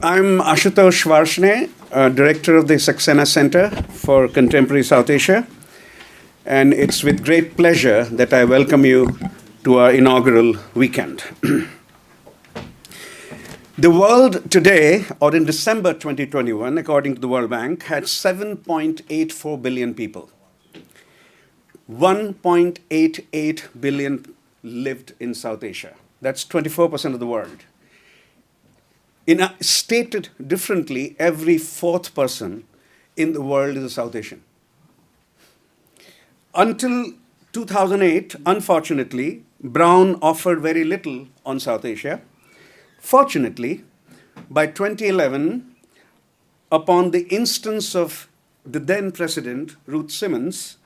I'm Ashutosh Varshney, Director of the Saxena Center for Contemporary South Asia, and it's with great pleasure that I welcome you to our inaugural weekend. The world today, or in December 2021, according to the World Bank, had 7.84 billion people. 1.88 billion lived in South Asia. That's 24% of the world. Stated differently, every fourth person in the world is a South Asian. Until 2008, unfortunately, Brown offered very little on South Asia. Fortunately, by 2011, upon the instance of the then President, Ruth Simmons,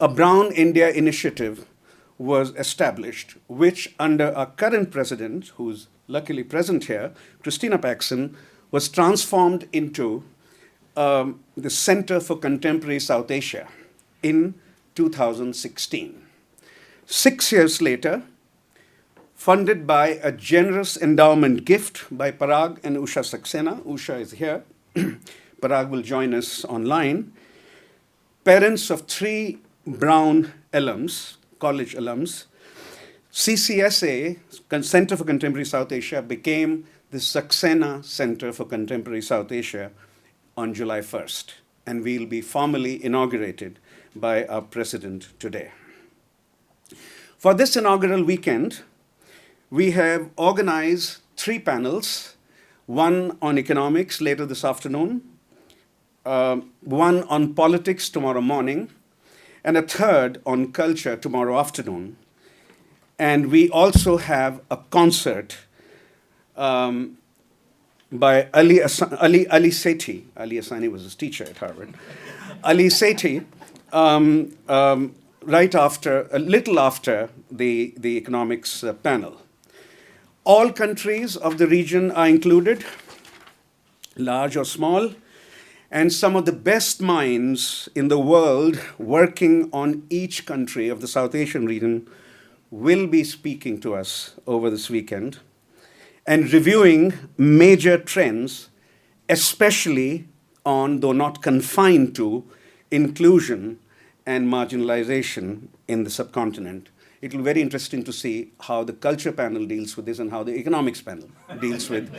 a Brown India initiative was established, which under our current president, who's luckily present here, Christina Paxson, was transformed into the Center for Contemporary South Asia in 2016. 6 years later, funded by a generous endowment gift by Parag and Usha Saxena. Usha is here. Parag will join us online. Parents of 3 Brown alums, college alums, CCSA, Center for Contemporary South Asia, became the Saxena Center for Contemporary South Asia on July 1st, and will be formally inaugurated by our president today. For this inaugural weekend, we have organized 3 panels, one on economics later this afternoon, one on politics tomorrow morning, and a third on culture tomorrow afternoon. And we also have a concert by Ali Sethi. Ali Asani was his teacher at Harvard. Ali Sethi, right after, a little after the economics panel. All countries of the region are included, large or small, and some of the best minds in the world working on each country of the South Asian region will be speaking to us over this weekend and reviewing major trends, especially on, though not confined to, inclusion and marginalization in the subcontinent. It will be very interesting to see how the culture panel deals with this and how the economics panel deals with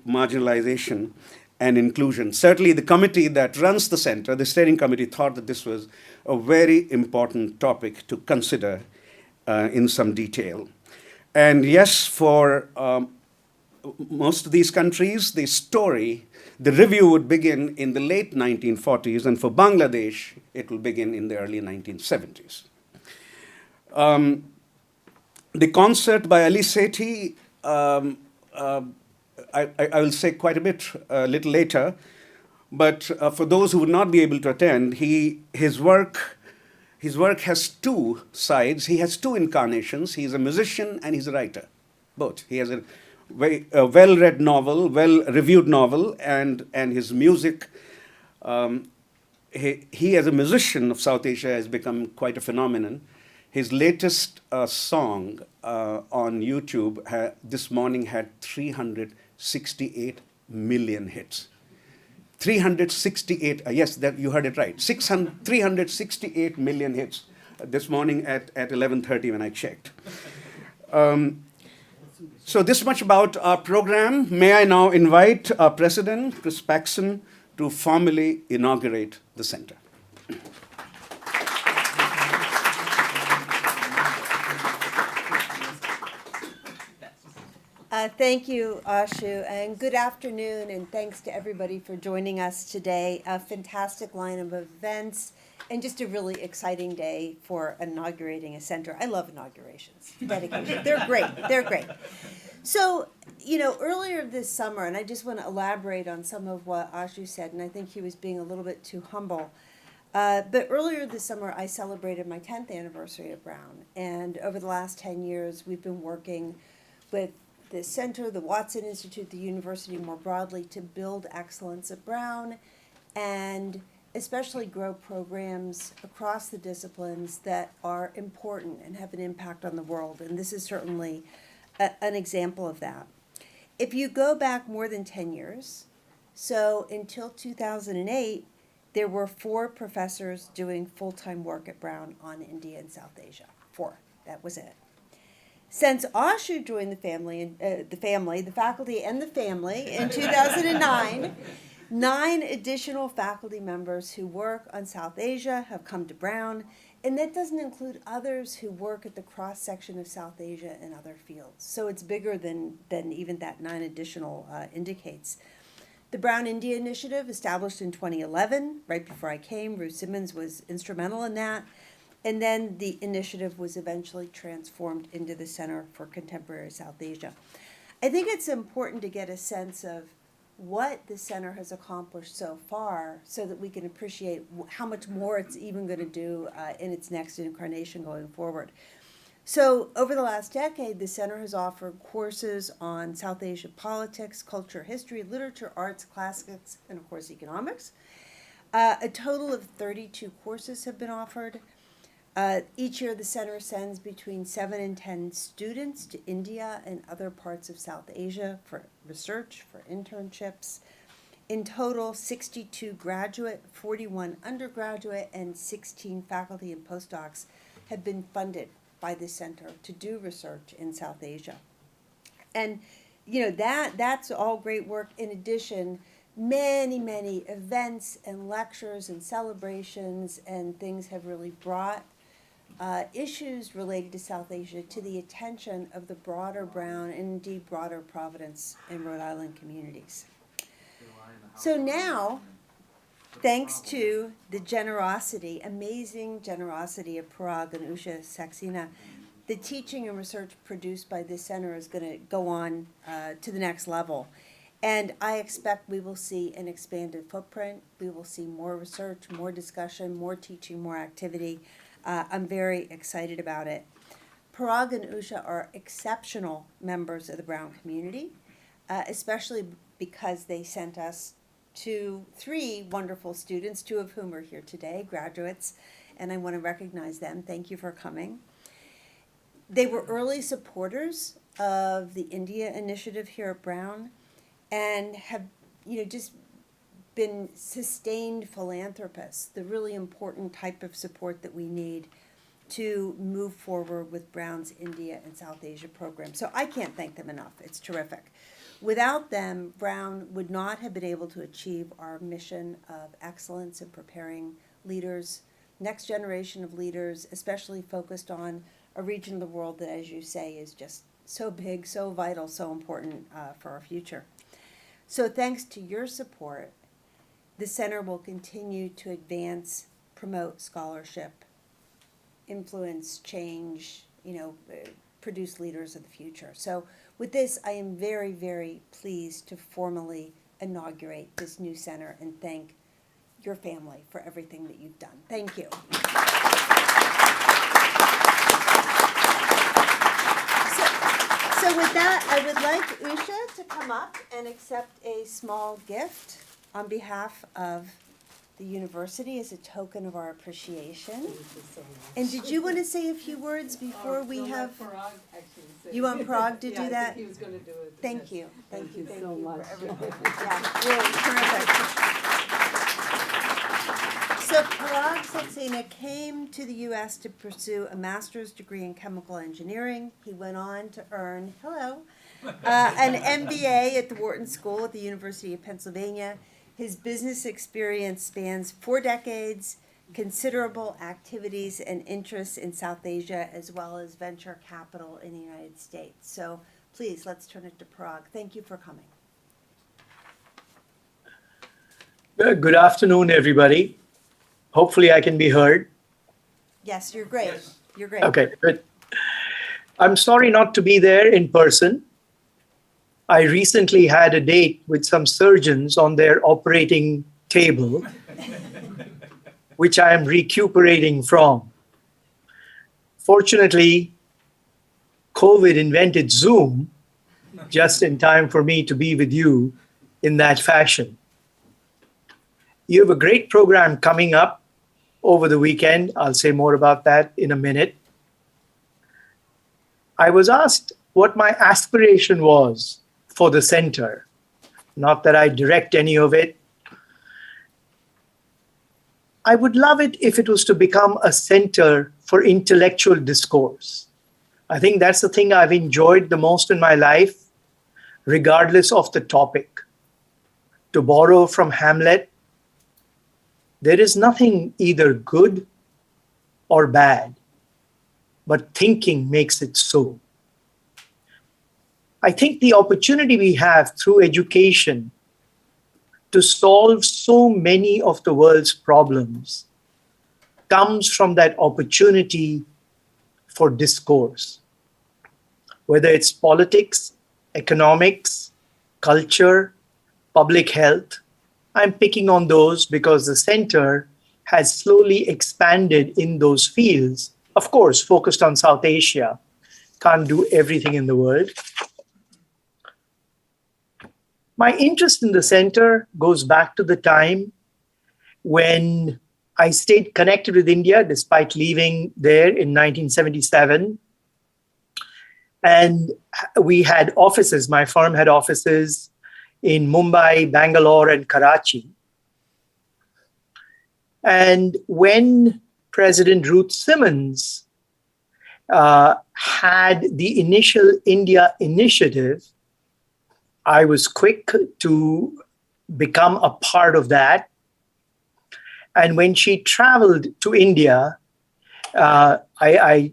marginalization and inclusion. Certainly the committee that runs the center, the steering committee, thought that this was a very important topic to consider in some detail. And yes, for most of these countries, the review would begin in the late 1940s, and for Bangladesh, it will begin in the early 1970s. The concert by Ali Sethi, I will say quite a bit a little later, but for those who would not be able to attend, his work has 2 sides. He has 2 incarnations. He's a musician and he's a writer, both. He has a well-read novel, well-reviewed novel, and his music. He, as a musician of South Asia, has become quite a phenomenon. His latest song on YouTube this morning had 368 million hits. 368, yes, that you heard it right. 368 million hits this morning at 11:30 when I checked. So this much about our program. May I now invite our president, Chris Paxson, to formally inaugurate the center. Thank you, Ashu, and good afternoon, and thanks to everybody for joining us today. A fantastic lineup of events, and just a really exciting day for inaugurating a center. I love inaugurations. Dedication. They're great. So, earlier this summer, and I just want to elaborate on some of what Ashu said, and I think he was being a little bit too humble. But earlier this summer, I celebrated my 10th anniversary of Brown, and over the last 10 years, we've been working with the center, the Watson Institute, the university more broadly, to build excellence at Brown and especially grow programs across the disciplines that are important and have an impact on the world. And this is certainly an example of that. If you go back more than 10 years, so until 2008, there were 4 professors doing full-time work at Brown on India and South Asia. 4. That was it. Since Ashu joined the faculty and the family in 2009, 9 additional faculty members who work on South Asia have come to Brown, and that doesn't include others who work at the cross-section of South Asia and other fields. So it's bigger than even that 9 additional indicates. The Brown India Initiative, established in 2011, right before I came, Ruth Simmons was instrumental in that. And then the initiative was eventually transformed into the Center for Contemporary South Asia. I think it's important to get a sense of what the center has accomplished so far so that we can appreciate how much more it's even going to do in its next incarnation going forward. So over the last decade, the center has offered courses on South Asia politics, culture, history, literature, arts, classics, and of course economics. A total of 32 courses have been offered. Each year, the center sends between 7 and 10 students to India and other parts of South Asia for research, for internships. In total, 62 graduate, 41 undergraduate, and 16 faculty and postdocs have been funded by the center to do research in South Asia. And, that's all great work. In addition, many events and lectures and celebrations and things have really brought issues related to South Asia to the attention of the broader Brown and indeed broader Providence and Rhode Island communities. So now, thanks to the generosity, amazing generosity of Parag and Usha Saxena, the teaching and research produced by this center is going to go on to the next level. And I expect we will see an expanded footprint. We will see more research, more discussion, more teaching, more activity. I'm very excited about it. Parag and Usha are exceptional members of the Brown community, especially because they sent us 3 wonderful students, 2 of whom are here today, graduates, and I want to recognize them. Thank you for coming. They were early supporters of the India initiative here at Brown and have, just been sustained philanthropists, the really important type of support that we need to move forward with Brown's India and South Asia program. So I can't thank them enough. It's terrific. Without them, Brown would not have been able to achieve our mission of excellence in preparing leaders, next generation of leaders, especially focused on a region of the world that, as you say, is just so big, so vital, so important for our future. So thanks to your support, the center will continue to advance, promote scholarship, influence change, produce leaders of the future. So with this, I am very, very pleased to formally inaugurate this new center and thank your family for everything that you've done. Thank you. So with that, I would like Usha to come up and accept a small gift on behalf of the university as a token of our appreciation. And did you want to say a few words before we have? You want Parag to do that? I think he was going to do it. Thank you. Thank you so much. For everything. Yeah, really terrific. So Parag Saxena came to the U.S. to pursue a master's degree in chemical engineering. He went on to earn, an MBA at the Wharton School at the University of Pennsylvania. His business experience spans 4 decades, considerable activities and interests in South Asia, as well as venture capital in the United States. So please, let's turn it to Parag. Thank you for coming. Good afternoon, everybody. Hopefully I can be heard. Yes, you're great. Yes. You're great. Okay, good. I'm sorry not to be there in person. I recently had a date with some surgeons on their operating table, which I am recuperating from. Fortunately, COVID invented Zoom just in time for me to be with you in that fashion. You have a great program coming up over the weekend. I'll say more about that in a minute. I was asked what my aspiration was for the center. Not that I direct any of it. I would love it if it was to become a center for intellectual discourse. I think that's the thing I've enjoyed the most in my life, regardless of the topic. To borrow from Hamlet, there is nothing either good or bad, but thinking makes it so. I think the opportunity we have through education to solve so many of the world's problems comes from that opportunity for discourse. Whether it's politics, economics, culture, public health, I'm picking on those because the center has slowly expanded in those fields, of course, focused on South Asia, can't do everything in the world. My interest in the center goes back to the time when I stayed connected with India despite leaving there in 1977. And we had offices, my firm had offices in Mumbai, Bangalore, and Karachi. And when President Ruth Simmons had the initial India initiative, I was quick to become a part of that. And when she traveled to India, I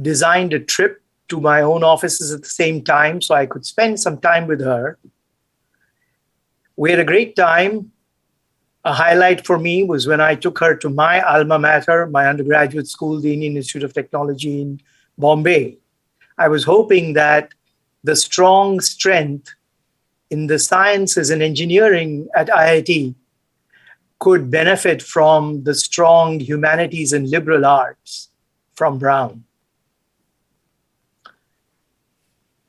designed a trip to my own offices at the same time so I could spend some time with her. We had a great time. A highlight for me was when I took her to my alma mater, my undergraduate school, the Indian Institute of Technology in Bombay. I was hoping that the strong strength in the sciences and engineering at IIT could benefit from the strong humanities and liberal arts from Brown.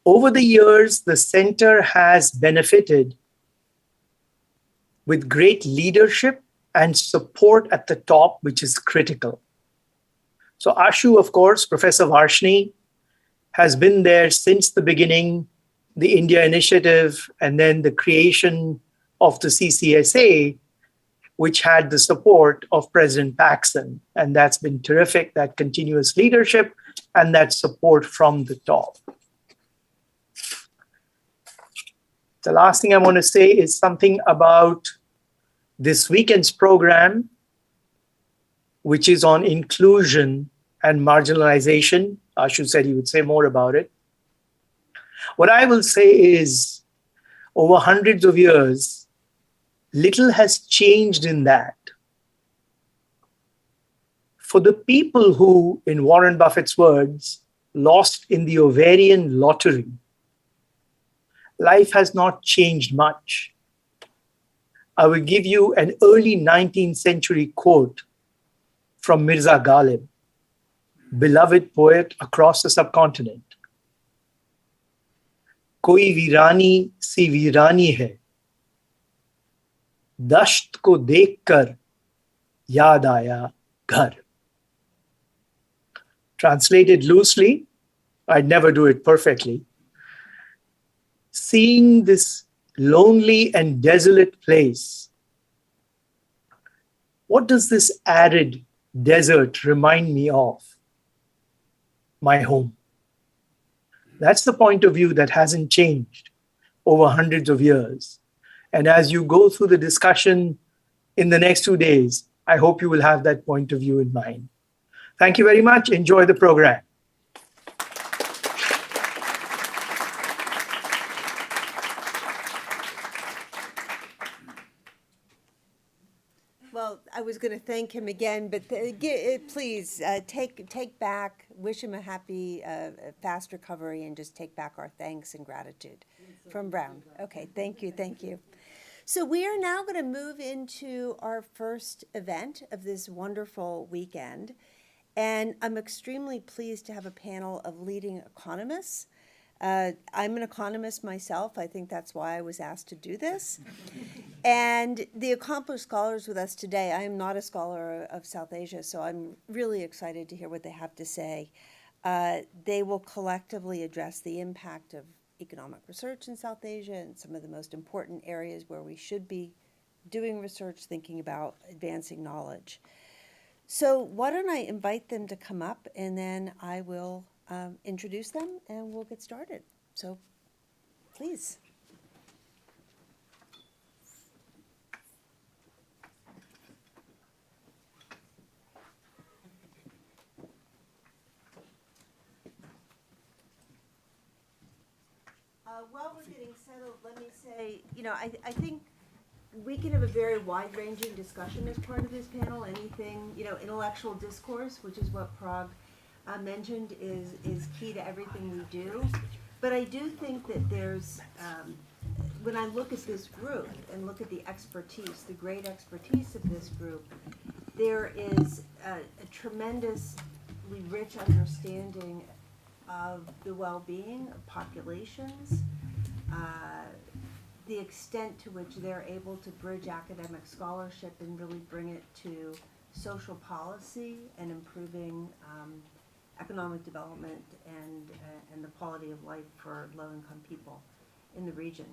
Over the years, the center has benefited with great leadership and support at the top, which is critical. So Ashu, of course, Professor Varshni, has been there since the beginning, the India Initiative, and then the creation of the CCSA, which had the support of President Paxson. And that's been terrific, that continuous leadership and that support from the top. The last thing I want to say is something about this weekend's program, which is on inclusion and marginalization. Ashu said he would say more about it. What I will say is, over hundreds of years, little has changed in that. For the people who, in Warren Buffett's words, lost in the ovarian lottery, life has not changed much. I will give you an early 19th century quote from Mirza Ghalib, beloved poet across the subcontinent. Koi virani si virani hai, dasht ko dekh kar yaad aaya ghar. Translated loosely, I'd never do it perfectly. Seeing this lonely and desolate place, what does this arid desert remind me of? My home. That's the point of view that hasn't changed over hundreds of years. And as you go through the discussion in the next 2 days, I hope you will have that point of view in mind. Thank you very much. Enjoy the program. Well, I was going to thank him again, but please take back, wish him a happy, fast recovery, and just take back our thanks and gratitude from Brown. Okay, thank you, thank you. So we are now going to move into our first event of this wonderful weekend, and I'm extremely pleased to have a panel of leading economists. I'm an economist myself. I think that's why I was asked to do this. And the accomplished scholars with us today, I am not a scholar of South Asia, so I'm really excited to hear what they have to say. They will collectively address the impact of economic research in South Asia and some of the most important areas where we should be doing research, thinking about advancing knowledge. So why don't I invite them to come up, and then I will introduce them and we'll get started. So please. While we're getting settled, let me say, I think we can have a very wide-ranging discussion as part of this panel. Anything, intellectual discourse, which is what Prague mentioned, is key to everything we do. But I do think that there's, when I look at this group and look at the expertise, the great expertise of this group, there is a tremendously rich understanding of the well-being of populations, the extent to which they're able to bridge academic scholarship and really bring it to social policy and improving economic development and the quality of life for low-income people in the region.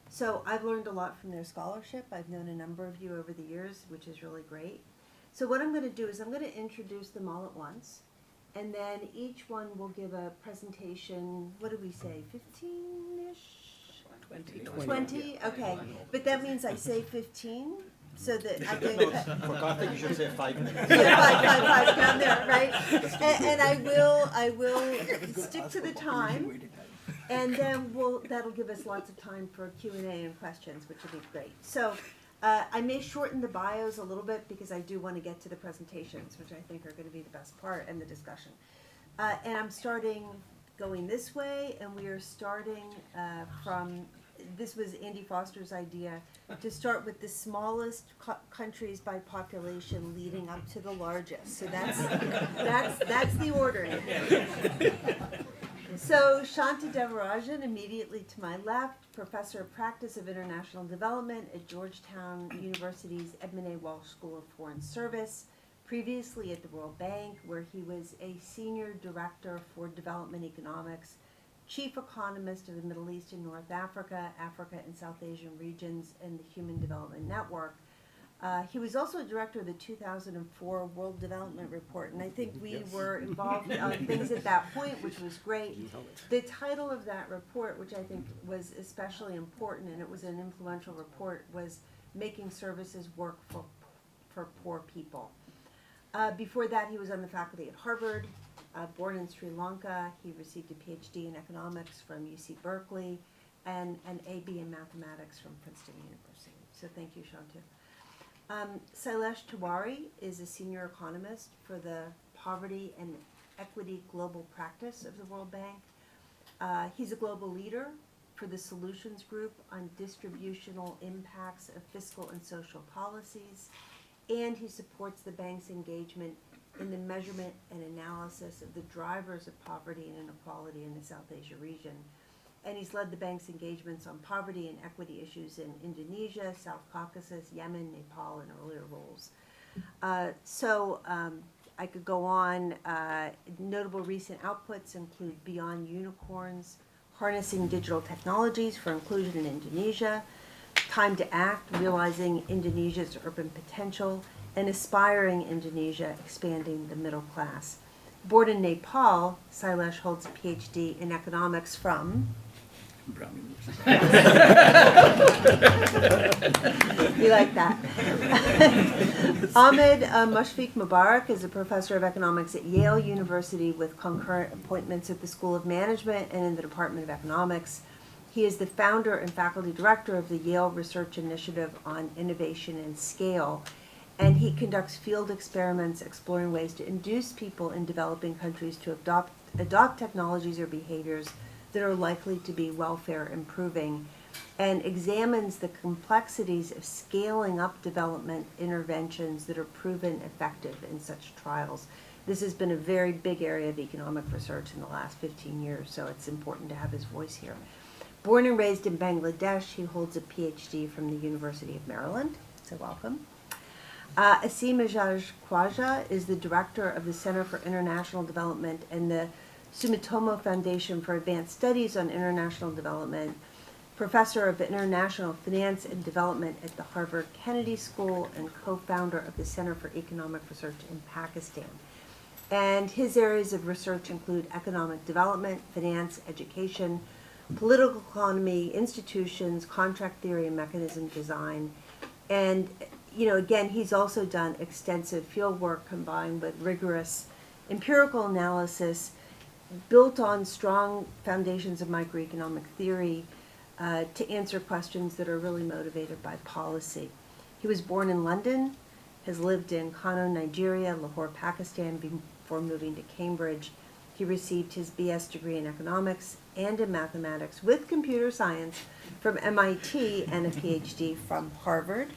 So I've learned a lot from their scholarship. I've known a number of you over the years, which is really great. So what I'm going to do is I'm going to introduce them all at once. And then each one will give a presentation, what do we say, 15-ish? 20? Okay. But that means I say 15, so that I can... For Karthik, you should say 5 minutes. Yeah, 5 down there, right? And I will stick to the time, and then that'll give us lots of time for Q&A and questions, which will be great. So I may shorten the bios a little bit because I do want to get to the presentations, which I think are going to be the best part, and the discussion. And I'm starting going this way, and we are starting from, this was Andy Foster's idea, to start with the smallest countries by population leading up to the largest. So that's the ordering. So Shanta Devarajan, immediately to my left, Professor of Practice of International Development at Georgetown University's Edmund A. Walsh School of Foreign Service, previously at the World Bank, where he was a Senior Director for Development Economics, Chief Economist of the Middle East and North Africa, Africa and South Asian regions, and the Human Development Network. He was also a director of the 2004 World Development Report, and I think we were involved on things at that point, which was great. The title of that report, which I think was especially important, and it was an influential report, was Making Services Work for Poor People. Before that, he was on the faculty at Harvard. Born in Sri Lanka, he received a PhD in economics from UC Berkeley and an AB in mathematics from Princeton University. So thank you, Shanta. Sailesh Tiwari is a senior economist for the Poverty and Equity Global Practice of the World Bank. He's a global leader for the Solutions Group on distributional impacts of fiscal and social policies, and he supports the bank's engagement in the measurement and analysis of the drivers of poverty and inequality in the South Asia region. And he's led the bank's engagements on poverty and equity issues in Indonesia, South Caucasus, Yemen, Nepal, and earlier roles. I could go on. Notable recent outputs include Beyond Unicorns, Harnessing Digital Technologies for Inclusion in Indonesia, Time to Act, Realizing Indonesia's Urban Potential, and Aspiring Indonesia, Expanding the Middle Class. Born in Nepal, Sailesh holds a PhD in economics from Brown University. You like that. Ahmed Mushfiq Mobarak is a professor of economics at Yale University with concurrent appointments at the School of Management and in the Department of Economics. He is the founder and faculty director of the Yale Research Initiative on Innovation and Scale, and he conducts field experiments exploring ways to induce people in developing countries to adopt technologies or behaviors that are likely to be welfare improving, and examines the complexities of scaling up development interventions that are proven effective in such trials. This has been a very big area of economic research in the last 15 years, so it's important to have his voice here. Born and raised in Bangladesh, he holds a PhD from the University of Maryland, so welcome. Asim Khwaja is the director of the Center for International Development and the Sumitomo Foundation for Advanced Studies on International Development, professor of international finance and development at the Harvard Kennedy School, and co-founder of the Center for Economic Research in Pakistan. And his areas of research include economic development, finance, education, political economy, institutions, contract theory, and mechanism design. And, you know, again, he's also done extensive field work combined with rigorous empirical analysis built on strong foundations of microeconomic theory to answer questions that are really motivated by policy. He was born in London, has lived in Kano, Nigeria, Lahore, Pakistan before moving to Cambridge. He received his BS degree in economics and in mathematics with computer science from MIT and a PhD from Harvard.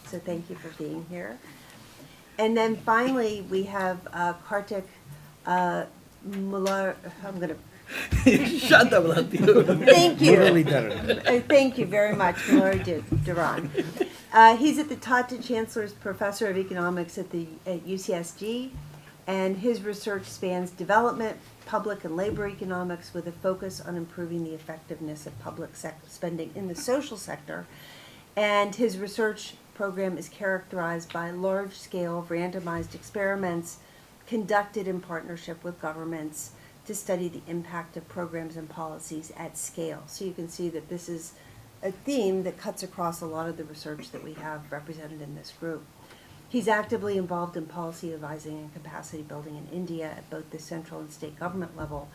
So thank you for being here. And then finally, we have Karthik Mular. I'm going to. Thank you. Muralidharan. Thank you very much, Muralidharan. He's at the Tata Chancellor's Professor of Economics at UCSD, and his research spans development, public and labor economics with a focus on improving the effectiveness of public spending in the social sector. And his research program is characterized by large-scale randomized experiments conducted in partnership with governments to study the impact of programs and policies at scale. So you can see that this is a theme that cuts across a lot of the research that we have represented in this group. He's actively involved in policy advising and capacity building in India at both the central and state government level,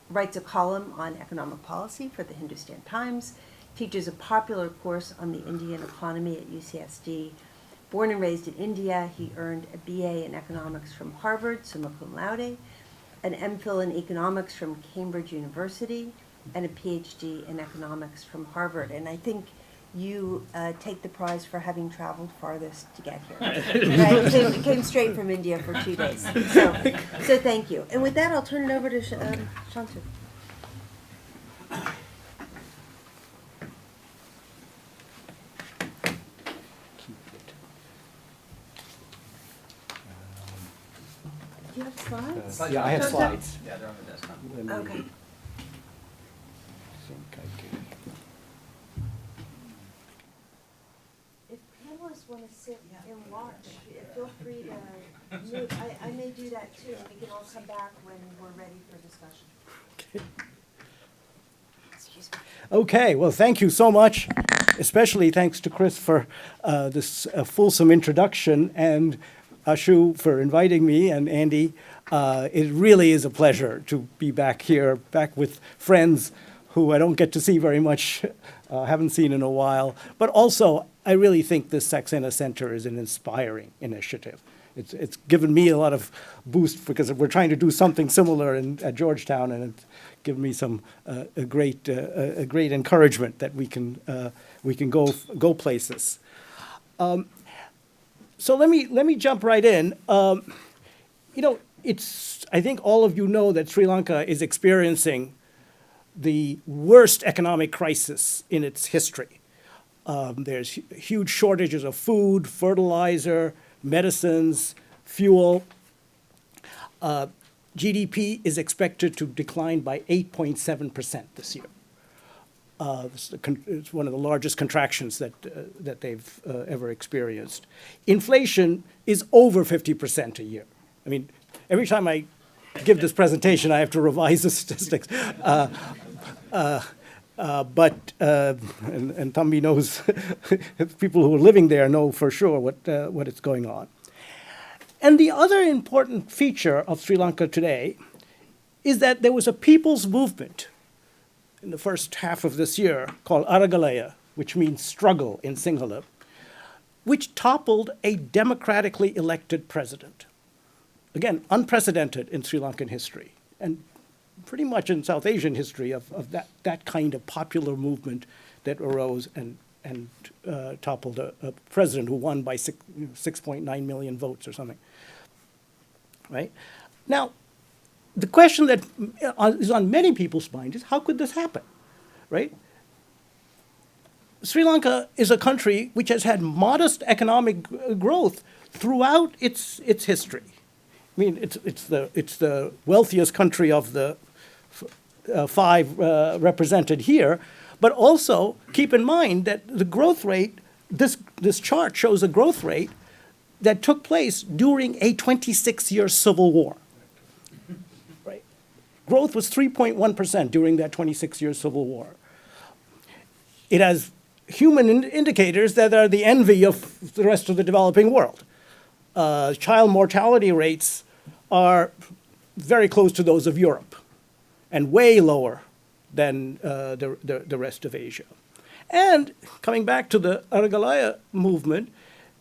writes a column on economic policy for the Hindustan Times, teaches a popular course on the Indian economy at UCSD. Born and raised in India, he earned a BA in economics from Harvard, summa cum laude, an MPhil in economics from Cambridge University, and a PhD in economics from Harvard. And I think you take the prize for having traveled farthest to get here. Right? Came straight from India for 2 days. So thank you. And with that, I'll turn it over to Shantu. Do you have slides? Yeah, I have Shantu? slides. Yeah, they're on the desk. Okay. If panelists want to sit and watch, feel free to move. I may do that too. We can all come back when we're ready for discussion. Excuse me. Okay, well, thank you so much, especially thanks to Chris for this fulsome introduction, and Ashu for inviting me, and Andy. It really is a pleasure to be back here, back with friends who I don't get to see very much, haven't seen in a while. But also, I really think this Saxena Center is an inspiring initiative. It's given me a lot of boost because we're trying to do something similar at Georgetown, and it's given me some a great encouragement that we can go places. So let me jump right in. I think all of you know that Sri Lanka is experiencing the worst economic crisis in its history. There's huge shortages of food, fertilizer, medicines, fuel. GDP is expected to decline by 8.7% this year. It's one of the largest contractions that they've ever experienced. Inflation is over 50% a year. I mean, every time I give this presentation, I have to revise the statistics. But Thambi knows, people who are living there know for sure what is going on. And the other important feature of Sri Lanka today is that there was a people's movement in the first half of this year called Aragalaya, which means struggle in Sinhala, which toppled a democratically elected president. Again, unprecedented in Sri Lankan history, and pretty much in South Asian history of that kind of popular movement that arose and toppled a president who won by 6.9 million votes or something. Right? Now, the question that is on many people's minds is, how could this happen? Right? Sri Lanka is a country which has had modest economic growth throughout its history. I mean, it's the wealthiest country of the five represented here, but also keep in mind that the growth rate, this chart shows a growth rate that took place during a 26-year civil war. Right? Growth was 3.1% during that 26-year civil war. It has human indicators that are the envy of the rest of the developing world. Child mortality rates are very close to those of Europe and way lower than the rest of Asia. And coming back to the Aragalaya movement,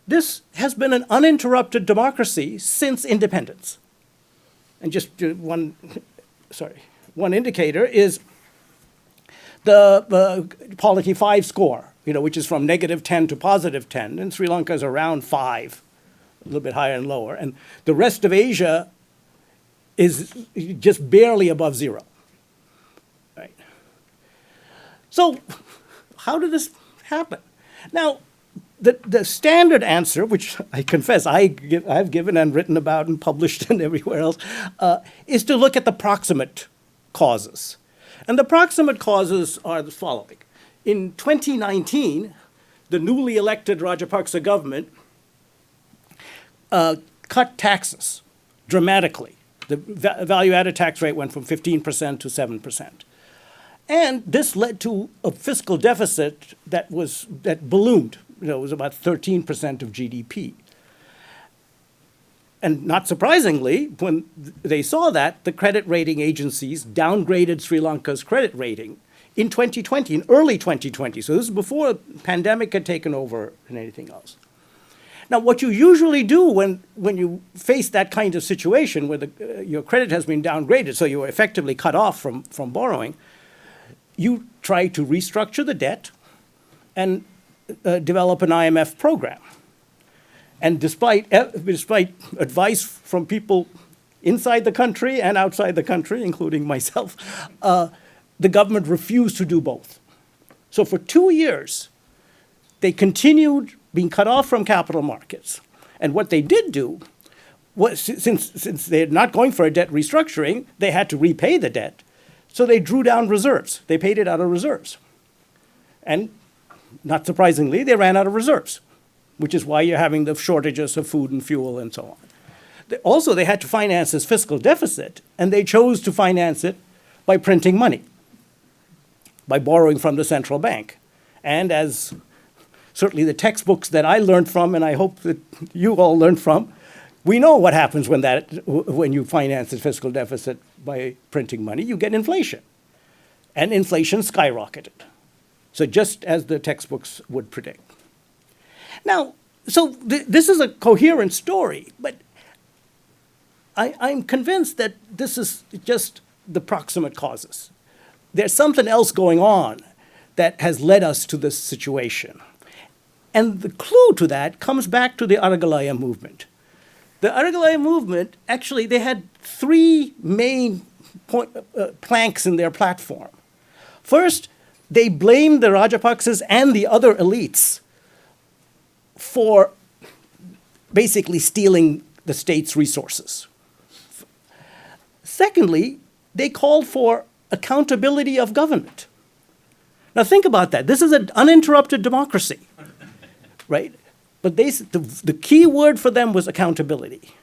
this has been an uninterrupted democracy since independence. And just one indicator is the Polity 5 score, which is from -10 to +10, and Sri Lanka is around 5, a little bit higher and lower. And the rest of Asia is just barely above 0. Right? So how did this happen? Now, the standard answer, which I confess I've given and written about and published and everywhere else, is to look at the proximate causes. And the proximate causes are the following. In 2019, the newly elected Rajapaksa government cut taxes dramatically. The value-added tax rate went from 15% to 7%. And this led to a fiscal deficit that ballooned. It was about 13% of GDP. And not surprisingly, when they saw that, the credit rating agencies downgraded Sri Lanka's credit rating in 2020, in early 2020. So this is before the pandemic had taken over and anything else. Now, what you usually do when you face that kind of situation where your credit has been downgraded, so you are effectively cut off from borrowing, you try to restructure the debt and develop an IMF program. And despite advice from people inside the country and outside the country, including myself, the government refused to do both. So for 2 years, they continued being cut off from capital markets. And what they did do was, since they're not going for a debt restructuring, they had to repay the debt. So they drew down reserves. They paid it out of reserves. And not surprisingly, they ran out of reserves, which is why you're having the shortages of food and fuel and so on. Also, they had to finance this fiscal deficit, and they chose to finance it by printing money, by borrowing from the central bank. And as certainly the textbooks that I learned from, and I hope that you all learned from, we know what happens when you finance a fiscal deficit by printing money. You get inflation. And inflation skyrocketed. So just as the textbooks would predict. Now, so this is a coherent story, but I'm convinced that this is just the proximate causes. There's something else going on that has led us to this situation. And the clue to that comes back to the Aragalaya movement. The Aragalaya movement, actually, they had 3 main planks in their platform. First, they blamed the Rajapaksas and the other elites for basically stealing the state's resources. Secondly, they called for accountability of government. Now think about that. This is an uninterrupted democracy, right? But the key word for them was accountability.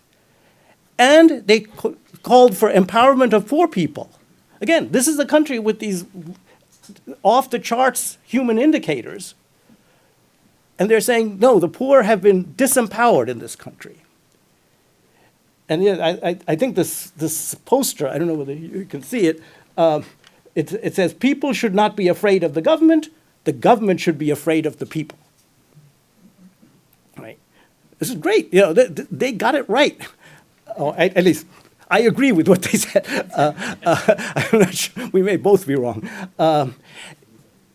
And they called for empowerment of poor people. Again, this is a country with these off-the-charts human indicators. And they're saying, no, the poor have been disempowered in this country. And yeah, I think this poster, I don't know whether you can see it, it says, people should not be afraid of the government should be afraid of the people. Right? This is great. They got it right. At least I agree with what they said. I'm not sure. We may both be wrong.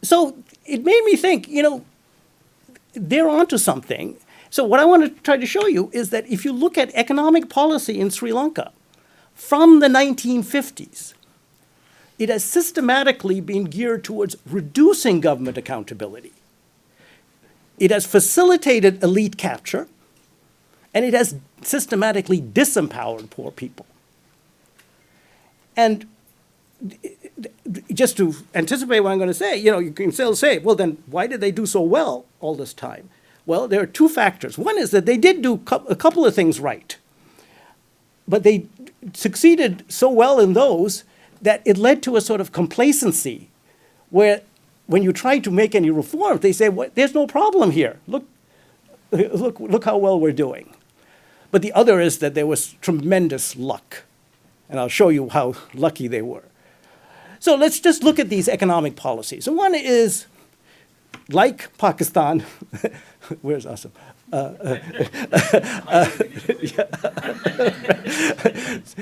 So it made me think, they're onto something. So what I want to try to show you is that if you look at economic policy in Sri Lanka from the 1950s, it has systematically been geared towards reducing government accountability. It has facilitated elite capture, and it has systematically disempowered poor people. And just to anticipate what I'm going to say, you can still say, well, then why did they do so well all this time? Well, there are two factors. One is that they did do a couple of things right, but they succeeded so well in those that it led to a sort of complacency where when you try to make any reforms, they say, well, there's no problem here. Look how well we're doing. But the other is that there was tremendous luck. And I'll show you how lucky they were. So let's just look at these economic policies. So one is, like Pakistan, where's Asim?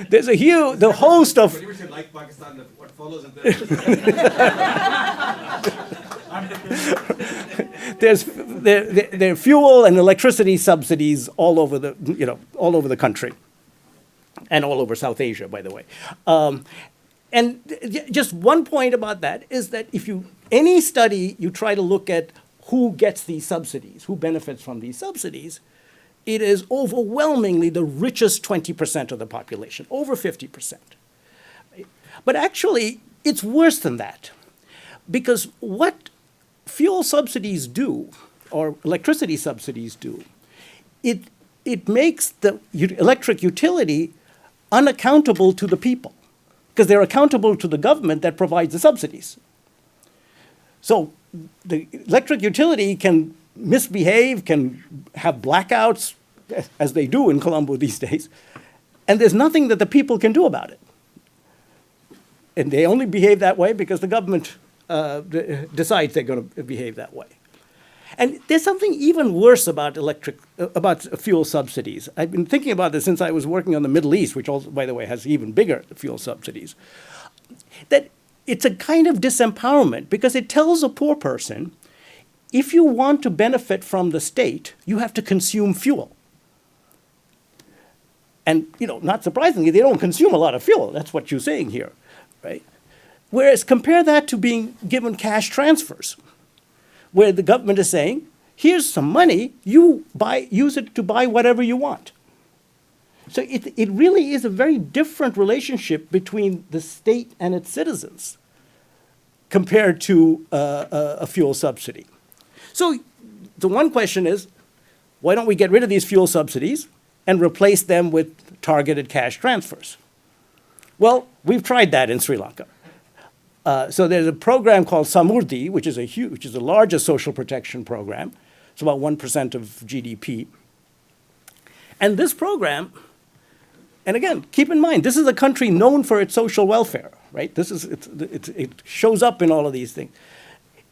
There's the host of... When you say like Pakistan, what follows in there are fuel and electricity subsidies all over the country, and all over South Asia, by the way. And just one point about that is that if any study you try to look at who gets these subsidies, who benefits from these subsidies, it is overwhelmingly the richest 20% of the population, over 50%. But actually, it's worse than that, because what fuel subsidies do, or electricity subsidies do, it makes the electric utility unaccountable to the people, because they're accountable to the government that provides the subsidies. So the electric utility can misbehave, can have blackouts, as they do in Colombo these days, and there's nothing that the people can do about it. And they only behave that way because the government decides they're going to behave that way. And there's something even worse about fuel subsidies. I've been thinking about this since I was working on the Middle East, which also, by the way, has even bigger fuel subsidies. That it's a kind of disempowerment because it tells a poor person, if you want to benefit from the state, you have to consume fuel. And, not surprisingly, they don't consume a lot of fuel. That's what you're saying here, right? Whereas compare that to being given cash transfers, where the government is saying, here's some money, use it to buy whatever you want. So it really is a very different relationship between the state and its citizens compared to a fuel subsidy. So the one question is, why don't we get rid of these fuel subsidies and replace them with targeted cash transfers? Well, we've tried that in Sri Lanka. So there's a program called Samurdhi, which is the largest social protection program. It's about 1% of GDP. And this program, and again, keep in mind, this is a country known for its social welfare, right? It shows up in all of these things.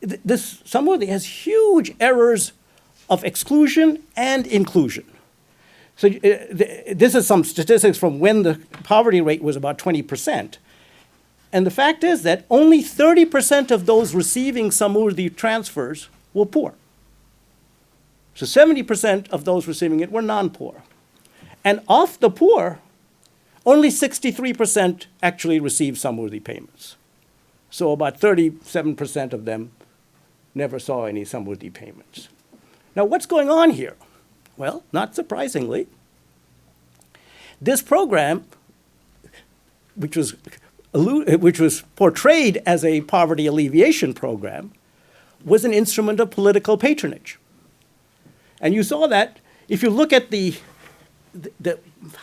This Samurdhi has huge errors of exclusion and inclusion. So this is some statistics from when the poverty rate was about 20%. And the fact is that only 30% of those receiving Samurdhi transfers were poor. So 70% of those receiving it were non-poor. And of the poor, only 63% actually received Samurdhi payments. So about 37% of them never saw any Samurdhi payments. Now, what's going on here? Well, not surprisingly, this program, which was portrayed as a poverty alleviation program, was an instrument of political patronage. And you saw that if you look at the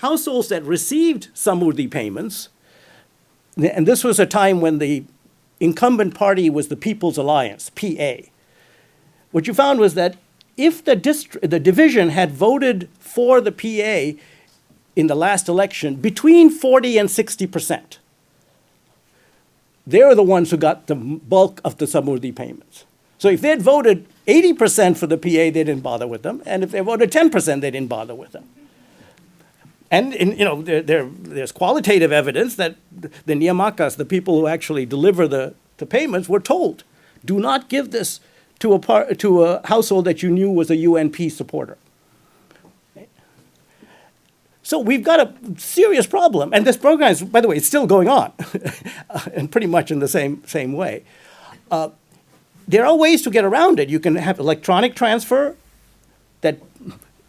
households that received Samurdhi payments, and this was a time when the incumbent party was the People's Alliance, PA. What you found was that if the division had voted for the PA in the last election between 40 and 60%, they're the ones who got the bulk of the Samurdhi payments. So if they had voted 80% for the PA, they didn't bother with them. And if they voted 10%, they didn't bother with them. And there's qualitative evidence that the Niyamakas, the people who actually deliver the payments, were told, do not give this to a household that you knew was a UNP supporter. So we've got a serious problem. And this program is, by the way, it's still going on, and pretty much in the same way. There are ways to get around it. You can have electronic transfer that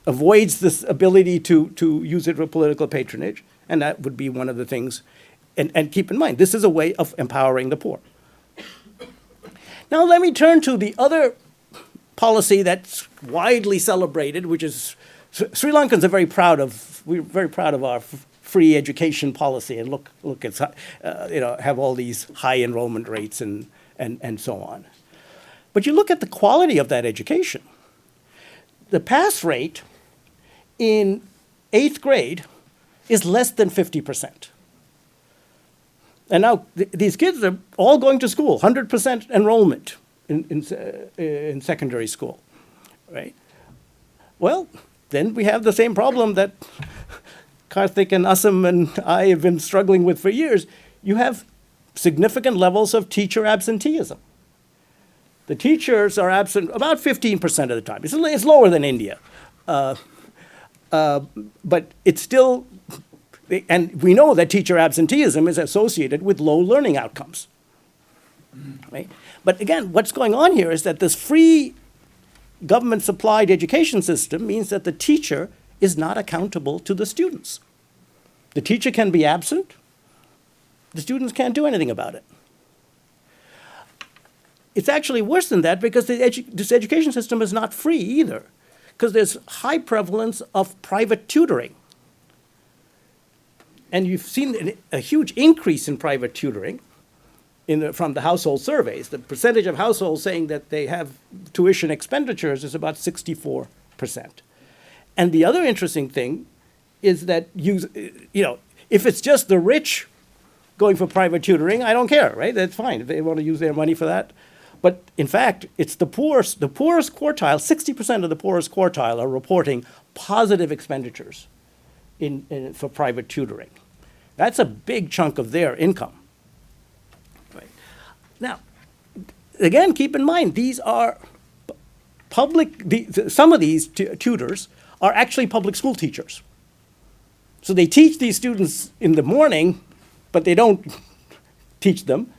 avoids this ability to use it for political patronage, and that would be one of the things. And keep in mind, this is a way of empowering the poor. Now let me turn to the other policy that's widely celebrated, which is Sri Lankans are very proud of. We're very proud of our free education policy, and look at have all these high enrollment rates and so on. But you look at the quality of that education. The pass rate in 8th grade is less than 50%. And now these kids are all going to school, 100% enrollment in secondary school, right? Well, then we have the same problem that Karthik and Asim and I have been struggling with for years. You have significant levels of teacher absenteeism. The teachers are absent about 15% of the time. It's lower than India. But it's still, and we know that teacher absenteeism is associated with low learning outcomes. Right? But again, what's going on here is that this free government-supplied education system means that the teacher is not accountable to the students. The teacher can be absent. The students can't do anything about it. It's actually worse than that because this education system is not free either, because there's high prevalence of private tutoring. And you've seen a huge increase in private tutoring from the household surveys. The percentage of households saying that they have tuition expenditures is about 64%. And the other interesting thing is that if it's just the rich going for private tutoring, I don't care, right? That's fine if they want to use their money for that. But in fact, it's the poorest quartile, 60% of the poorest quartile are reporting positive expenditures for private tutoring. That's a big chunk of their income. Right. Now, again, keep in mind, these are some of these tutors are actually public school teachers. So they teach these students in the morning, but they don't teach them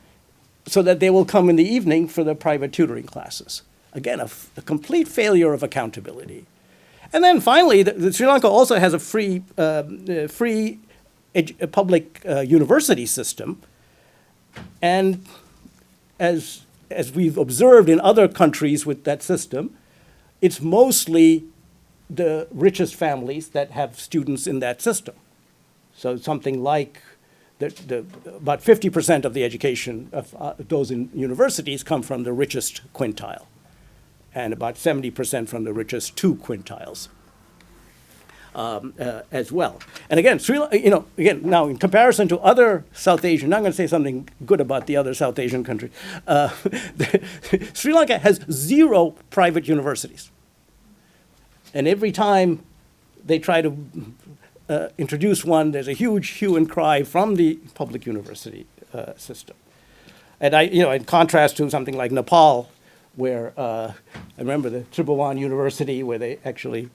so that they will come in the evening for the private tutoring classes. Again, a complete failure of accountability. And then finally, Sri Lanka also has a free public university system. And as we've observed in other countries with that system, it's mostly the richest families that have students in that system. So something like about 50% of the education of those in universities come from the richest quintile, and about 70% from the richest 2 quintiles as well. And again, now in comparison to other South Asian, I'm going to say something good about the other South Asian countries. Sri Lanka has 0 private universities. And every time they try to introduce one, there's a huge hue and cry from the public university system. And in contrast to something like Nepal, where I remember the Tribhuvan University, where they actually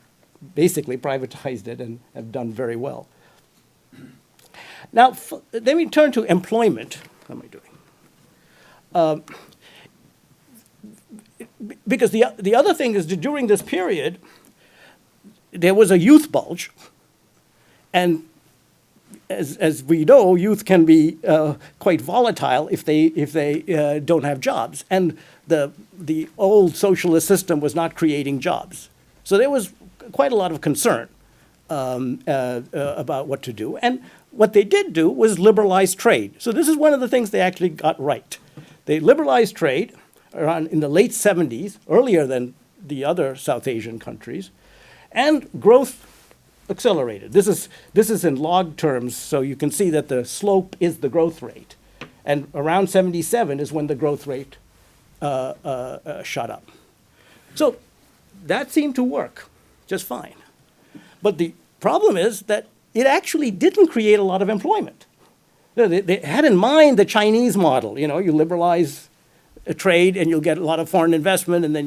basically privatized it and have done very well. Now, let me turn to employment. How am I doing? Because the other thing is that during this period, there was a youth bulge. And as we know, youth can be quite volatile if they don't have jobs. And the old socialist system was not creating jobs. So there was quite a lot of concern about what to do. And what they did do was liberalize trade. So this is one of the things they actually got right. They liberalized trade around in the late 70s, earlier than the other South Asian countries, and growth accelerated. This is in log terms, so you can see that the slope is the growth rate. And around 77 is when the growth rate shot up. So that seemed to work just fine. But the problem is that it actually didn't create a lot of employment. They had in mind the Chinese model. You liberalize a trade and you'll get a lot of foreign investment, and then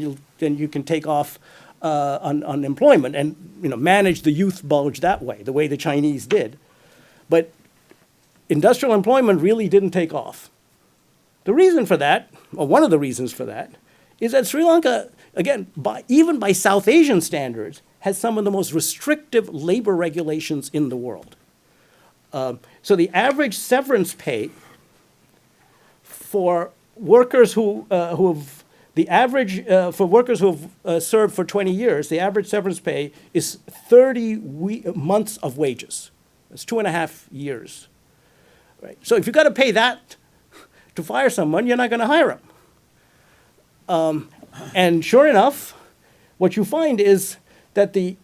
you can take off on unemployment and manage the youth bulge that way, the way the Chinese did. But industrial employment really didn't take off. The reason for that, or one of the reasons for that, is that Sri Lanka, again, even by South Asian standards, has some of the most restrictive labor regulations in the world. So the average severance pay for workers who have the average for workers who have served for 20 years, the average severance pay is 30 months of wages. That's 2.5 years. Right. So if you've got to pay that to fire someone, you're not going to hire them. And sure enough, what you find is that the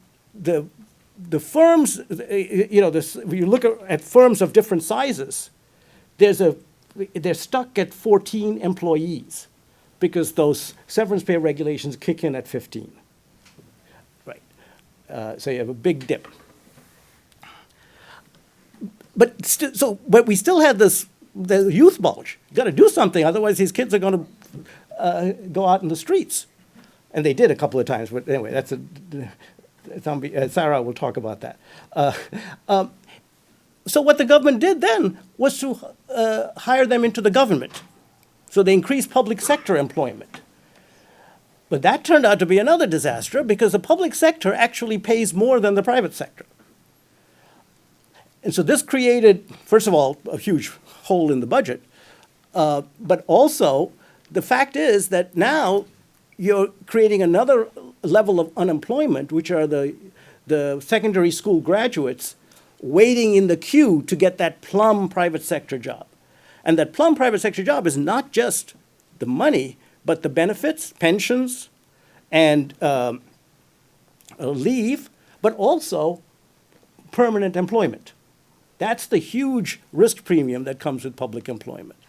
firms, when you look at firms of different sizes, they're stuck at 14 employees because those severance pay regulations kick in at 15. Right. So you have a big dip. But we still had the youth bulge. You got to do something, otherwise these kids are going to go out in the streets, and they did a couple of times. But anyway, Sarah will talk about that. So what the government did then was to hire them into the government. So they increased public sector employment. But that turned out to be another disaster because the public sector actually pays more than the private sector. And so this created, first of all, a huge hole in the budget. But also, the fact is that now you're creating another level of unemployment, which are the secondary school graduates waiting in the queue to get that plum private sector job. And that plum private sector job is not just the money, but the benefits, pensions, and leave, but also permanent employment. That's the huge risk premium that comes with public employment.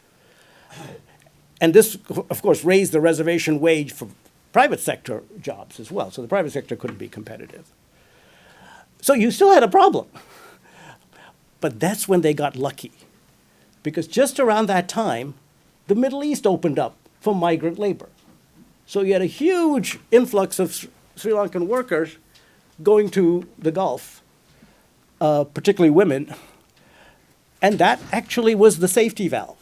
And this, of course, raised the reservation wage for private sector jobs as well. So the private sector couldn't be competitive. So you still had a problem. But that's when they got lucky. Because just around that time, the Middle East opened up for migrant labor. So you had a huge influx of Sri Lankan workers going to the Gulf, particularly women. And that actually was the safety valve.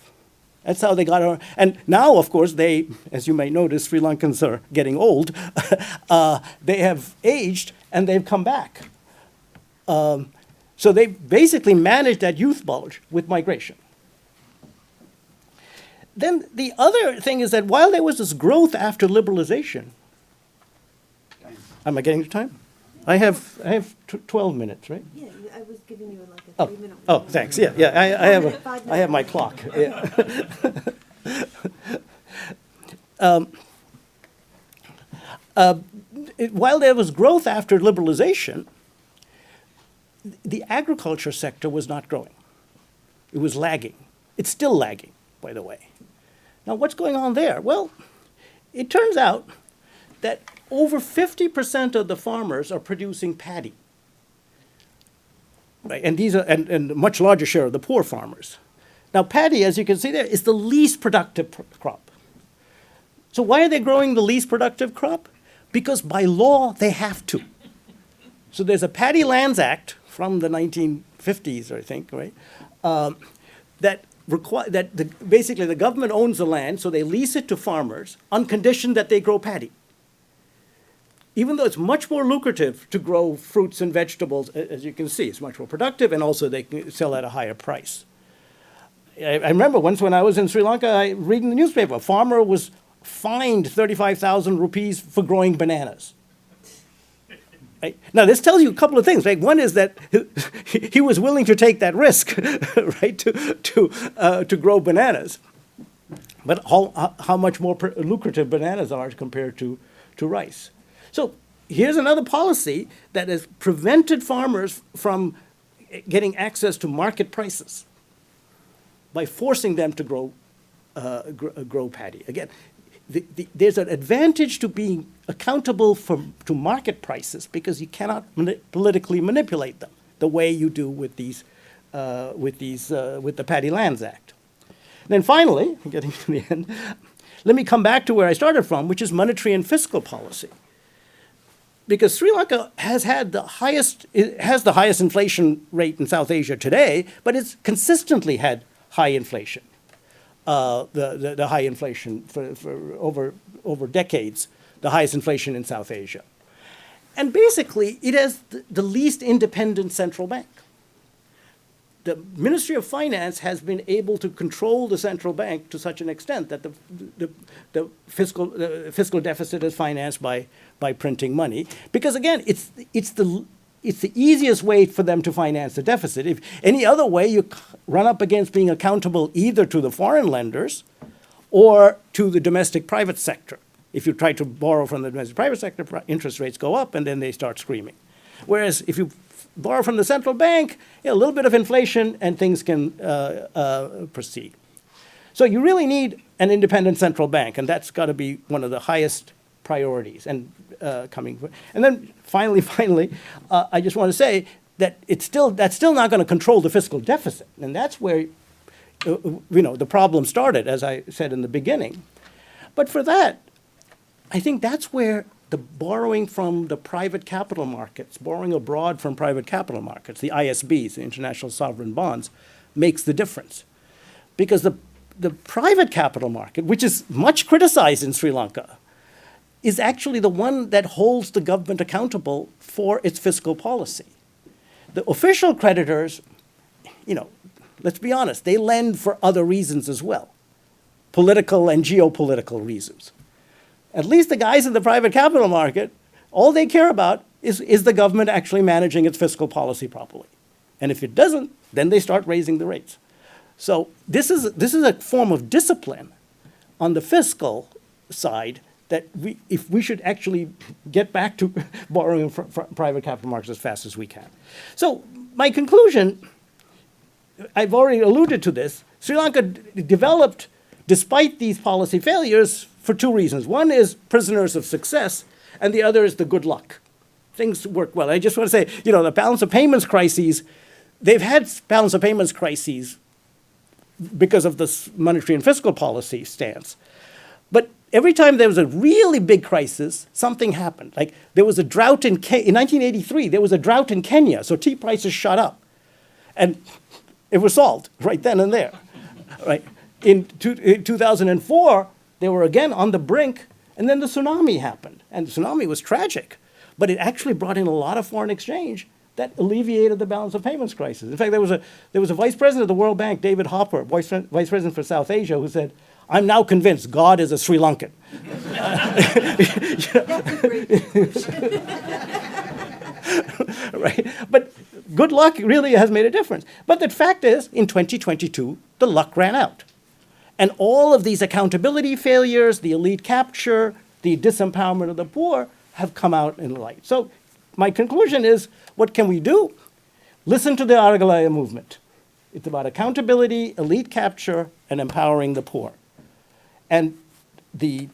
That's how they got around. And now, of course, they, as you may notice, Sri Lankans are getting old. They have aged and they've come back. So they basically managed that youth bulge with migration. Then the other thing is that while there was this growth after liberalization, am I getting to time? I have 12 minutes, right? Yeah, I was giving you like a 3-minute. Oh, thanks. Yeah. I have my clock. Yeah. While there was growth after liberalization, the agriculture sector was not growing. It was lagging. It's still lagging, by the way. Now, what's going on there? Well, it turns out that over 50% of the farmers are producing paddy. Right? And these are and a much larger share of the poor farmers. Now, paddy, as you can see there, is the least productive crop. So why are they growing the least productive crop? Because by law, they have to. So there's a Paddy Lands Act from the 1950s, I think, right? Basically the government owns the land, so they lease it to farmers on condition that they grow paddy. Even though it's much more lucrative to grow fruits and vegetables, as you can see, it's much more productive, and also they can sell at a higher price. I remember once when I was in Sri Lanka, reading the newspaper, a farmer was fined 35,000 rupees for growing bananas. Right? Now, this tells you a couple of things. Right? One is that he was willing to take that risk, right, to grow bananas. But how much more lucrative bananas are compared to rice. So here's another policy that has prevented farmers from getting access to market prices by forcing them to grow paddy. Again, there's an advantage to being accountable to market prices because you cannot politically manipulate them the way you do with the Paddy Lands Act. And then finally, getting to the end, let me come back to where I started from, which is monetary and fiscal policy. Because Sri Lanka has the highest inflation rate in South Asia today, but it's consistently had high inflation. The high inflation for over decades, the highest inflation in South Asia. And basically, it has the least independent central bank. the Ministry of Finance has been able to control the central bank to such an extent that the fiscal deficit is financed by printing money. Because again, it's the easiest way for them to finance the deficit. If any other way, you run up against being accountable either to the foreign lenders or to the domestic private sector. If you try to borrow from the domestic private sector, interest rates go up and then they start screaming. Whereas if you borrow from the central bank, a little bit of inflation and things can proceed. So you really need an independent central bank, and that's got to be one of the highest priorities. And and then finally, I just want to say that that's still not going to control the fiscal deficit, and that's where the problem started, as I said in the beginning. But for that, I think that's where the borrowing from the private capital markets, borrowing abroad from private capital markets, the ISBs, the international sovereign bonds, makes the difference. Because the private capital market, which is much criticized in Sri Lanka, is actually the one that holds the government accountable for its fiscal policy. The official creditors, let's be honest, they lend for other reasons as well, political and geopolitical reasons. At least the guys in the private capital market, all they care about is the government actually managing its fiscal policy properly. And if it doesn't, then they start raising the rates. So this is a form of discipline on the fiscal side that if we should actually get back to borrowing from private capital markets as fast as we can. So my conclusion, I've already alluded to this, Sri Lanka developed, despite these policy failures, for two reasons. One is prisoners of success, and the other is the good luck. Things work well. I just want to say, the balance of payments crises, they've had balance of payments crises because of this monetary and fiscal policy stance. But every time there was a really big crisis, something happened. Like there was a drought in 1983, there was a drought in Kenya, so tea prices shot up. And it was solved right then and there. Right? In 2004, they were again on the brink, and then the tsunami happened. And the tsunami was tragic, but it actually brought in a lot of foreign exchange that alleviated the balance of payments crisis. In fact, there was a vice president of the World Bank, David Hopper, vice president for South Asia, who said, "I'm now convinced God is a Sri Lankan." Right? But good luck really has made a difference. But the fact is, in 2022, the luck ran out. And all of these accountability failures, the elite capture, the disempowerment of the poor have come out in light. So my conclusion is, what can we do? Listen to the Aragalaya movement. It's about accountability, elite capture, and empowering the poor. And the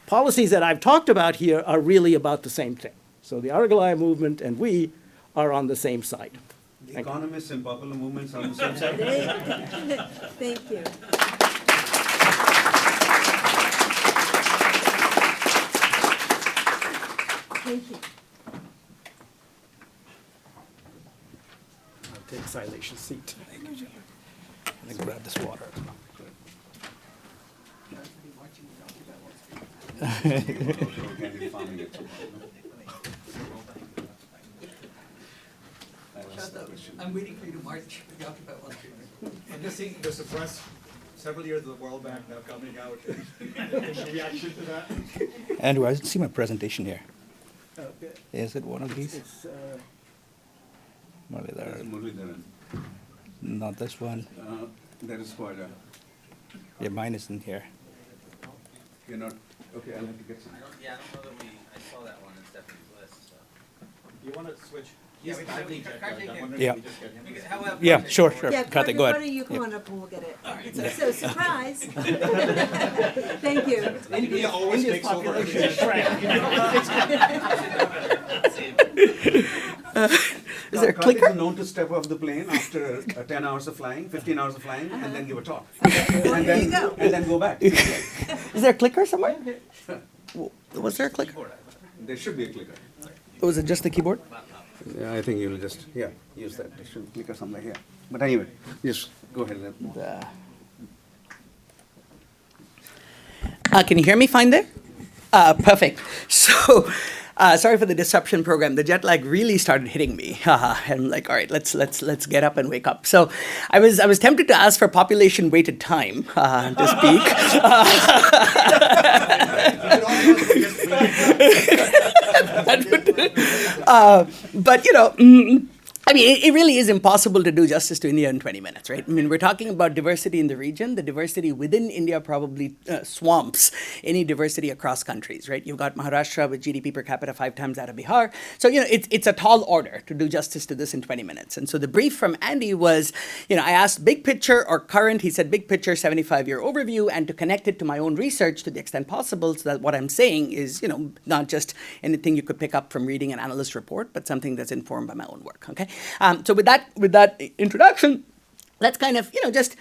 policies that I've talked about here are really about the same thing. So the Aragalaya movement and we are on the same side. The economists and popular movements are on the same side. Thank you. Thank you. I'll take Sailesh's seat. And grab this water. I'm waiting for you to march with the Occupy Wall Street. I'm just seeing the suppressed several years of the World Bank now coming out. In reaction to that. Andrew, I see my presentation here. Is it one of these? It's, Muralidharan. Muralidharan. Not this one. That is Khwaja. Yeah, mine isn't here. You're not, okay, I'll have to get some. I don't know that I saw that one in Stephanie's list, so. You want to switch? Yeah, He's we I can- think Karthik I'm can- wondering Yeah. if we just get him. We can- however- Yeah, sure. Yeah, Karthik, Karthik, go why ahead. don't you come Yeah. on up and we'll get it. So surprise. Thank you. India always takes over. Is there a Karthik clicker? is known to step off the plane after 10 hours of flying, 15 hours of flying, and then give a talk. Well, here you go. And then go back. Is there a clicker somewhere? Was there a clicker? There should be a clicker. Was it just the keyboard? Yeah, I think you'll just, use that. There should be a clicker somewhere here. But anyway, just go ahead. Can you hear me fine there? Perfect. So Sorry for the disruption program. The jet lag really started hitting me. And I'm like, all right, let's get up and wake up. So I was tempted to ask for population weighted time to speak. But I mean, it really is impossible to do justice to India in 20 minutes, right? I mean, we're talking about diversity in the region. The diversity within India probably swamps any diversity across countries, right? You've got Maharashtra with GDP per capita 5 times that of Bihar. So, it's a tall order to do justice to this in 20 minutes. And so the brief from Andy was, I asked big picture or current. He said big picture, 75-year overview, and to connect it to my own research to the extent possible so that what I'm saying is, not just anything you could pick up from reading an analyst report, but something that's informed by my own work, okay? So with that introduction, let's kind of, just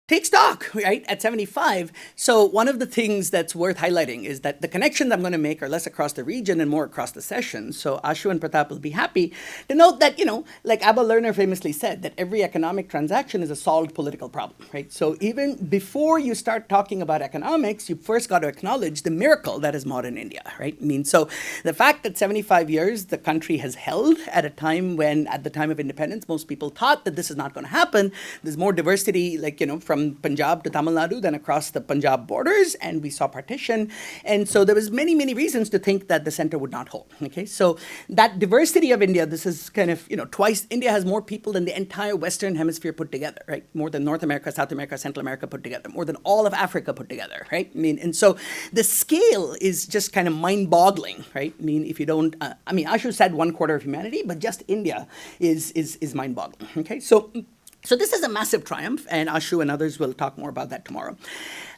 take stock, right, at 75. So one of the things that's worth highlighting is that the connections I'm going to make are less across the region and more across the sessions. So Ashu and Pratap will be happy to note that, like Abba Lerner famously said, that every economic transaction is a solved political problem, right? So even before you start talking about economics, you first got to acknowledge the miracle that is modern India, right? I mean, so the fact that 75 years the country has held at a time when, at the time of independence, most people thought that this is not going to happen. There's more diversity, like, from Punjab to Tamil Nadu than across the Punjab borders, and we saw partition. And so there was many, many reasons to think that the center would not hold, okay? So that diversity of India, this is kind of, twice, India has more people than the entire Western Hemisphere put together, right? More than North America, South America, Central America put together, more than all of Africa put together, right? I mean, and so the scale is just kind of mind-boggling, right? I mean, if you don't, Ashu said 1/4 of humanity, but just India is mind-boggling, okay? So this is a massive triumph, and Ashu and others will talk more about that tomorrow.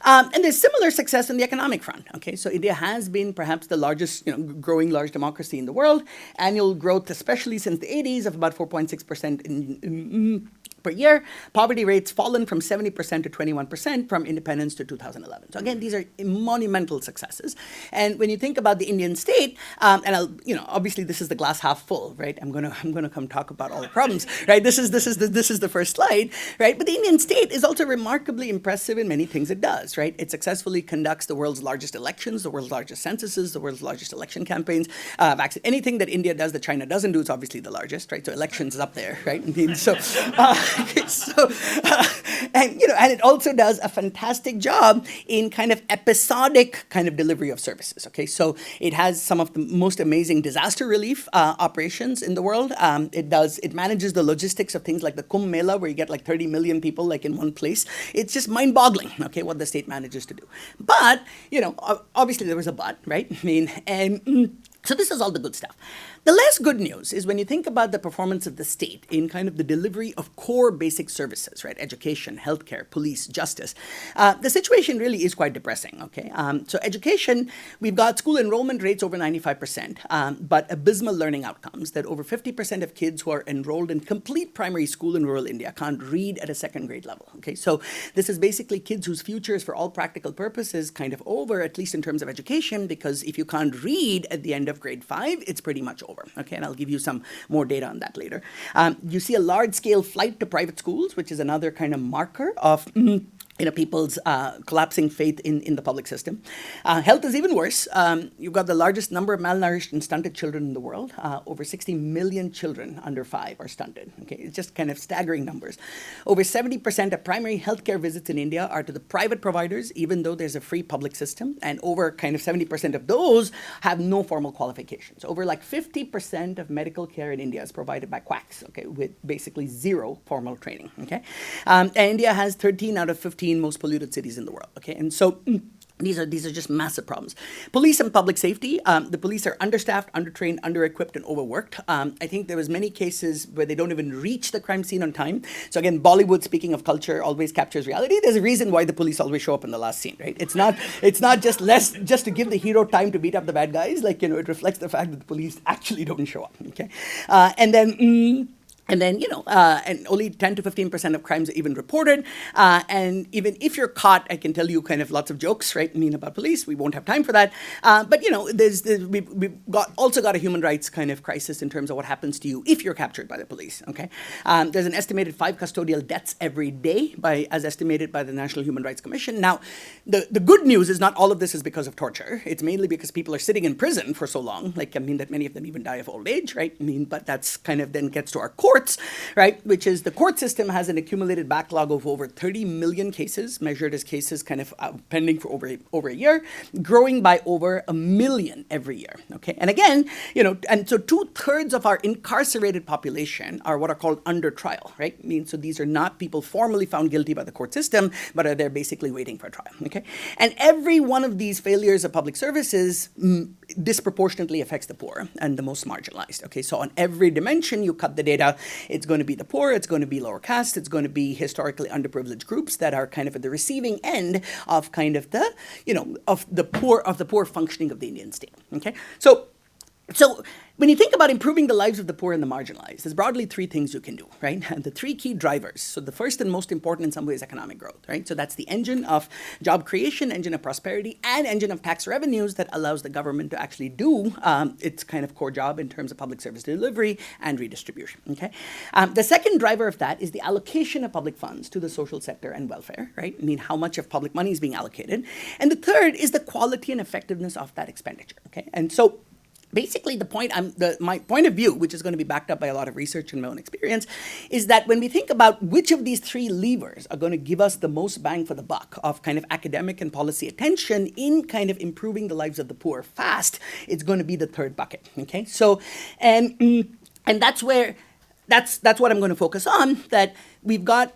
And there's similar success on the economic front. Okay, so India has been perhaps the largest, growing large democracy in the world. Annual growth, especially since the 80s, of about 4.6% per year. Poverty rates fallen from 70% to 21% from independence to 2011. So again, these are monumental successes. And when you think about the Indian state, and I'll, obviously this is the glass half full, right? I'm gonna come talk about all the problems, right? This is the first slide, right? But the Indian state is also remarkably impressive in many things it does, right? It successfully conducts the world's largest elections, the world's largest censuses, the world's largest election campaigns. Anything that India does that China doesn't do is obviously the largest, right? So elections is up there, right? And it also does a fantastic job in kind of episodic kind of delivery of services. Okay, so it has some of the most amazing disaster relief operations in the world. It manages the logistics of things like the Kumbh Mela, where you get like 30 million people like in one place. It's just mind-boggling, okay, what the state manages to do. But obviously there was a but, right? So this is all the good stuff. The less good news is when you think about the performance of the state in kind of the delivery of core basic services, right? Education, healthcare, police, justice. The situation really is quite depressing, okay? So education, we've got school enrollment rates over 95%, but abysmal learning outcomes that over 50% of kids who are enrolled in complete primary school in rural India can't read at a second grade level, okay? So this is basically kids whose futures for all practical purposes kind of over, at least in terms of education, because if you can't read at the end of grade 5, it's pretty much over. Okay, and I'll give you some more data on that later. You see a large-scale flight to private schools, which is another kind of marker of people's collapsing faith in the public system. Health is even worse. You've got the largest number of malnourished and stunted children in the world. Over 60 million children under 5 are stunted. Okay, it's just kind of staggering numbers. Over 70% of primary healthcare visits in India are to the private providers, even though there's a free public system. And over kind of 70% of those have no formal qualifications. Over like 50% of medical care in India is provided by quacks, okay, with basically zero formal training, okay? And India has 13 out of 15 most polluted cities in the world, okay? And so these are just massive problems. Police and public safety. The police are understaffed, undertrained, under-equipped, and overworked. I think there was many cases where they don't even reach the crime scene on time. So again, Bollywood, speaking of culture, always captures reality. There's a reason why the police always show up in the last scene, right? It's not just to give the hero time to beat up the bad guys. Like, it reflects the fact that the police actually don't show up, okay? And then And then, and only 10 to 15% of crimes are even reported. And even if you're caught, I can tell you kind of lots of jokes, right? About police. We won't have time for that. But, we've also got a human rights kind of crisis in terms of what happens to you if you're captured by the police, okay? There's an estimated 5 custodial deaths every day as estimated by the National Human Rights Commission. Now, the good news is not all of this is because of torture. It's mainly because people are sitting in prison for so long, that many of them even die of old age, right? But that's kind of then gets to our courts, right? Which is the court system has an accumulated backlog of over 30 million cases, measured as cases kind of pending for over a year, growing by over 1 million every year, okay? And again, and so 2/3 of our incarcerated population are what are called under trial, right? So these are not people formally found guilty by the court system, but are there basically waiting for a trial, okay? And every one of these failures of public services disproportionately affects the poor and the most marginalized, okay? So on every dimension, you cut the data, it's going to be the poor, it's going to be lower caste, it's going to be historically underprivileged groups that are kind of at the receiving end of kind of the, of the poor functioning of the Indian state, okay? So when you think about improving the lives of the poor and the marginalized, there's broadly 3 things you can do, right? And the 3 key drivers. So the first and most important in some ways is economic growth, right? So that's the engine of job creation, engine of prosperity, and engine of tax revenues that allows the government to actually do its kind of core job in terms of public service delivery and redistribution, okay? The second driver of that is the allocation of public funds to the social sector and welfare, right? How much of public money is being allocated. And the third is the quality and effectiveness of that expenditure, okay? And so basically, my point of view, which is going to be backed up by a lot of research and my own experience, is that when we think about which of these 3 levers are going to give us the most bang for the buck of kind of academic and policy attention in kind of improving the lives of the poor fast, it's going to be the third bucket. Okay, so and that's what I'm going to focus on. That we've got.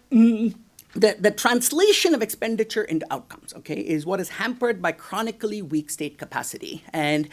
The translation of expenditure into outcomes, okay, is what is hampered by chronically weak state capacity, and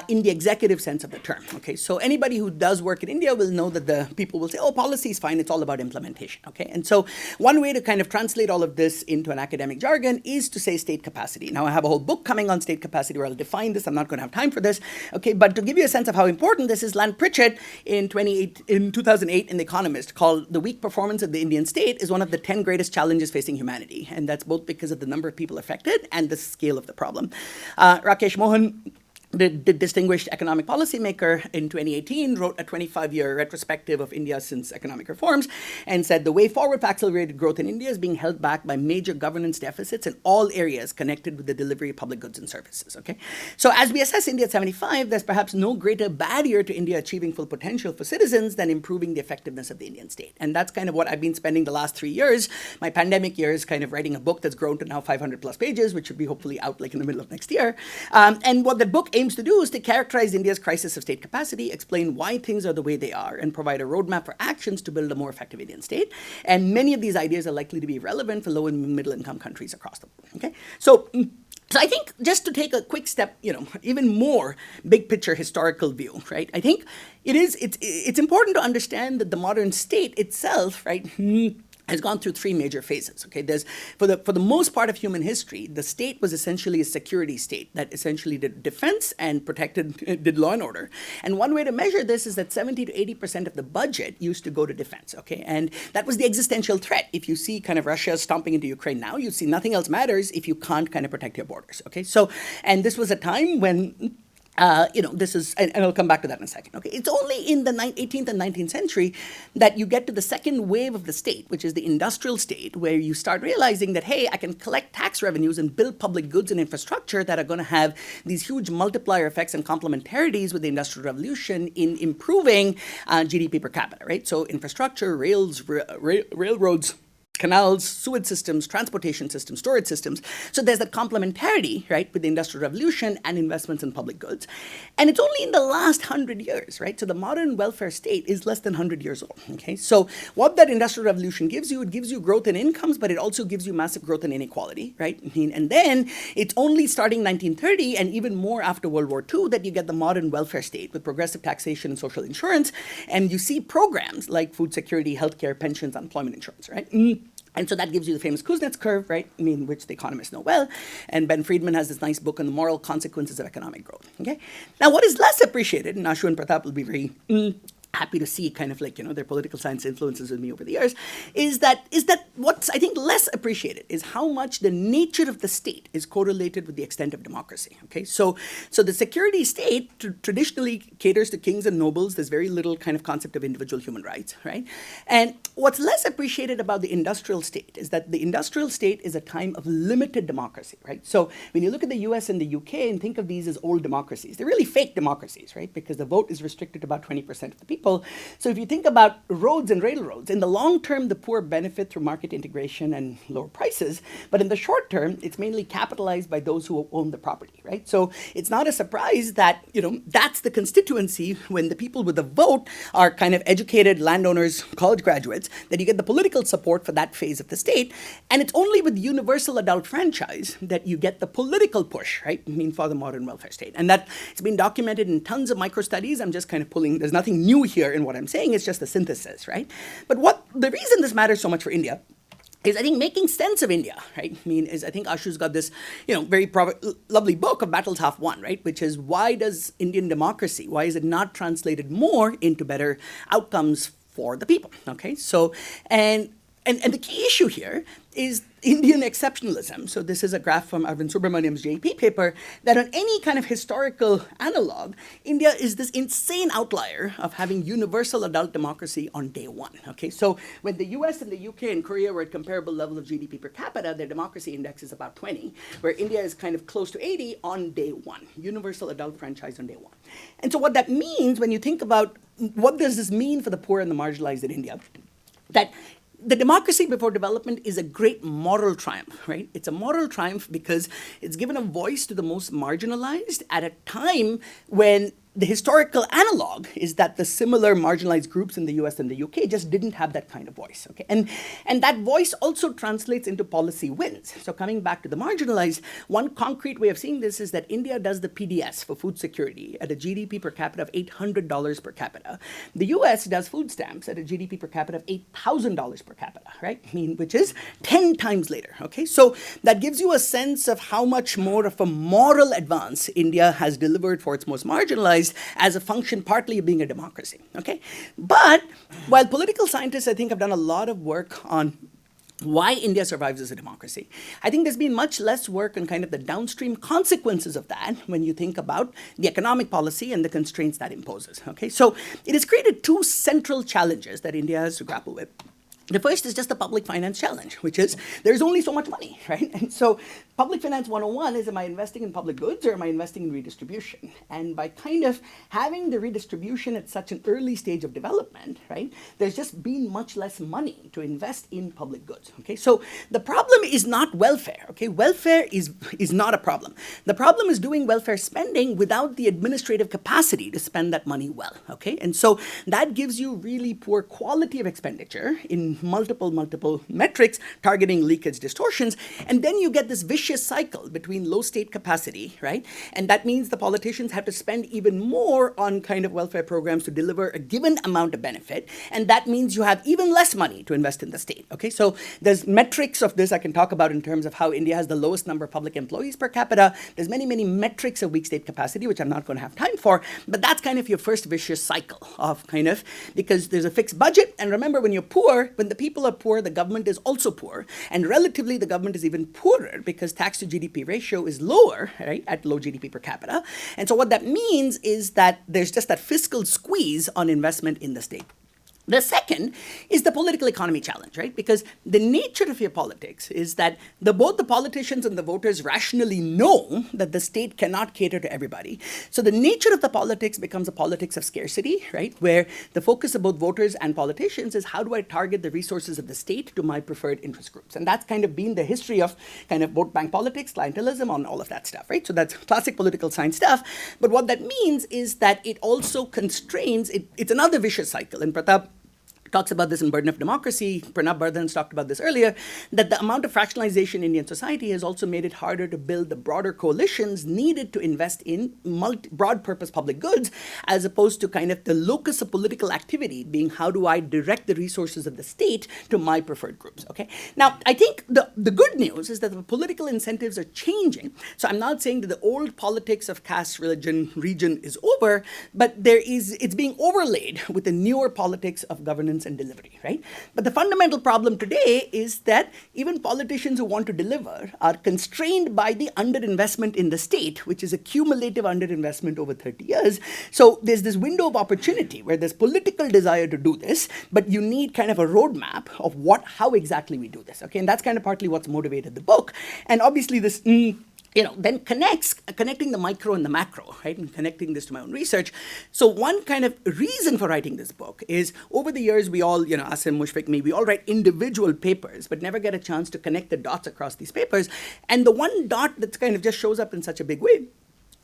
in the executive sense of the term, okay. So anybody who does work in India will know that the people will say, oh, policy is fine, it's all about implementation, okay. And so one way to kind of translate all of this into an academic jargon is to say state capacity. Now I have a whole book coming on state capacity where I'll define this. I'm not going to have time for this, okay. But to give you a sense of how important this is, Lan Pritchett in 2008 in The Economist called the weak performance of the Indian state is one of the 10 greatest challenges facing humanity, and that's both because of the number of people affected and the scale of the problem. Rakesh Mohan, the distinguished economic policymaker, in 2018 wrote a 25-year retrospective of India since economic reforms and said the way forward for accelerated growth in India is being held back by major governance deficits in all areas connected with the delivery of public goods and services. Okay, so as we assess India at 75, there's perhaps no greater barrier to India achieving full potential for citizens than improving the effectiveness of the Indian state. And that's kind of what I've been spending the last 3 years, my pandemic years, kind of writing a book that's grown to now 500 plus pages, which should be hopefully out like in the middle of next year. And what that book aims to do is to characterize India's crisis of state capacity, explain why things are the way they are, and provide a roadmap for actions to build a more effective Indian state. And many of these ideas are likely to be relevant for low and middle income countries across the world. Okay, so I think just to take a quick step, even more big picture historical view, right? I think it's important to understand that the modern state itself, right, has gone through 3 major phases. Okay, there's for the most part of human history, the state was essentially a security state that essentially did defense and did law and order. And one way to measure this is that 70 to 80% of the budget used to go to defense. Okay, and that was the existential threat. If you see kind of Russia stomping into Ukraine now, you see nothing else matters if you can't kind of protect your borders. Okay, so and this was a time when this is, and I'll come back to that in a second. Okay, it's only in the 18th and 19th century that you get to the second wave of the state, which is the industrial state, where you start realizing that, hey, I can collect tax revenues and build public goods and infrastructure that are going to have these huge multiplier effects and complementarities with the Industrial Revolution in improving GDP per capita, right? So infrastructure, railroads, canals, sewage systems, transportation systems, storage systems. So there's that complementarity, right, with the Industrial Revolution and investments in public goods. And it's only in the last 100 years, right? So the modern welfare state is less than 100 years old, okay? So what that Industrial Revolution gives you, it gives you growth in incomes, but it also gives you massive growth in inequality, right? And then it's only starting 1930 and even more after World War II that you get the modern welfare state with progressive taxation and social insurance. And you see programs like food security, healthcare, pensions, unemployment insurance, right? And so that gives you the famous Kuznets curve, right? Which the economists know well. And Ben Friedman has this nice book on the moral consequences of economic growth. Okay. Now, what is less appreciated, and Ashu and Pratap will be very happy to see kind of like, their political science influences with me over the years, is that what's I think less appreciated is how much the nature of the state is correlated with the extent of democracy. Okay, so the security state traditionally caters to kings and nobles. There's very little kind of concept of individual human rights, right? And what's less appreciated about the industrial state is that the industrial state is a time of limited democracy, right? So when you look at the US and the UK and think of these as old democracies, they're really fake democracies, right? Because the vote is restricted to about 20% of the people. So if you think about roads and railroads, in the long term, the poor benefit through market integration and lower prices. But in the short term, it's mainly capitalized by those who own the property, right? So it's not a surprise that, that's the constituency when the people with the vote are kind of educated landowners, college graduates, that you get the political support for that phase of the state. And it's only with universal adult franchise that you get the political push, right? For the modern welfare state. And that it's been documented in tons of micro studies. I'm just kind of pulling, there's nothing new here in what I'm saying, it's just a synthesis, right? But the reason this matters so much for India is I think making sense of India, right? I think Ashu's got this, very lovely book of Battles Half Won, right? Which is why does Indian democracy, why is it not translated more into better outcomes for the people, okay? So, and the key issue here is Indian exceptionalism. So this is a graph from Arvind Subramaniam's JP paper that on any kind of historical analog, India is this insane outlier of having universal adult democracy on day one. Okay, so when the US and the UK and Korea were at comparable level of GDP per capita, their democracy index is about 20, where India is kind of close to 80 on day one, universal adult franchise on day one. And so what that means when you think about what does this mean for the poor and the marginalized in India, that the democracy before development is a great moral triumph, right? It's a moral triumph because it's given a voice to the most marginalized at a time when the historical analog is that the similar marginalized groups in the US and the UK just didn't have that kind of voice, okay? And that voice also translates into policy wins. So coming back to the marginalized, one concrete way of seeing this is that India does the PDS for food security at a GDP per capita of $800 per capita. The US does food stamps at a GDP per capita of $8,000 per capita, right? Which is 10 times later, okay? So that gives you a sense of how much more of a moral advance India has delivered for its most marginalized as a function partly of being a democracy, okay? But while political scientists, I think, have done a lot of work on why India survives as a democracy, I think there's been much less work on kind of the downstream consequences of that when you think about the economic policy and the constraints that imposes, okay? So it has created two central challenges that India has to grapple with. The first is just the public finance challenge, which is there's only so much money, right? And so public finance 101 is, am I investing in public goods or am I investing in redistribution? And by kind of having the redistribution at such an early stage of development, right, there's just been much less money to invest in public goods, okay? So the problem is not welfare, okay? Welfare is not a problem. The problem is doing welfare spending without the administrative capacity to spend that money well, okay? And so that gives you really poor quality of expenditure in multiple metrics targeting leakage distortions. And then you get this vicious cycle between low state capacity, right? And that means the politicians have to spend even more on kind of welfare programs to deliver a given amount of benefit. And that means you have even less money to invest in the state, okay? So there's metrics of this I can talk about in terms of how India has the lowest number of public employees per capita. There's many metrics of weak state capacity, which I'm not going to have time for. But that's kind of your first vicious cycle of kind of, because there's a fixed budget. And remember, when you're poor, when the people are poor, the government is also poor. And relatively, the government is even poorer because tax to GDP ratio is lower, right, at low GDP per capita. And so what that means is that there's just that fiscal squeeze on investment in the state. The second is the political economy challenge, right? Because the nature of your politics is that both the politicians and the voters rationally know that the state cannot cater to everybody. So the nature of the politics becomes a politics of scarcity, right? Where the focus of both voters and politicians is how do I target the resources of the state to my preferred interest groups? And that's kind of been the history of kind of vote bank politics, clientelism, on all of that stuff, right? So that's classic political science stuff. But what that means is that it also constrains, it's another vicious cycle. And Pratap talks about this in Burden of Democracy. Pranab Bardhan's talked about this earlier, that the amount of fractionalization in Indian society has also made it harder to build the broader coalitions needed to invest in broad purpose public goods, as opposed to kind of the locus of political activity being how do I direct the resources of the state to my preferred groups, okay? Now, I think the good news is that the political incentives are changing. So I'm not saying that the old politics of caste, religion, region is over, but it's being overlaid with the newer politics of governance and delivery, right? But the fundamental problem today is that even politicians who want to deliver are constrained by the underinvestment in the state, which is a cumulative underinvestment over 30 years. So there's this window of opportunity where there's political desire to do this, but you need kind of a roadmap of how exactly we do this, okay? And that's kind of partly what's motivated the book. And obviously this then connecting the micro and the macro, right, and connecting this to my own research. So one kind of reason for writing this book is over the years we all, Asim, Mushfiq, me, we all write individual papers, but never get a chance to connect the dots across these papers. And the one dot that kind of just shows up in such a big way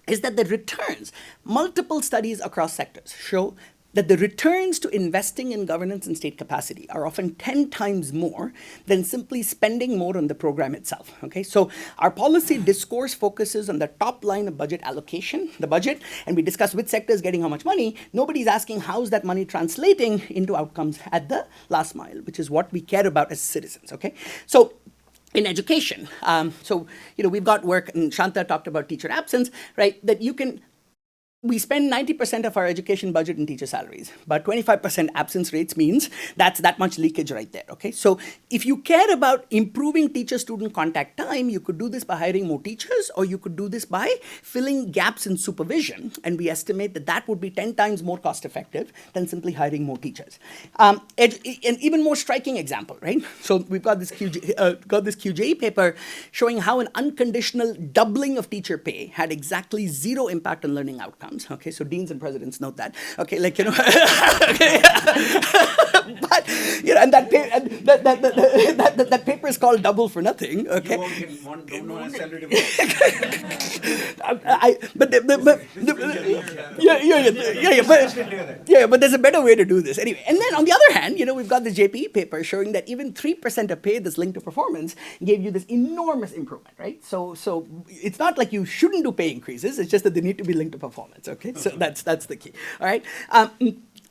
is that the returns, multiple studies across sectors show that the returns to investing in governance and state capacity are often 10 times more than simply spending more on the program itself, okay? So our policy discourse focuses on the top line of budget allocation, the budget, and we discuss which sector is getting how much money. Nobody's asking how's that money translating into outcomes at the last mile, which is what we care about as citizens, okay? So in education, we've got work, and Shanta talked about teacher absence, right, that we spend 90% of our education budget in teacher salaries, but 25% absence rates means that's that much leakage right there, okay? So if you care about improving teacher-student contact time, you could do this by hiring more teachers, or you could do this by filling gaps in supervision, and we estimate that that would be 10 times more cost-effective than simply hiring more teachers. An even more striking example, right? So we've got this QJE paper showing how an unconditional doubling of teacher pay had exactly zero impact on learning outcomes. Okay, so deans and presidents note that. Okay, okay. But and that paper is called Double for Nothing. Okay. You won't get don't know salary but there's a better way to do this anyway. And then on the other hand, we've got the JPE paper showing that even 3% of pay that's linked to performance gave you this enormous improvement, right? So it's not like you shouldn't do pay increases. It's just that they need to be linked to performance. Okay, so that's the key. All right.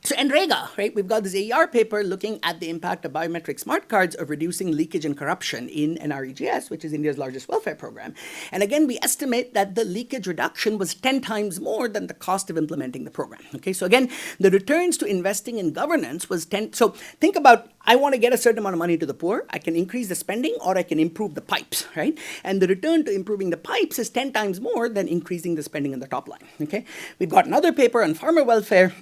So NREGA, right, we've got this AER paper looking at the impact of biometric smart cards of reducing leakage and corruption in NREGS, which is India's largest welfare program. And again, we estimate that the leakage reduction was 10 times more than the cost of implementing the program. Okay, so again, the returns to investing in governance was 10. So think about, I want to get a certain amount of money to the poor. I can increase the spending or I can improve the pipes, right? And the return to improving the pipes is 10 times more than increasing the spending in the top line, okay? We've got another paper on farmer welfare.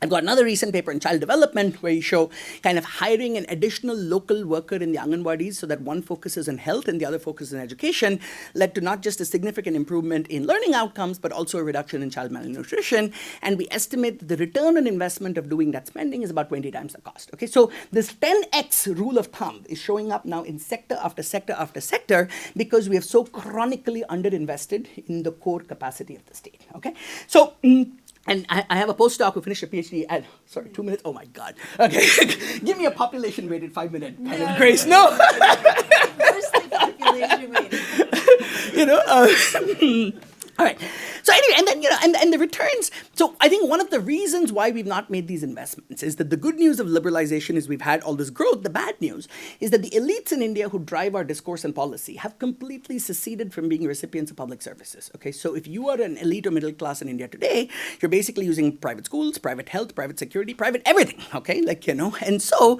I've got another recent paper in child development where you show kind of hiring an additional local worker in the Anganwadis so that one focuses on health and the other focuses on education led to not just a significant improvement in learning outcomes, but also a reduction in child malnutrition. And we estimate that the return on investment of doing that spending is about 20 times the cost. Okay, so this 10x rule of thumb is showing up now in sector after sector after sector because we have so chronically underinvested in the core capacity of the state. Okay, so and I have a postdoc who finished a PhD at, 2 minutes? Oh my God. Okay. Give me a population weighted 5 minute kind of grace. No. Mostly population weighted. All right. So anyway, and then, and the returns. So I think one of the reasons why we've not made these investments is that the good news of liberalization is we've had all this growth. The bad news is that the elites in India who drive our discourse and policy have completely seceded from being recipients of public services. Okay, so if you are an elite or middle class in India today, you're basically using private schools, private health, private security, private everything. Okay, and so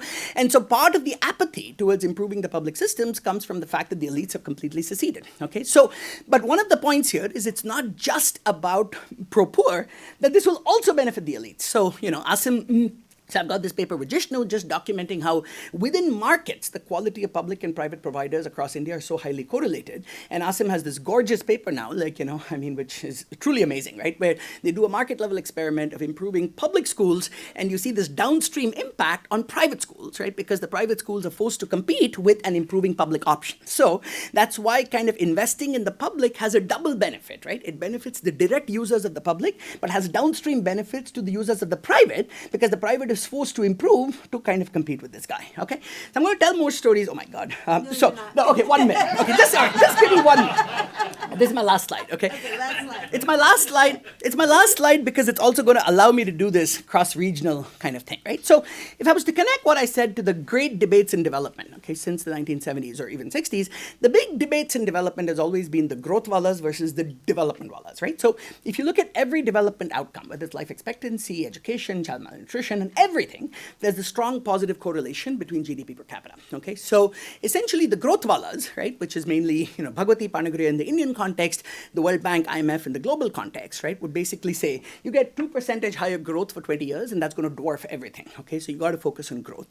part of the apathy towards improving the public systems comes from the fact that the elites have completely seceded. Okay, so but one of the points here is it's not just about pro-poor, that this will also benefit the elites. So, Asim So I've got this paper with Jishnu just documenting how within markets, the quality of public and private providers across India are so highly correlated. And Asim has this gorgeous paper now, which is truly amazing, right? Where they do a market level experiment of improving public schools, and you see this downstream impact on private schools, right? Because the private schools are forced to compete with an improving public option. So that's why kind of investing in the public has a double benefit, right? It benefits the direct users of the public, but has downstream benefits to the users of the private, because the private is is forced to improve to kind of compete with this guy. Okay, so I'm going to tell more stories. Oh my God. Okay, 1 minute. Okay, just give me 1 minute. This is my last slide. Okay. Last slide. It's my last slide. It's my last slide because it's also going to allow me to do this cross-regional kind of thing, right? So if I was to connect what I said to the great debates in development, okay, since the 1970s or even 60s, the big debates in development has always been the growth wallas versus the development wallas, right? So if you look at every development outcome, whether it's life expectancy, education, child malnutrition, and everything, there's a strong positive correlation between GDP per capita, okay? So essentially the growth wallas, right, which is mainly, Bhagwati Panagriya in the Indian context, the World Bank, IMF in the global context, right, would basically say you get 2% higher growth for 20 years and that's going to dwarf everything, okay? So you got to focus on growth.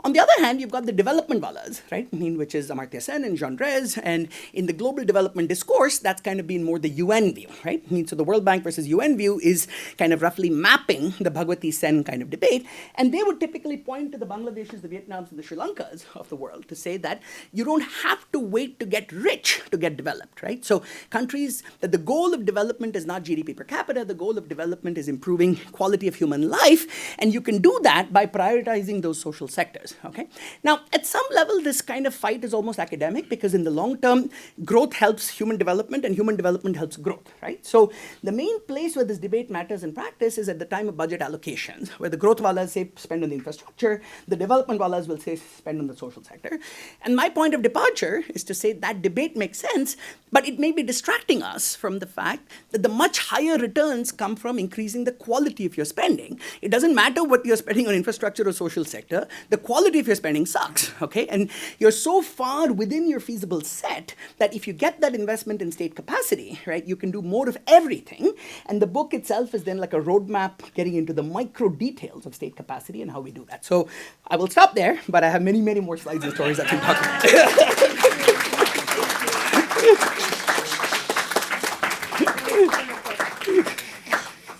On the other hand, you've got the development wallas, right, which is Amartya Sen and Jean Drèze, and in the global development discourse, that's kind of been more the UN view, right? So the World Bank versus UN view is kind of roughly mapping the Bhagwati Sen kind of debate, and they would typically point to the Bangladeshis, the Vietnams, and the Sri Lankas of the world to say that you don't have to wait to get rich to get developed, right? So countries, that the goal of development is not GDP per capita, the goal of development is improving quality of human life, and you can do that by prioritizing those social sectors, okay? Now, at some level, this kind of fight is almost academic because in the long term, growth helps human development and human development helps growth, right? So the main place where this debate matters in practice is at the time of budget allocations, where the growth wallas say spend on the infrastructure, the development wallas will say spend on the social sector. And my point of departure is to say that debate makes sense, but it may be distracting us from the fact that the much higher returns come from increasing the quality of your spending. It doesn't matter what you're spending on infrastructure or social sector, the quality of your spending sucks, okay? And you're so far within your feasible set that if you get that investment in state capacity, right, you can do more of everything. And the book itself is then like a roadmap getting into the micro details of state capacity and how we do that. So I will stop there, but I have many, many more slides and stories I can talk about.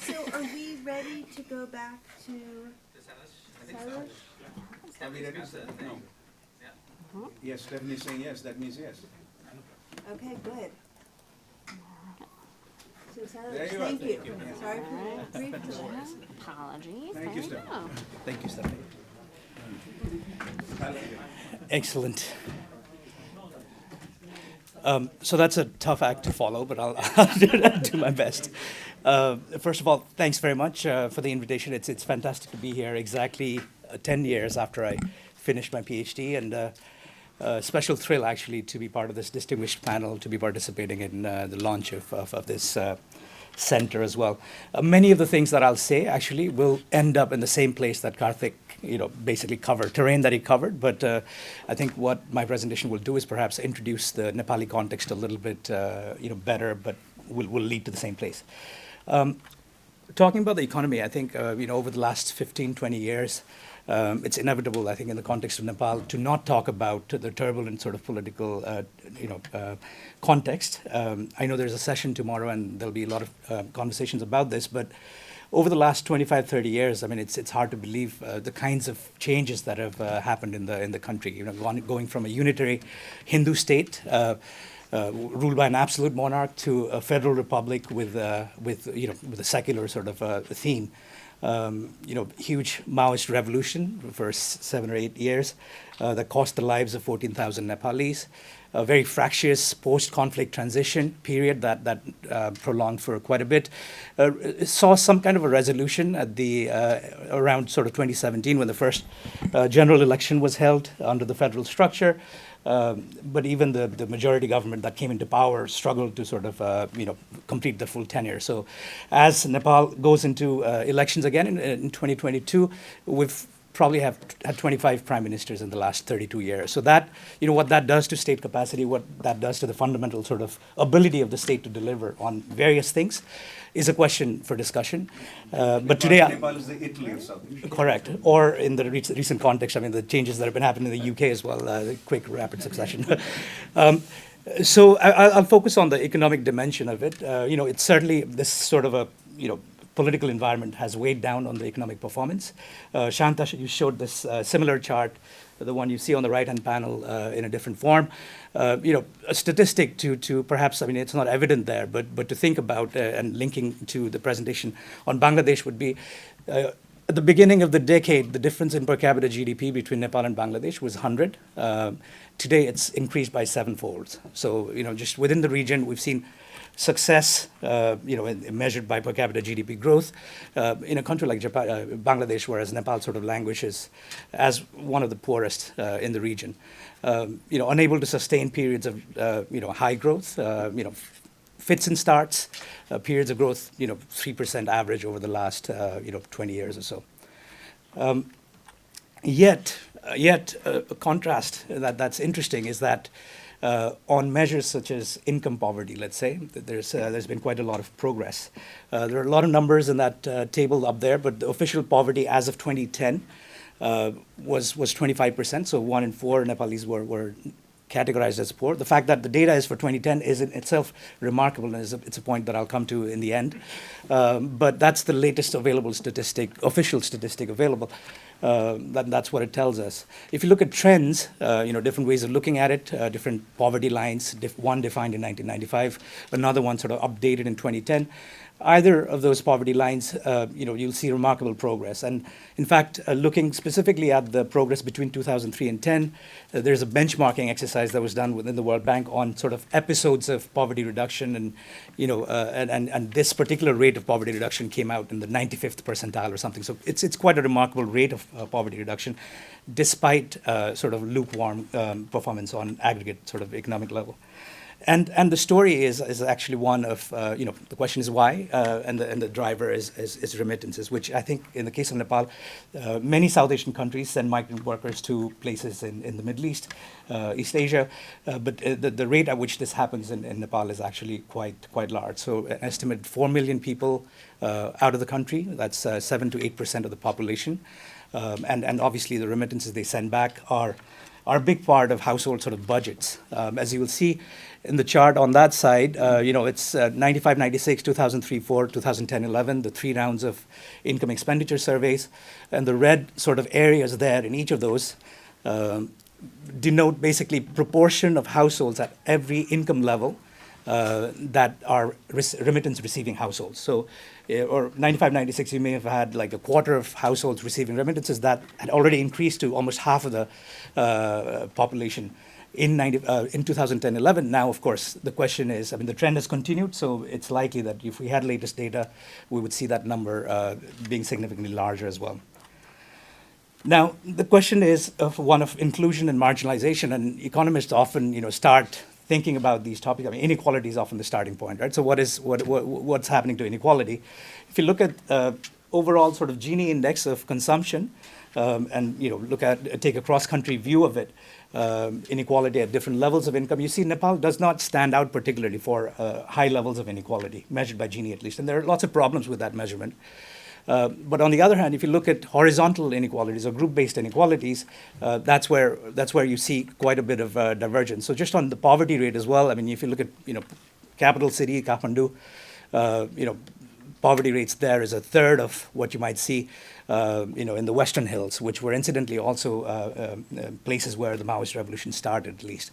So are we ready to go back to Sailesh? Have we discussed that thing? Yeah. Yes, Stephanie is saying yes, that means yes. Okay, good. So There Sailesh, you are. thank you. Thank you. Sorry for the brief delay. Apologies. Thank you, Stephanie. Thank you, Stephanie. I love you. Excellent. So that's a tough act to follow, but I'll do my best. First of all, thanks very much for the invitation. It's fantastic to be here exactly 10 years after I finished my PhD, and special thrill actually to be part of this distinguished panel, to be participating in the launch of this center as well. Many of the things that I'll say actually will end up in the same place that Karthik, basically covered, terrain that he covered. But I think what my presentation will do is perhaps introduce the Nepali context a little bit, better, but will lead to the same place. Talking about the economy, I think, over the last 15, 20 years, it's inevitable, I think, in the context of Nepal, to not talk about the turbulent sort of political, context. I know there's a session tomorrow, and there'll be a lot of conversations about this, but over the last 25, 30 years, I mean, it's hard to believe the kinds of changes that have happened in the country. Going from a unitary Hindu state ruled by an absolute monarch to a federal republic with a secular sort of theme. Huge Maoist revolution for 7 or 8 years that cost the lives of 14,000 Nepalis. A very fractious post-conflict transition period that prolonged for quite a bit. Saw some kind of a resolution at the around sort of 2017 when the first general election was held under the federal structure. But even the majority government that came into power struggled to sort of complete the full tenure. So as Nepal goes into elections again in 2022, we've probably had 25 prime ministers in the last 32 years. So that, what that does to state capacity, what that does to the fundamental sort of ability of the state to deliver on various things is a question for discussion. But today, Nepal is the Italy of South Asia. Correct. Or in the recent context, I mean, the changes that have been happening in the UK as well, quick, rapid succession. So I'll focus on the economic dimension of it. It's certainly this sort of a, political environment has weighed down on the economic performance. Shanta, you showed this similar chart, the one you see on the right-hand panel in a different form. A statistic to perhaps, I mean, it's not evident there, but to think about and linking to the presentation on Bangladesh would be At the beginning of the decade, the difference in per capita GDP between Nepal and Bangladesh was 100. Today, it's increased by sevenfold. So, just within the region, we've seen success, measured by per capita GDP growth in a country like Japan, Bangladesh, whereas Nepal sort of languishes as one of the poorest in the region. Unable to sustain periods of, high growth, fits and starts, periods of growth, 3% average over the last, 20 years or so. Yet, a contrast that's interesting is that on measures such as income poverty, let's say, there's been quite a lot of progress. There are a lot of numbers in that table up there, but the official poverty as of 2010 was 25%, so 1 in 4 Nepalese were categorized as poor. The fact that the data is for 2010 is in itself remarkable, and it's a point that I'll come to in the end. But that's the latest available statistic, official statistic available. That's what it tells us. If you look at trends, different ways of looking at it, different poverty lines, one defined in 1995, another one sort of updated in 2010. Either of those poverty lines, you'll see remarkable progress. And in fact, looking specifically at the progress between 2003 and 10, there's a benchmarking exercise that was done within the World Bank on sort of episodes of poverty reduction, and and this particular rate of poverty reduction came out in the 95th percentile or something. So it's quite a remarkable rate of poverty reduction, despite sort of lukewarm performance on aggregate sort of economic level. And the story is actually one of, the question is why, and the driver is remittances, which I think in the case of Nepal, many South Asian countries send migrant workers to places in the Middle East, East Asia, but the rate at which this happens in Nepal is actually quite large. So an estimated 4 million people out of the country, that's 7 to 8% of the population, and obviously the remittances they send back are a big part of household sort of budgets. As you will see in the chart on that side, it's 95, 96, 2003, 4, 2010, 11, the 3 rounds of income expenditure surveys. And the red sort of areas there in each of those denote basically proportion of households at every income level that are remittance receiving households. So, or 95, 96, you may have had like a quarter of households receiving remittances. That had already increased to almost half of the population in 2010-11. Now, of course, the question is, the trend has continued, so it's likely that if we had latest data, we would see that number being significantly larger as well. Now, the question is one of inclusion and marginalization, and economists often, start thinking about these topics. Inequality is often the starting point, right? So what's happening to inequality? If you look at overall sort of Gini index of consumption, and take a cross-country view of it, inequality at different levels of income, you see Nepal does not stand out particularly for high levels of inequality, measured by Gini at least. And there are lots of problems with that measurement. But on the other hand, if you look at horizontal inequalities or group-based inequalities, that's where you see quite a bit of divergence. So just on the poverty rate as well, if you look at capital city Kathmandu, poverty rates there is a third of what you might see in the Western Hills, which were incidentally also places where the Maoist revolution started, at least.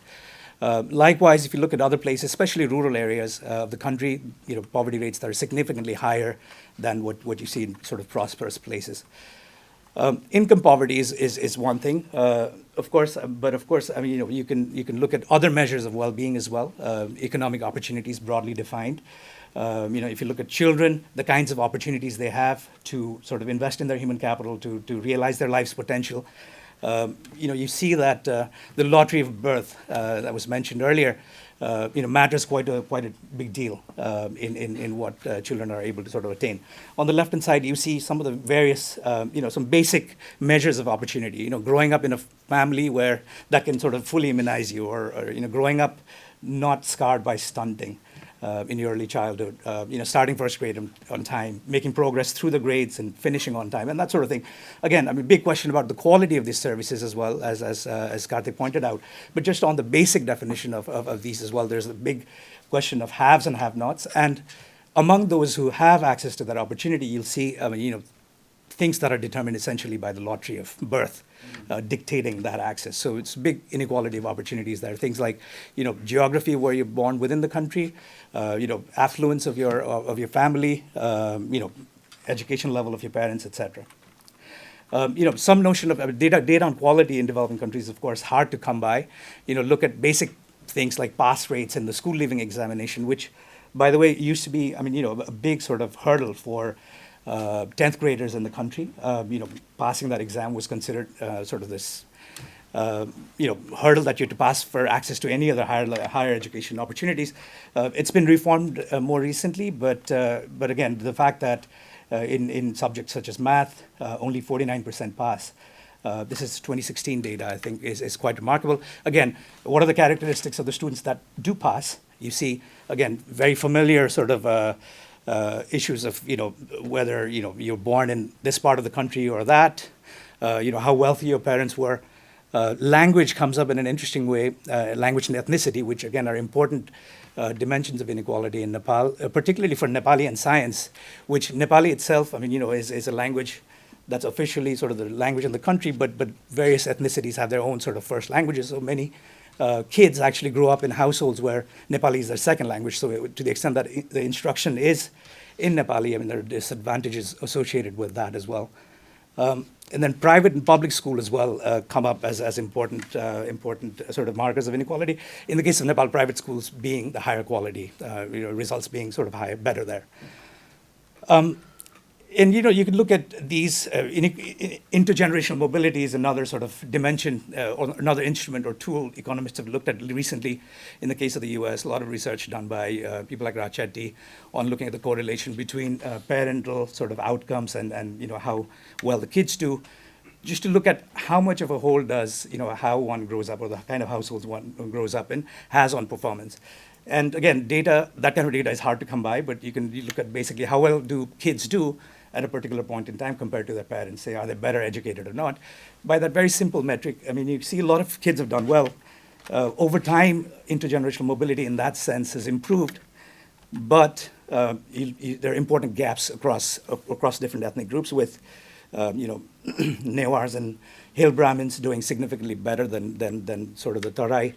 Likewise, if you look at other places, especially rural areas of the country, poverty rates that are significantly higher than what you see in sort of prosperous places. Income poverty is one thing, of course, but of course, you can look at other measures of well-being as well, economic opportunities broadly defined. If you look at children, the kinds of opportunities they have to sort of invest in their human capital, to realize their life's potential. You see that the lottery of birth that was mentioned earlier, matters quite a big deal in what children are able to sort of attain. On the left-hand side, you see some of the various, some basic measures of opportunity. Growing up in a family where that can sort of fully immunize you, or growing up not scarred by stunting. In your early childhood, starting first grade on time, making progress through the grades and finishing on time, and that sort of thing. Again, big question about the quality of these services as well, as Karthik pointed out. But just on the basic definition of these as well, there's a big question of haves and have-nots. And among those who have access to that opportunity, you'll see, things that are determined essentially by the lottery of birth, dictating that access. So it's big inequality of opportunities there. Things like, geography, where you're born within the country, affluence of your family, education level of your parents, etc. some notion of data on quality in developing countries is, of course, hard to come by. Look at basic things like pass rates and the school leaving examination, which, by the way, used to be, a big sort of hurdle for 10th graders in the country. Passing that exam was considered sort of this, hurdle that you had to pass for access to any other higher education opportunities. It's been reformed more recently, but again, the fact that in subjects such as math, only 49% pass. This is 2016 data, I think, is quite remarkable. Again, what are the characteristics of the students that do pass? You see, again, very familiar sort of issues of, whether, you're born in this part of the country or that, how wealthy your parents were. Language comes up in an interesting way, language and ethnicity, which again are important dimensions of inequality in Nepal, particularly for Nepali and science, which Nepali itself, is a language that's officially sort of the language in the country, but various ethnicities have their own sort of first languages. So many kids actually grow up in households where Nepali is their second language. So to the extent that the instruction is in Nepali, there are disadvantages associated with that as well. And then private and public school as well come up as important sort of markers of inequality. In the case of Nepal, private schools being the higher quality, results being sort of higher, better there. And you can look at these intergenerational mobility is another sort of dimension or another instrument or tool economists have looked at recently. In the case of the US, a lot of research done by people like Rachetti on looking at the correlation between parental sort of outcomes and how well the kids do, just to look at how much of a hold does how one grows up or the kind of households one grows up in has on performance. And again, that kind of data is hard to come by, but you look at basically how well do kids do at a particular point in time compared to their parents. Say, are they better educated or not? By that very simple metric, you see a lot of kids have done well. Over time, intergenerational mobility in that sense has improved, but there are important gaps across different ethnic groups with, Newars and Hill Brahmins doing significantly better than sort of the Tarai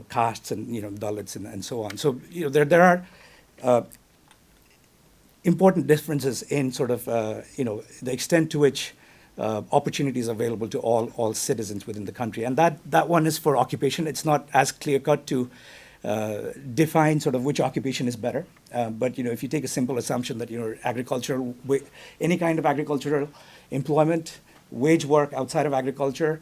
castes and Dalits and so on. So there are important differences in sort of the extent to which opportunities are available to all citizens within the country, and that one is for occupation. It's not as clear cut to define sort of which occupation is better, but if you take a simple assumption that agricultural, any kind of agricultural employment, wage work outside of agriculture,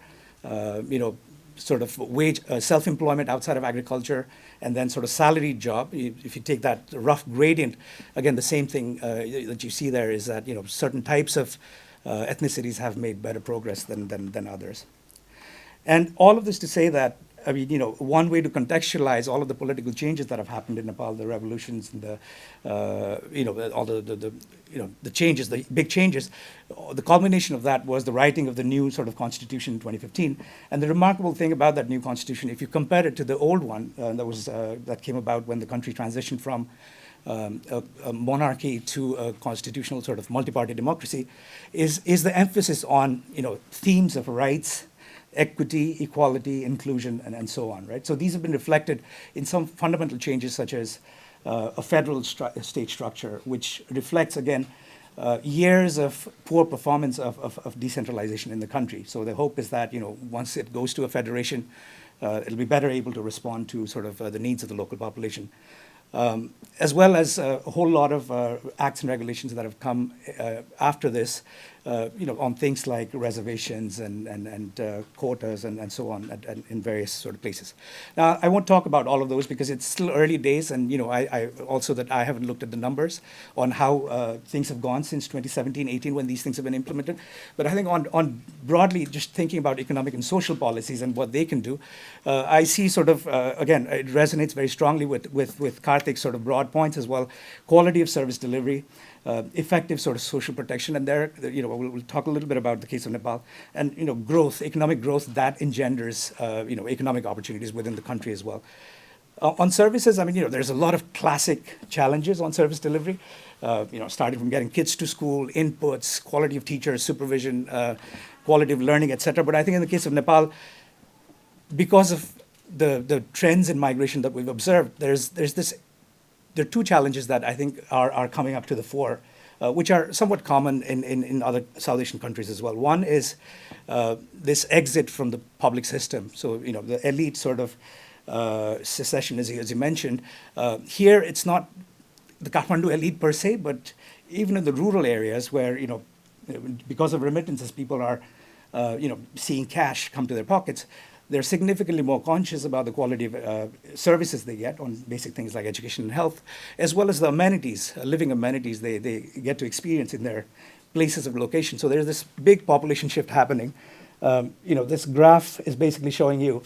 sort of wage self-employment outside of agriculture, and then sort of salaried job. If you take that rough gradient, again, the same thing that you see there is that certain types of ethnicities have made better progress than others. And all of this to say that one way to contextualize all of the political changes that have happened in Nepal, the revolutions and all the changes, the big changes, the culmination of that was the writing of the new sort of constitution in 2015. And the remarkable thing about that new constitution, if you compare it to the old one that came about when the country transitioned from a monarchy to a constitutional sort of multi-party democracy, is the emphasis on themes of rights, equity, equality, inclusion, and so on, right? So these have been reflected in some fundamental changes, such as a federal state structure, which reflects, again, years of poor performance of decentralization in the country. So the hope is that, once it goes to a federation, it'll be better able to respond to sort of the needs of the local population. As well as a whole lot of acts and regulations that have come after this, on things like reservations and quotas and so on in various sort of places. Now, I won't talk about all of those because it's still early days, and I also that I haven't looked at the numbers on how things have gone since 2017-18 when these things have been implemented. But I think on broadly just thinking about economic and social policies and what they can do, I see sort of again it resonates very strongly with Karthik's sort of broad points as well. Quality of service delivery, effective sort of social protection, and there, we'll talk a little bit about the case of Nepal, and growth, economic growth that engenders economic opportunities within the country as well. On services, there's a lot of classic challenges on service delivery, starting from getting kids to school, inputs, quality of teachers, supervision, quality of learning, etc. But I think in the case of Nepal, because of the trends in migration that we've observed, there are two challenges that I think are coming up to the fore which are somewhat common in other South Asian countries as well. One is this exit from the public system. So, the elite sort of secession, as you mentioned. Here, it's not the Kathmandu elite per se, but even in the rural areas where, because of remittances, people are, seeing cash come to their pockets, they're significantly more conscious about the quality of services they get on basic things like education and health, as well as the amenities, living amenities they get to experience in their places of location. So there's this big population shift happening. This graph is basically showing you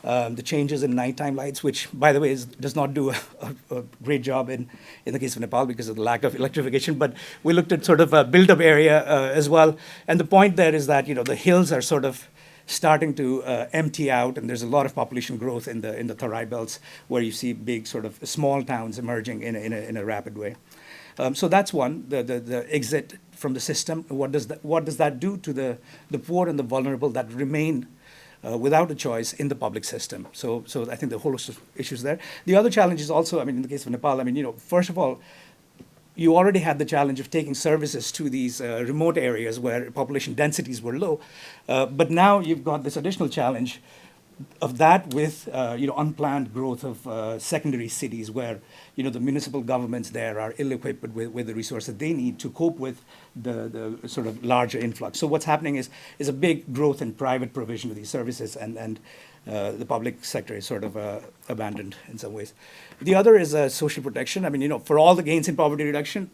the changes in nighttime lights, which, by the way, does not do a great job in the case of Nepal because of the lack of electrification. But we looked at sort of a built-up area as well. And the point there is that, the hills are sort of starting to empty out, and there's a lot of population growth in the Tarai belts, where you see big sort of small towns emerging in a rapid way. So that's one, the exit from the system. What does that do to the poor and the vulnerable that remain without a choice in the public system? So I think the whole host of issues there. The other challenge is also, in the case of Nepal, first of all, you already had the challenge of taking services to these remote areas where population densities were low. But now you've got this additional challenge of that with unplanned growth of secondary cities where the municipal governments there are ill-equipped with the resources they need to cope with the sort of larger influx. So what's happening is a big growth in private provision of these services, and the public sector is sort of abandoned in some ways. The other is social protection. For all the gains in poverty reduction,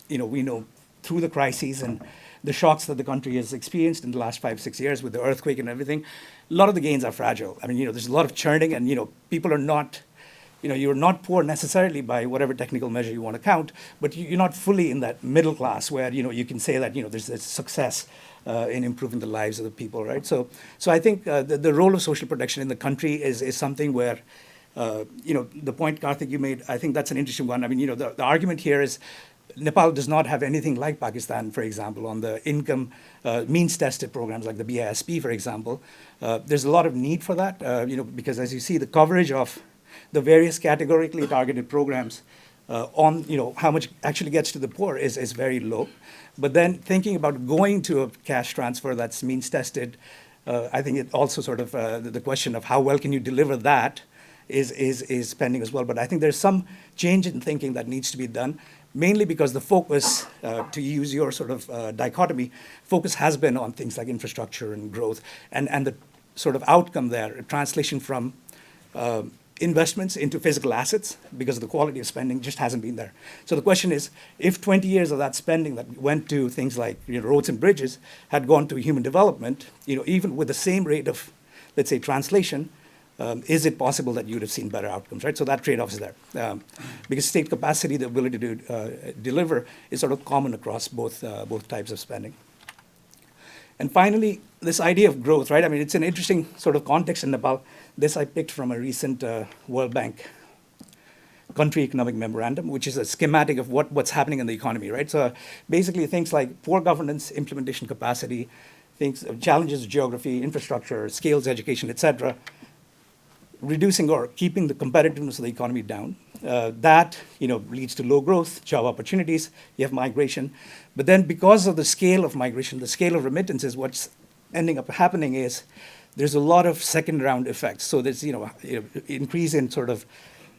we know through the crises and the shocks that the country has experienced in the last 5-6 years with the earthquake and everything, a lot of the gains are fragile. There's a lot of churning, and people are not, you're not poor necessarily by whatever technical measure you want to count, but you're not fully in that middle class where you can say that there's this success in improving the lives of the people, right? So I think the role of social protection in the country is something where, the point, Karthik, you made, I think that's an interesting one. The argument here is Nepal does not have anything like Pakistan, for example, on the income means-tested programs like the BISP, for example. There's a lot of need for that, because as you see, the coverage of the various categorically targeted programs on how much actually gets to the poor is very low. But then thinking about going to a cash transfer that's means-tested, I think it also sort of the question of how well can you deliver that is pending as well. But I think there's some change in thinking that needs to be done, mainly because the focus, to use your sort of dichotomy, focus has been on things like infrastructure and growth, and the sort of outcome there, a translation from investments into physical assets, because the quality of spending just hasn't been there. So the question is, if 20 years of that spending that went to things like roads and bridges had gone to human development, even with the same rate of, let's say, translation, is it possible that you'd have seen better outcomes, right? So that trade-off is there. Because state capacity, the ability to deliver, is sort of common across both types of spending. And finally, this idea of growth, right? It's an interesting sort of context in Nepal. This I picked from a recent World Bank country economic memorandum, which is a schematic of what's happening in the economy, right? So basically things like poor governance, implementation capacity, challenges of geography, infrastructure, skills, education, et cetera, reducing or keeping the competitiveness of the economy down. That leads to low growth, job opportunities, you have migration. But then because of the scale of migration, the scale of remittances, what's ending up happening is there's a lot of second round effects. So there's increase in sort of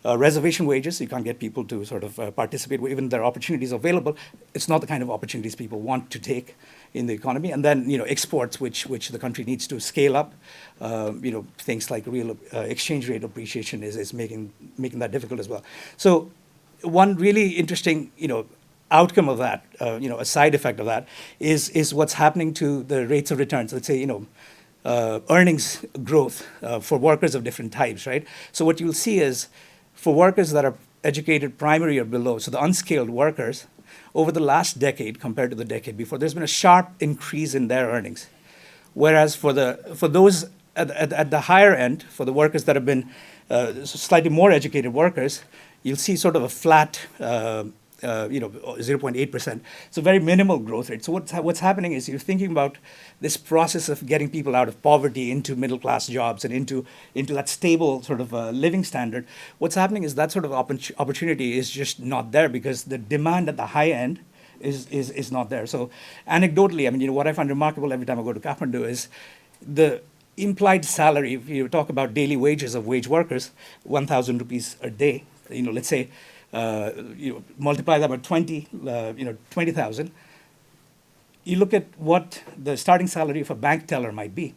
reservation wages. You can't get people to sort of participate, even there are opportunities available. It's not the kind of opportunities people want to take in the economy. And then exports, which the country needs to scale up. Things like real exchange rate appreciation is making that difficult as well. So one really interesting outcome of that, a side effect of that, is what's happening to the rates of returns. Let's say earnings growth for workers of different types, right? So what you'll see is for workers that are educated primary or below, so the unskilled workers, over the last decade compared to the decade before, there's been a sharp increase in their earnings. Whereas for those at the higher end, for the workers that have been slightly more educated workers, you'll see sort of a flat 0.8%. So very minimal growth rate. So what's happening is you're thinking about this process of getting people out of poverty into middle class jobs and into that stable sort of living standard. What's happening is that sort of opportunity is just not there because the demand at the high end is not there. So anecdotally, I mean, what I find remarkable every time I go to Kathmandu is the implied salary. If you talk about daily wages of wage workers, 1,000 rupees a day. Let's say multiply that by 20,000. You look at what the starting salary of a bank teller might be,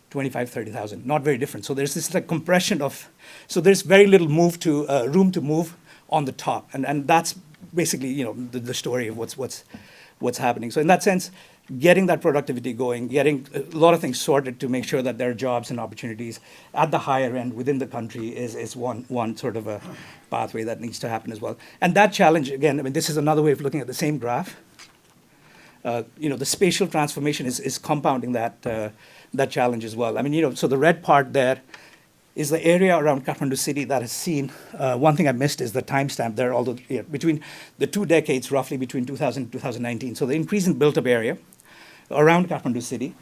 25, 30,000, not very different. So there's this like compression of, so there's very little room to move on the top, and that's basically the story of what's happening. So in that sense, getting that productivity going, getting a lot of things sorted to make sure that there are jobs and opportunities at the higher end within the country is one sort of a pathway that needs to happen as well. And that challenge, again, I mean, this is another way of looking at the same graph. The spatial transformation is compounding that challenge as well. I mean, so the red part there is the area around Kathmandu city that has seen, one thing I missed is the timestamp there, although between the 2 decades, roughly between 2000 and 2019. So the increase in built-up area around Kathmandu city.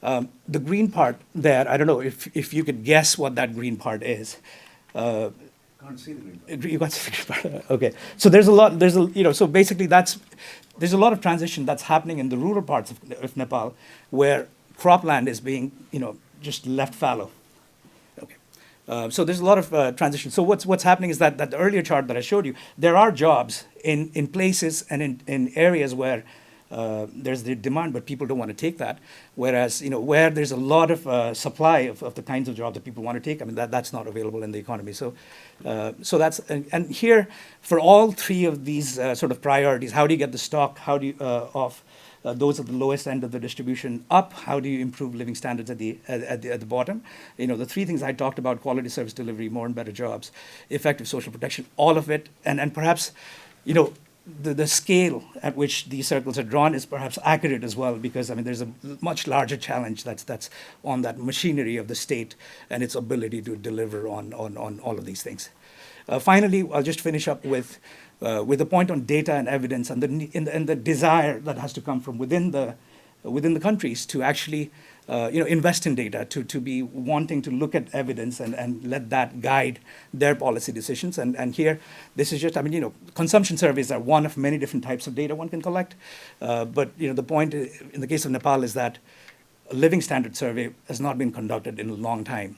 The green part there, I don't know if you could guess what that green part is. Can't see the green part. You can't see the green part. Okay. So so basically there's a lot of transition that's happening in the rural parts of Nepal where cropland is being, just left fallow. Okay. So there's a lot of transition. So what's happening is that the earlier chart that I showed you, there are jobs in places and in areas where there's the demand, but people don't want to take that. Whereas, where there's a lot of supply of the kinds of jobs that people want to take, I mean, that's not available in the economy. So that's, and here, for all three of these sort of priorities, how do you get the stock, how do you, of those at the lowest end of the distribution up, how do you improve living standards at the bottom? The three things I talked about, quality service delivery, more and better jobs, effective social protection, all of it, and perhaps, the scale at which these circles are drawn is perhaps accurate as well, because I mean there's a much larger challenge that's on that machinery of the state and its ability to deliver on all of these things. Finally, I'll just finish up with a point on data and evidence and the desire that has to come from within the countries to actually invest in data, to be wanting to look at evidence and let that guide their policy decisions. And here, this is just, I mean, consumption surveys are one of many different types of data one can collect. But the point in the case of Nepal is that a living standard survey has not been conducted in a long time.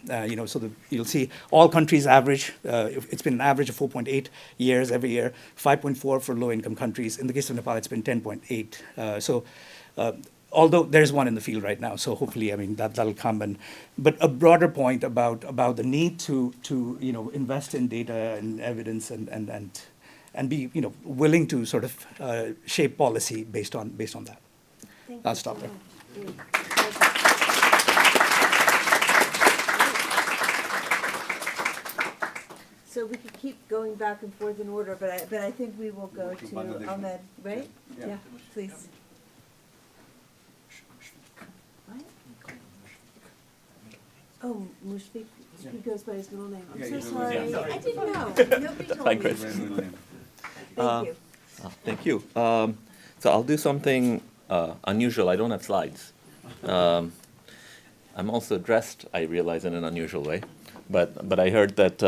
So you'll see all countries average, it's been an average of 4.8 years every year, 5.4 for low-income countries. In the case of Nepal, it's been 10.8. Although there's one in the field right now, so hopefully, I mean, that'll come. But a broader point about the need to invest in data and evidence and be willing to sort of shape policy based on that. I'll stop there. So we could keep going back and forth in order, but I think we will go to Ahmed, right? Yeah, please. Oh, Mushfiq, he goes by his middle name. I'm so sorry. I didn't know. Nobody told Hi, me. Chris. Thank you. Thank you. So I'll do something unusual. I don't have slides. I'm also dressed, I realize, in an unusual way. But I heard that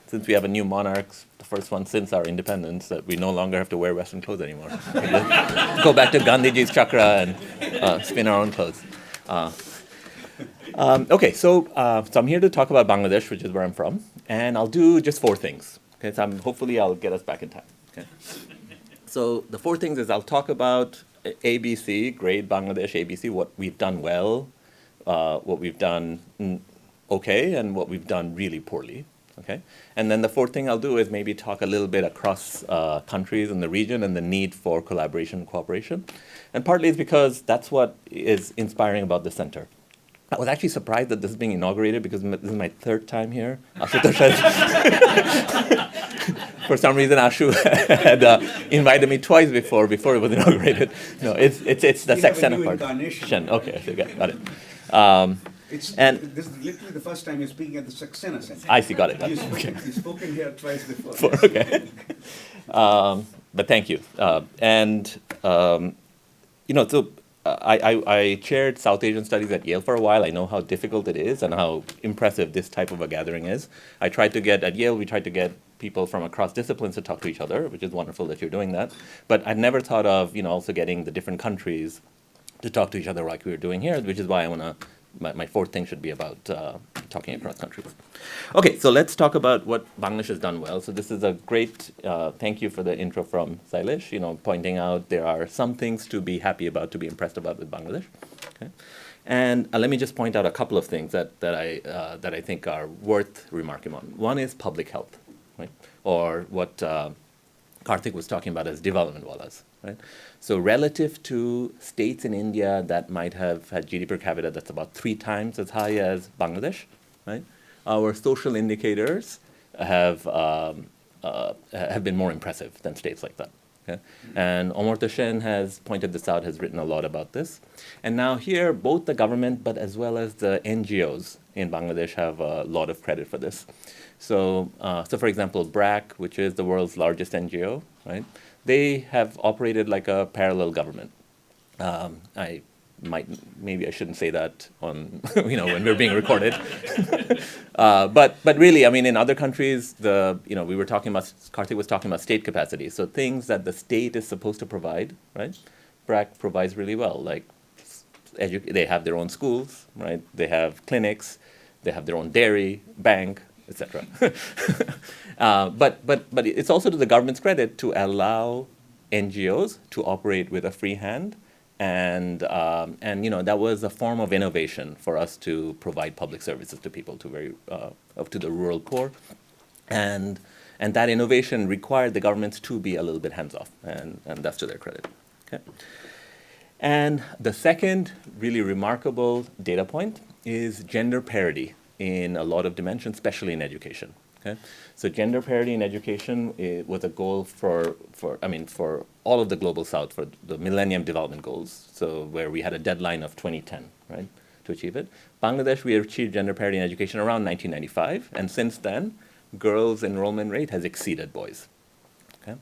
since we have a new monarch, the first one since our independence, that we no longer have to wear Western clothes anymore. We just go back to Gandhiji's chakra and spin our own clothes. Okay, so I'm here to talk about Bangladesh, which is where I'm from, and I'll do just 4 things. Okay, so hopefully I'll get us back in time. Okay. So the 4 things is I'll talk about ABC, Great Bangladesh, ABC, what we've done well, what we've done okay, and what we've done really poorly. Okay, and then the 4th thing I'll do is maybe talk a little bit across countries in the region and the need for collaboration and cooperation. And partly it's because that's what is inspiring about the center. I was actually surprised that this is being inaugurated because this is my 3rd time here. For some reason, Ashu had invited me twice before it was inaugurated. No, it's the Saxena part. Okay, got it. This is literally the first time you're speaking at the Saxena Center. I see, got it. You've spoken here twice before. Okay. But thank you. So I chaired South Asian Studies at Yale for a while. I know how difficult it is and how impressive this type of a gathering is. At Yale, we tried to get people from across disciplines to talk to each other, which is wonderful that you're doing that. But I'd never thought of, also getting the different countries to talk to each other like we were doing here, which is why I want to, my fourth thing should be about talking across countries. Okay, so let's talk about what Bangladesh has done well. So this is a great, thank you for the intro from Sailesh, pointing out there are some things to be happy about, to be impressed about with Bangladesh. Okay? And let me just point out a couple of things that I think are worth remarking on. One is public health, right? Or what Karthik was talking about as development wallas, right? So relative to states in India that might have had GDP per capita that's about 3 times as high as Bangladesh, right? Our social indicators have been more impressive than states like that. Okay? And Omar Toshen has pointed this out, has written a lot about this. And now here, both the government, but as well as the NGOs in Bangladesh have a lot of credit for this. So, for example, BRAC, which is the world's largest NGO, right? They have operated like a parallel government. Maybe I shouldn't say that on, when we're being recorded. But really, I mean, in other countries, we were talking about, Karthik was talking about state capacity. So things that the state is supposed to provide, right? BRAC provides really well. Like, they have their own schools, right? They have clinics, they have their own dairy, bank, etc. But it's also to the government's credit to allow NGOs to operate with a free hand. And that was a form of innovation for us to provide public services to people, to the rural poor, and that innovation required the governments to be a little bit hands-off, and that's to their credit. Okay. And the second really remarkable data point is gender parity in a lot of dimensions, especially in education. Okay? So gender parity in education was a goal for all of the Global South, for the Millennium Development Goals, so where we had a deadline of 2010, right, to achieve it. Bangladesh, we achieved gender parity in education around 1995, and since then, girls' enrollment rate has exceeded boys. Okay?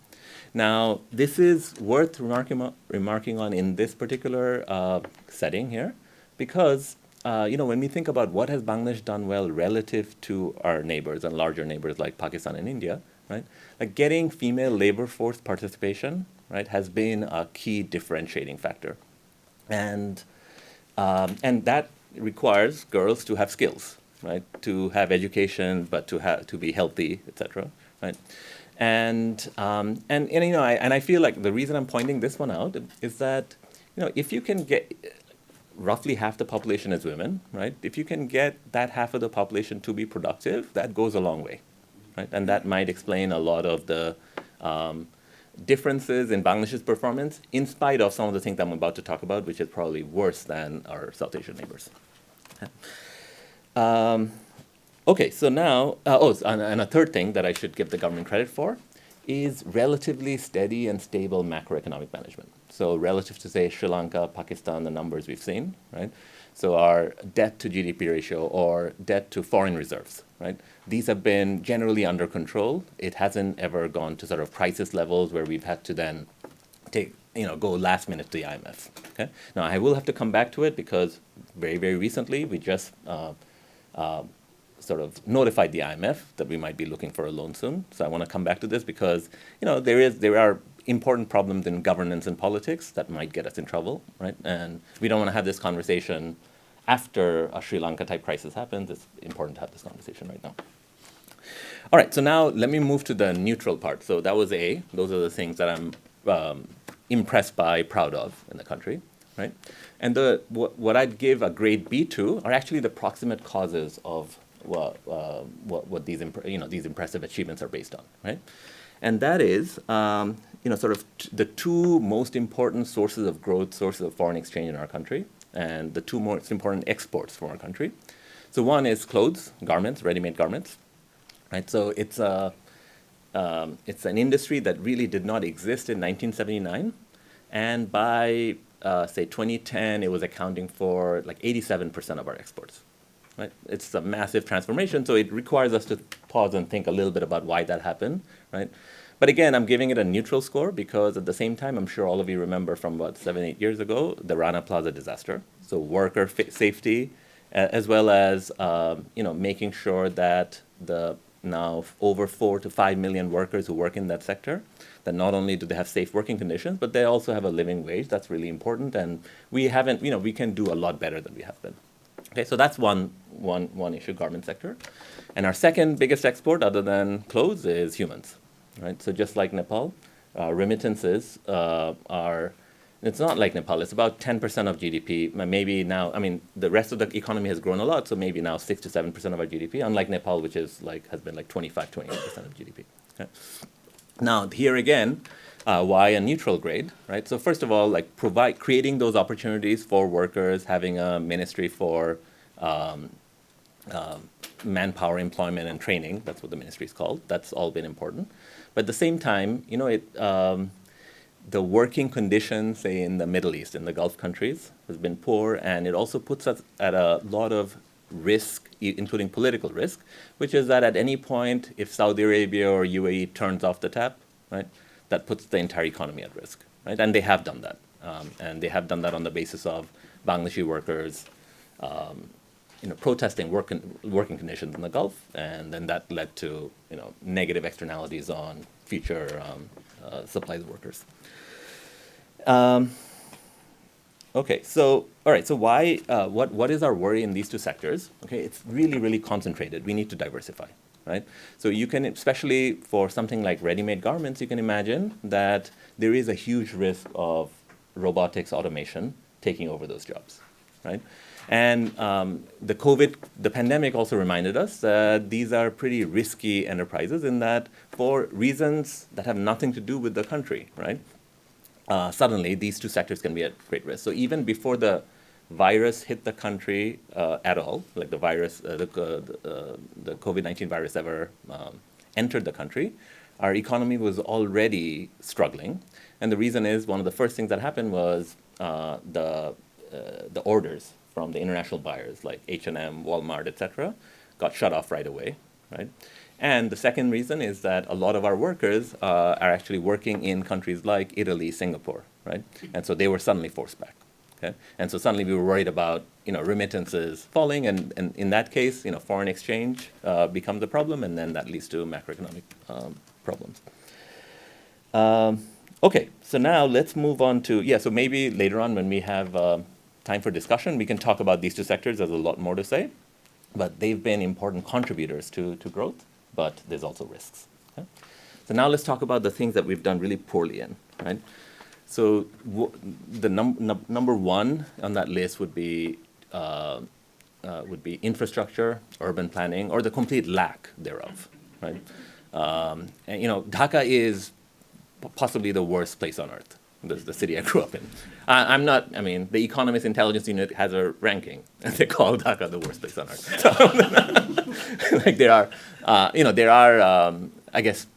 Now, this is worth remarking on in this particular setting here, because when we think about what has Bangladesh done well relative to our neighbors and larger neighbors like Pakistan and India, right? Like getting female labor force participation, right, has been a key differentiating factor, and that requires girls to have skills, right, to have education, but to be healthy, etc. Right, and I feel like the reason I'm pointing this one out is that if you can get roughly half the population is women, right? If you can get that half of the population to be productive, that goes a long way, right? And that might explain a lot of the differences in Bangladesh's performance, in spite of some of the things I'm about to talk about, which is probably worse than our South Asian neighbors. Okay, so now, and a third thing that I should give the government credit for is relatively steady and stable macroeconomic management. So relative to, say, Sri Lanka, Pakistan, the numbers we've seen, right? So our debt to GDP ratio or debt to foreign reserves, right? These have been generally under control. It hasn't ever gone to sort of crisis levels where we've had to then go last minute to the IMF, okay? Now, I will have to come back to it because very, very recently we just sort of notified the IMF that we might be looking for a loan soon. So I want to come back to this because, there are important problems in governance and politics that might get us in trouble, right? And we don't want to have this conversation after a Sri Lanka type crisis happens. It's important to have this conversation right now. All right, so now let me move to the neutral part. So that was A. Those are the things that I'm impressed by, proud of in the country, right? And what I'd give a grade B to are actually the proximate causes of what these impressive achievements are based on, right? And that is, the two most important sources of growth, sources of foreign exchange in our country, and the two most important exports from our country. So one is clothes, garments, ready-made garments, right? So it's an industry that really did not exist in 1979, and by say 2010, it was accounting for like 87% of our exports. Right? It's a massive transformation, so it requires us to pause and think a little bit about why that happened, right? But again, I'm giving it a neutral score because at the same time, I'm sure all of you remember from about 7-8 years ago, the Rana Plaza disaster. So worker safety, as well as making sure that the now over 4 to 5 million workers who work in that sector, that not only do they have safe working conditions, but they also have a living wage. That's really important, and we haven't, we can do a lot better than we have been. Okay, so that's one issue, garment sector. And our second biggest export, other than clothes, is humans, right? So just like Nepal, remittances are, it's not like Nepal, it's about 10% of GDP, maybe now, I mean, the rest of the economy has grown a lot, so maybe now 6 to 7% of our GDP, unlike Nepal, which is like, has been like 28% of GDP. Okay? Now, here again, why a neutral grade, right? So first of all, like creating those opportunities for workers, having a ministry for manpower, employment, and training. That's what the ministry is called. That's all been important. But at the same time, the working conditions, say in the Middle East, in the Gulf countries, has been poor, and it also puts us at a lot of risk, including political risk, which is that at any point, if Saudi Arabia or UAE turns off the tap, right, that puts the entire economy at risk, right? And they have done that, and they have done that on the basis of Bangladeshi workers, protesting working conditions in the Gulf, and then that led to negative externalities on future supplies of workers. Okay, so all right, so why? What is our worry in these two sectors? Okay, it's really, really concentrated. We need to diversify, right? So you can, especially for something like ready-made garments, you can imagine that there is a huge risk of robotics, automation taking over those jobs, right? And the pandemic also reminded us that these are pretty risky enterprises in that for reasons that have nothing to do with the country, right? Suddenly, these two sectors can be at great risk. So even before the virus hit the country at all, like the virus, the COVID-19 virus ever entered the country, our economy was already struggling. And the reason is, one of the first things that happened was the orders from the international buyers like H&M, Walmart, etc., got shut off right away, right? And the second reason is that a lot of our workers are actually working in countries like Italy, Singapore, right? And so they were suddenly forced back, okay? And so suddenly we were worried about, remittances falling, and in that case, foreign exchange becomes a problem, and then that leads to macroeconomic problems. Okay, so now let's move on to, so maybe later on when we have time for discussion, we can talk about these two sectors. There's a lot more to say, but they've been important contributors to growth, but there's also risks. Okay? So now let's talk about the things that we've done really poorly in, right? So the number one on that list would be infrastructure, urban planning, or the complete lack thereof, right? And Dhaka is possibly the worst place on earth. The city I grew up in. The Economist Intelligence Unit has a ranking, and they call Dhaka the worst place on earth. So, like there are, I guess,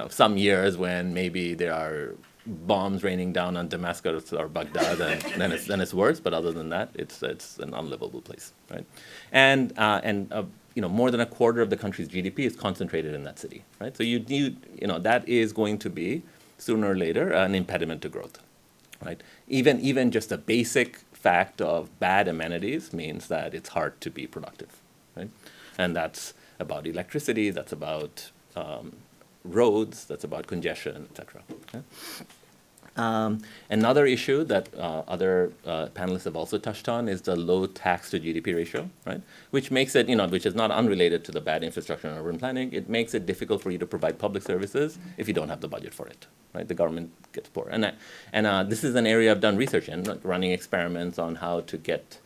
some years when maybe there are bombs raining down on Damascus or Baghdad, and then it's worse. But other than that, it's an unlivable place, right? And more than a quarter of the country's GDP is concentrated in that city, right? So that is going to be, sooner or later, an impediment to growth, right? Even just the basic fact of bad amenities means that it's hard to be productive, right? And that's about electricity, that's about roads, that's about congestion, etc. Okay? Another issue that other panelists have also touched on is the low tax to GDP ratio, right? Which makes it, which is not unrelated to the bad infrastructure and urban planning. It makes it difficult for you to provide public services if you don't have the budget for it, right? The government gets poor. And this is an area I've done research in, like running experiments on how to get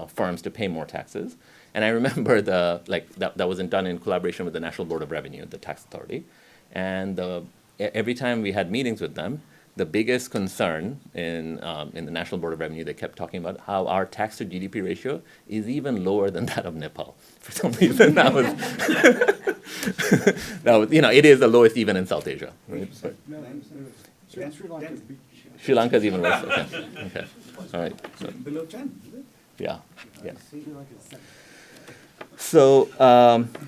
firms to pay more taxes. And I remember that wasn't done in collaboration with the National Board of Revenue, the tax authority. And every time we had meetings with them, the biggest concern in the National Board of Revenue, they kept talking about how our tax to GDP ratio is even lower than that of Nepal. For some reason, that was, it is the lowest even in South Asia. Right? Sri Lanka is even worse. Okay. All right. So, Below 10, is it? Yeah. So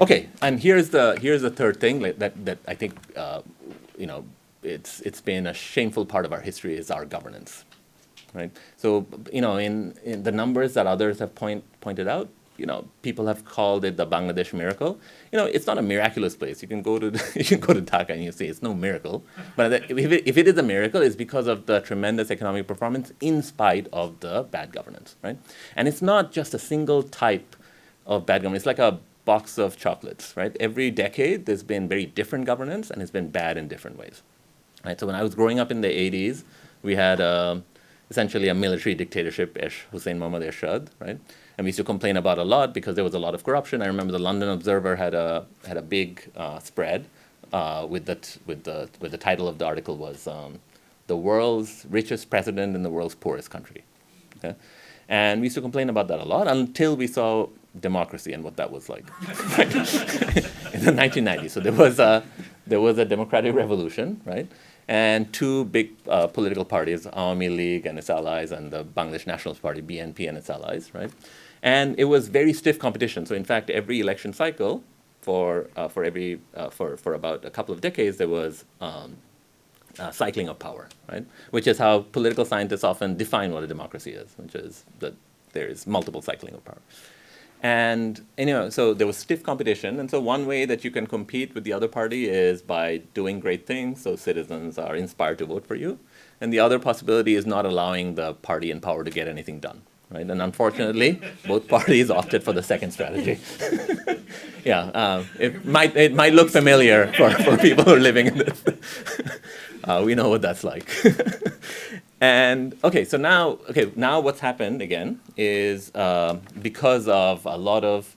okay, and here's the third thing that I think it's been a shameful part of our history is our governance, right? So in the numbers that others have pointed out, people have called it the Bangladesh miracle. It's not a miraculous place. You can go to Dhaka and you say it's no miracle. But if it is a miracle, it's because of the tremendous economic performance in spite of the bad governance, right? And it's not just a single type of bad governance. It's like a box of chocolates, right? Every decade, there's been very different governance, and it's been bad in different ways, right? So when I was growing up in the 80s, we had essentially a military dictatorship, Hussein Mohammad Ershad, right? And we used to complain about a lot because there was a lot of corruption. I remember the London Observer had a big spread with the title of the article was "The World's Richest President in the World's Poorest Country." Okay? And we used to complain about that a lot until we saw democracy and what that was like in the 1990s. So there was a democratic revolution, right? And two big political parties, Awami League and its allies, and the Bangladesh Nationalist Party, BNP, and its allies, right? And it was very stiff competition. So in fact, every election cycle for about a couple of decades, there was cycling of power, right? Which is how political scientists often define what a democracy is, which is that there is multiple cycling of power. And so there was stiff competition. And so one way that you can compete with the other party is by doing great things so citizens are inspired to vote for you. And the other possibility is not allowing the party in power to get anything done, right? And unfortunately, both parties opted for the second strategy. Yeah, it might look familiar for people who are living in this. We know what that's like. And so now what's happened again is because of a lot of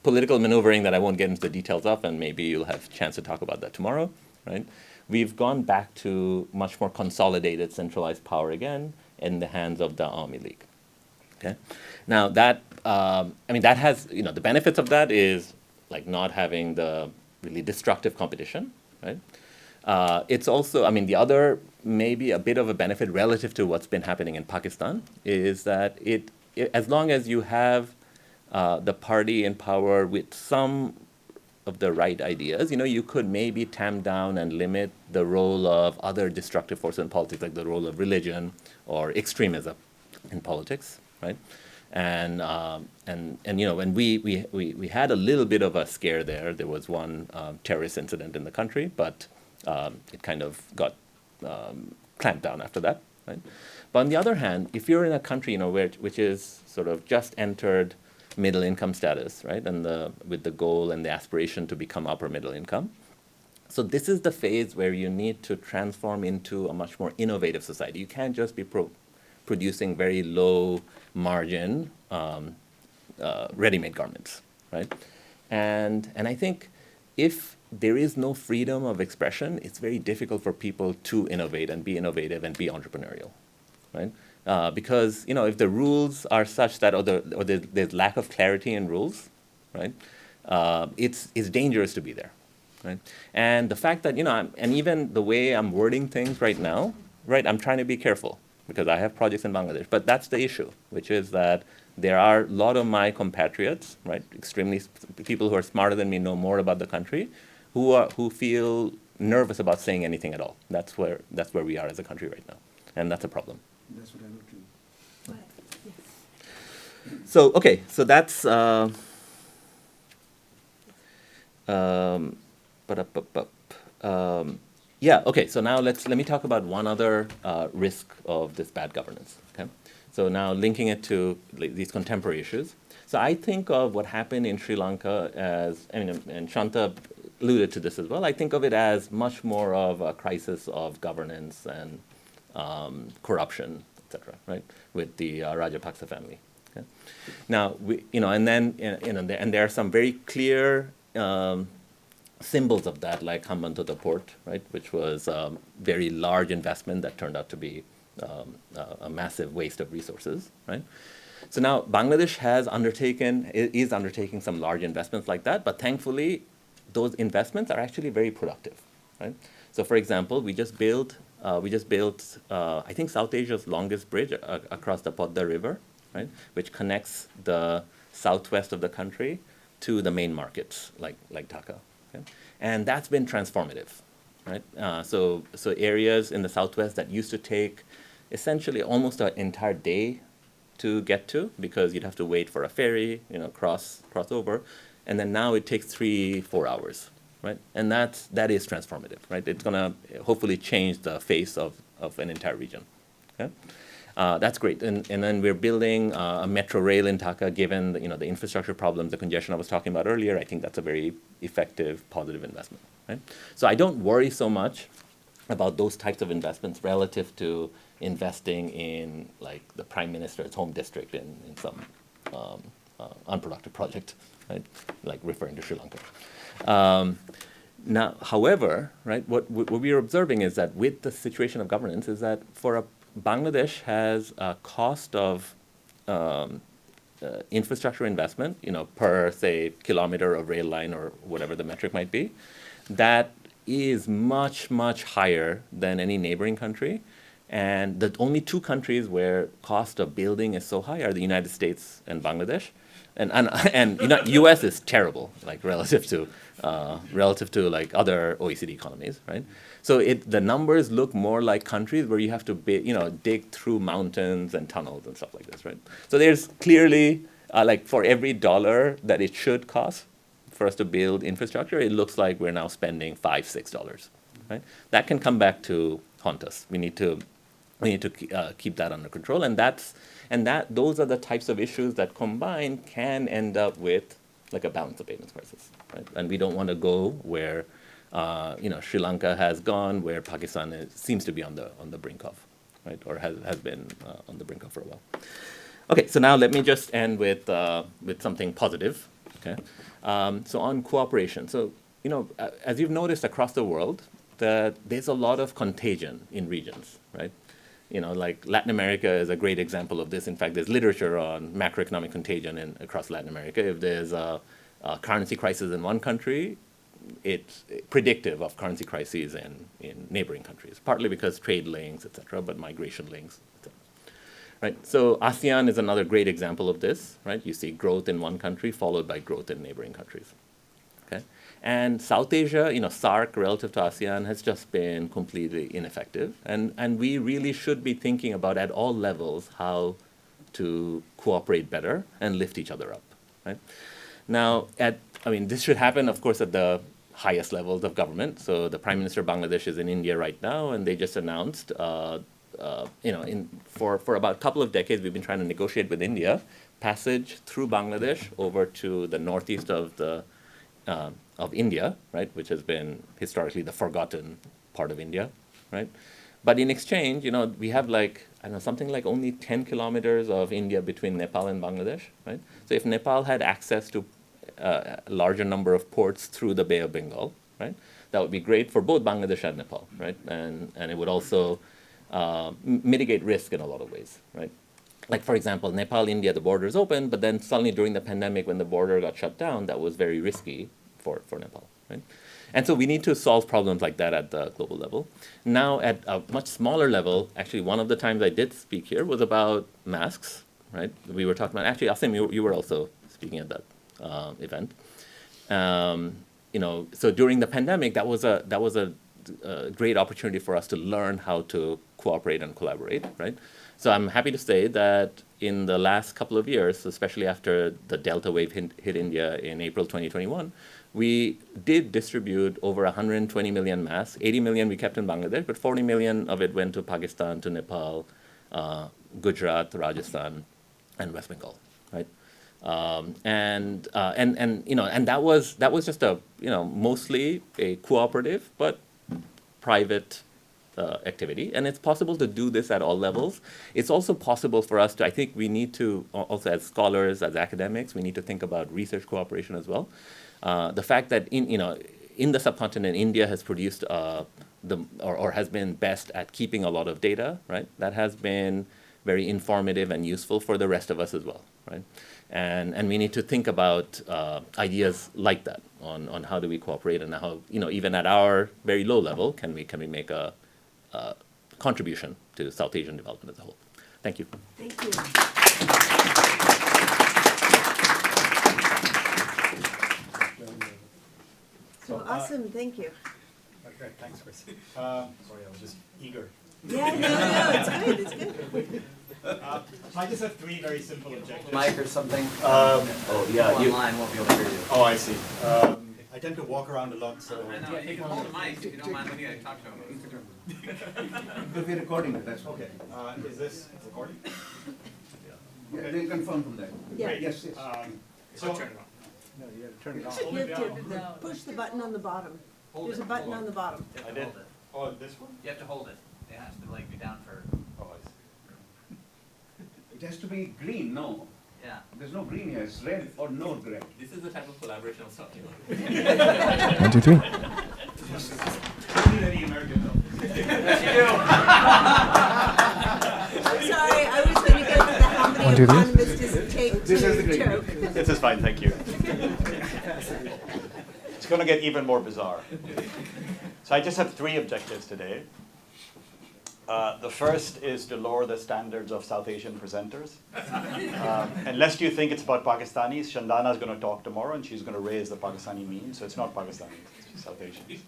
political maneuvering that I won't get into the details of, and maybe you'll have a chance to talk about that tomorrow, right? We've gone back to much more consolidated, centralized power again in the hands of the Awami League. Okay, now that that has the benefits of that is like not having the really destructive competition, right? It's also, the other maybe a bit of a benefit relative to what's been happening in Pakistan is that it as long as you have the party in power with some of the right ideas, you could maybe tamp down and limit the role of other destructive forces in politics, like the role of religion or extremism in politics, right? And when we had a little bit of a scare there. There was one terrorist incident in the country, but it kind of got clamped down after that, right? But on the other hand, if you're in a country, which is sort of just entered middle income status, right, and with the goal and the aspiration to become upper middle income, so this is the phase where you need to transform into a much more innovative society. You can't just be producing very low margin ready-made garments, right? And I think if there is no freedom of expression, it's very difficult for people to innovate and be innovative and be entrepreneurial, right? Because if the rules are such that, or there's lack of clarity in rules, right? It's dangerous to be there, right? And the fact that and even the way I'm wording things right now, right? I'm trying to be careful because I have projects in Bangladesh, but that's the issue, which is that there are a lot of my compatriots, right? People who are smarter than me, know more about the country, who feel nervous about saying anything at all. That's where we are as a country right now, and that's a problem. That's what I know too. So that's so now let me talk about one other risk of this bad governance. Okay, so now linking it to these contemporary issues. So I think of what happened in Sri Lanka as, and Shanta alluded to this as well, I think of it as much more of a crisis of governance and corruption, etc., right, with the Rajapaksa family. Okay? Now, and there are some very clear symbols of that, like Hambantota Port, right, which was a very large investment that turned out to be a massive waste of resources, right? So now Bangladesh is undertaking some large investments like that, but thankfully those investments are actually very productive, right? So for example, we just built I think South Asia's longest bridge across the Podda River, right, which connects the southwest of the country to the main markets like Dhaka, okay? And that's been transformative, right? So areas in the southwest that used to take essentially almost an entire day to get to because you'd have to wait for a ferry, cross over, and then now it takes 3-4 hours, right? And that is transformative, right? It's gonna hopefully change the face of an entire region. Okay? That's great, and then we're building a metro rail in Dhaka. Given the infrastructure problems, the congestion I was talking about earlier, I think that's a very effective, positive investment, right? So I don't worry so much about those types of investments relative to investing in like the prime minister's home district in some unproductive project, right? Like referring to Sri Lanka. Now, however, right, what we are observing is that with the situation of governance is that Bangladesh has a cost of infrastructure investment, per say kilometer of rail line or whatever the metric might be, that is much, much higher than any neighboring country. And the only two countries where cost of building is so high are the United States and Bangladesh. And U.S. is terrible, like relative to like other OECD economies, right? So the numbers look more like countries where you have to dig through mountains and tunnels and stuff like this, right? So there's clearly like for every dollar that it should cost for us to build infrastructure, it looks like we're now spending $5-6, right? That can come back to haunt us. We need to keep that under control, and those are the types of issues that combined can end up with like a balance of payments crisis, right? And we don't want to go where Sri Lanka has gone, where Pakistan seems to be on the brink of, right, or has been on the brink of for a while. Okay, so now let me just end with something positive. Okay, so on cooperation. So as you've noticed across the world, that there's a lot of contagion in regions, right? Like Latin America is a great example of this. In fact, there's literature on macroeconomic contagion across Latin America. If there's a currency crisis in one country, it's predictive of currency crises in neighboring countries, partly because trade links, et cetera, but migration links, et cetera. Right? So ASEAN is another great example of this, right? You see growth in one country followed by growth in neighboring countries. Okay? And South Asia, SAARC relative to ASEAN has just been completely ineffective. And we really should be thinking about at all levels how to cooperate better and lift each other up, right? Now, this should happen, of course, at the highest levels of government. So the Prime Minister of Bangladesh is in India right now, and they just announced, for about a couple of decades, we've been trying to negotiate with India passage through Bangladesh over to the northeast of India, right, which has been historically the forgotten part of India, right? But in exchange, we have something like only 10 kilometers of India between Nepal and Bangladesh, right? So if Nepal had access to a larger number of ports through the Bay of Bengal, right, that would be great for both Bangladesh and Nepal, right? And it would also mitigate risk in a lot of ways, right? Like, for example, Nepal, India, the border is open, but then suddenly during the pandemic when the border got shut down, that was very risky for Nepal, right? And so we need to solve problems like that at the global level. Now, at a much smaller level, actually, one of the times I did speak here was about masks, right? We were talking about, actually, Asim, you were also speaking at that event. So during the pandemic, that was a great opportunity for us to learn how to cooperate and collaborate, right? So I'm happy to say that in the last couple of years, especially after the Delta wave hit India in April 2021, we did distribute over 120 million masks. 80 million we kept in Bangladesh, but 40 million of it went to Pakistan, to Nepal, Gujarat, Rajasthan, and West Bengal, right? And that was just a mostly a cooperative but private activity, and it's possible to do this at all levels. It's also possible for us to, I think we need to, also as scholars, as academics, we need to think about research cooperation as well. The fact that in the subcontinent, India has produced or has been best at keeping a lot of data, right? That has been very informative and useful for the rest of us as well, right? And we need to think about ideas like that on how do we cooperate and how, even at our very low level, can we make a contribution to South Asian development as a whole. Thank you. Thank you. So awesome, thank you. Okay, thanks, Chris. Sorry, I was just eager. Yeah, no, it's good, it's good. I just have three very simple objectives. Mic or something? Oh, yeah. Online won't be able to hear you. Oh, I see. I tend to walk around a lot, so. I know, you can hold the mic if you don't mind when you talk to him. If we're recording it, that's Okay, is this recording? Yeah, they'll confirm from that. Yeah. Yes, yes. So, No, you gotta turn it on. You have to push the button on the bottom. There's a button on the bottom. You have I to did. hold it. Oh, this one? You have to hold it. It has to like be down for, Oh, I see. It has to be green, no. yeah. There's no green here, it's red or no red. This is the type of collaboration I'll start. 1, 2, 3. Don't need any American help. I'm sorry, I was going to go to the how many 1, 2, 3. economists does it take This is the to green. choke? This is fine, thank you. It's going to get even more bizarre. So I just have three objectives today. The first is to lower the standards of South Asian presenters. And lest you think it's about Pakistanis, Shandana is going to talk tomorrow and she's going to raise the Pakistani meme, so it's not Pakistanis, it's South Asians.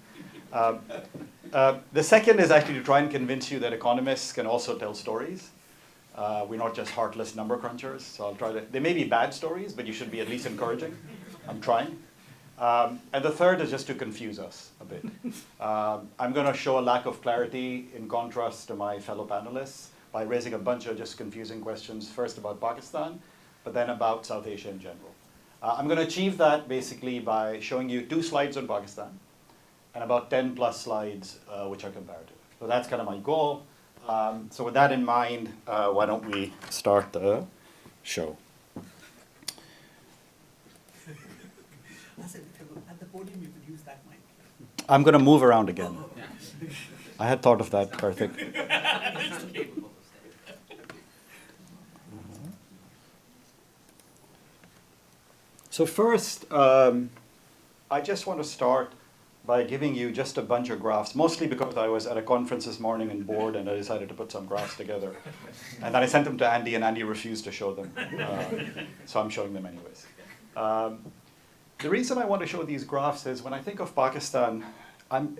The second is actually to try and convince you that economists can also tell stories. We're not just heartless number crunchers, so I'll try to, they may be bad stories, but you should be at least encouraging. I'm trying. And the third is just to confuse us a bit. I'm going to show a lack of clarity in contrast to my fellow panelists by raising a bunch of just confusing questions, first about Pakistan, but then about South Asia in general. I'm going to achieve that basically by showing you 2 slides on Pakistan and about 10 plus slides which are comparative. So that's kind of my goal. So with that in mind, why don't we start the show? At the podium, you could use that mic. I'm going to move around again. I had thought of that, Karthik. So first, I just want to start by giving you just a bunch of graphs, mostly because I was at a conference this morning and bored, and I decided to put some graphs together. And then I sent them to Andy, and Andy refused to show them. So I'm showing them anyways. The reason I want to show these graphs is when I think of Pakistan, I'm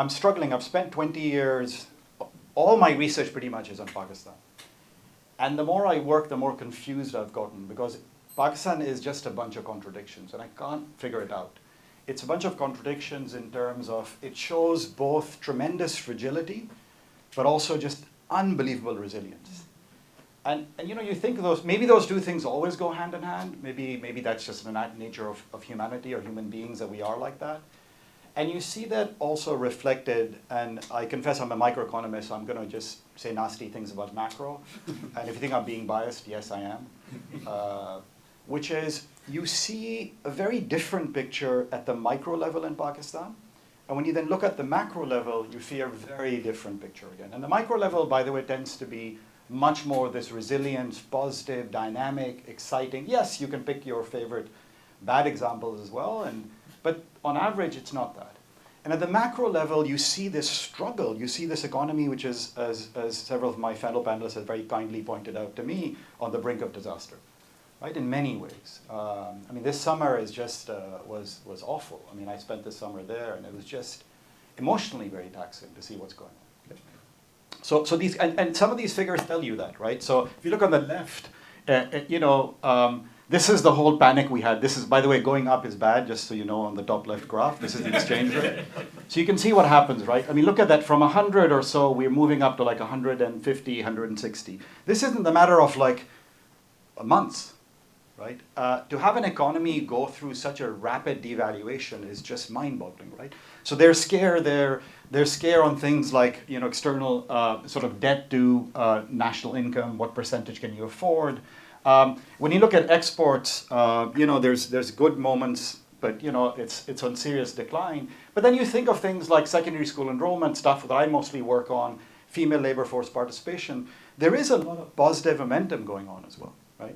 struggling. I've spent 20 years, all my research pretty much is on Pakistan. And the more I work, the more confused I've gotten, because Pakistan is just a bunch of contradictions, and I can't figure it out. It's a bunch of contradictions in terms of it shows both tremendous fragility, but also just unbelievable resilience. And you know, you think maybe those two things always go hand in hand. Maybe that's just the nature of humanity or human beings that we are like that. And you see that also reflected, and I confess I'm a microeconomist, so I'm going to just say nasty things about macro. And if you think I'm being biased, yes, I am. Which is, you see a very different picture at the micro level in Pakistan. And when you then look at the macro level, you see a very different picture again. And the micro level, by the way, tends to be much more this resilience, positive, dynamic, exciting. Yes, you can pick your favorite bad examples as well, but on average, it's not that. And at the macro level, you see this struggle. You see this economy, which is, as several of my fellow panelists have very kindly pointed out to me, on the brink of disaster, right? In many ways. I mean, this summer is just was awful. I mean, I spent this summer there, and it was just emotionally very taxing to see what's going on. So these, and some of these figures tell you that, right? So if you look on the left, this is the whole panic we had. This is, by the way, going up is bad, just so you know, on the top left graph. This is the exchange rate. So you can see what happens, right? I mean, look at that. From 100 or so, we're moving up to like 150, 160. This isn't the matter of like months, right? To have an economy go through such a rapid devaluation is just mind-boggling, right? So they're scared. They're scared on things like, you know, external sort of debt to national income. What percentage can you afford? When you look at exports, you know, there's good moments, but you know, it's on serious decline. But then you think of things like secondary school enrollment, stuff that I mostly work on, female labor force participation. There is a lot of positive momentum going on as well, right?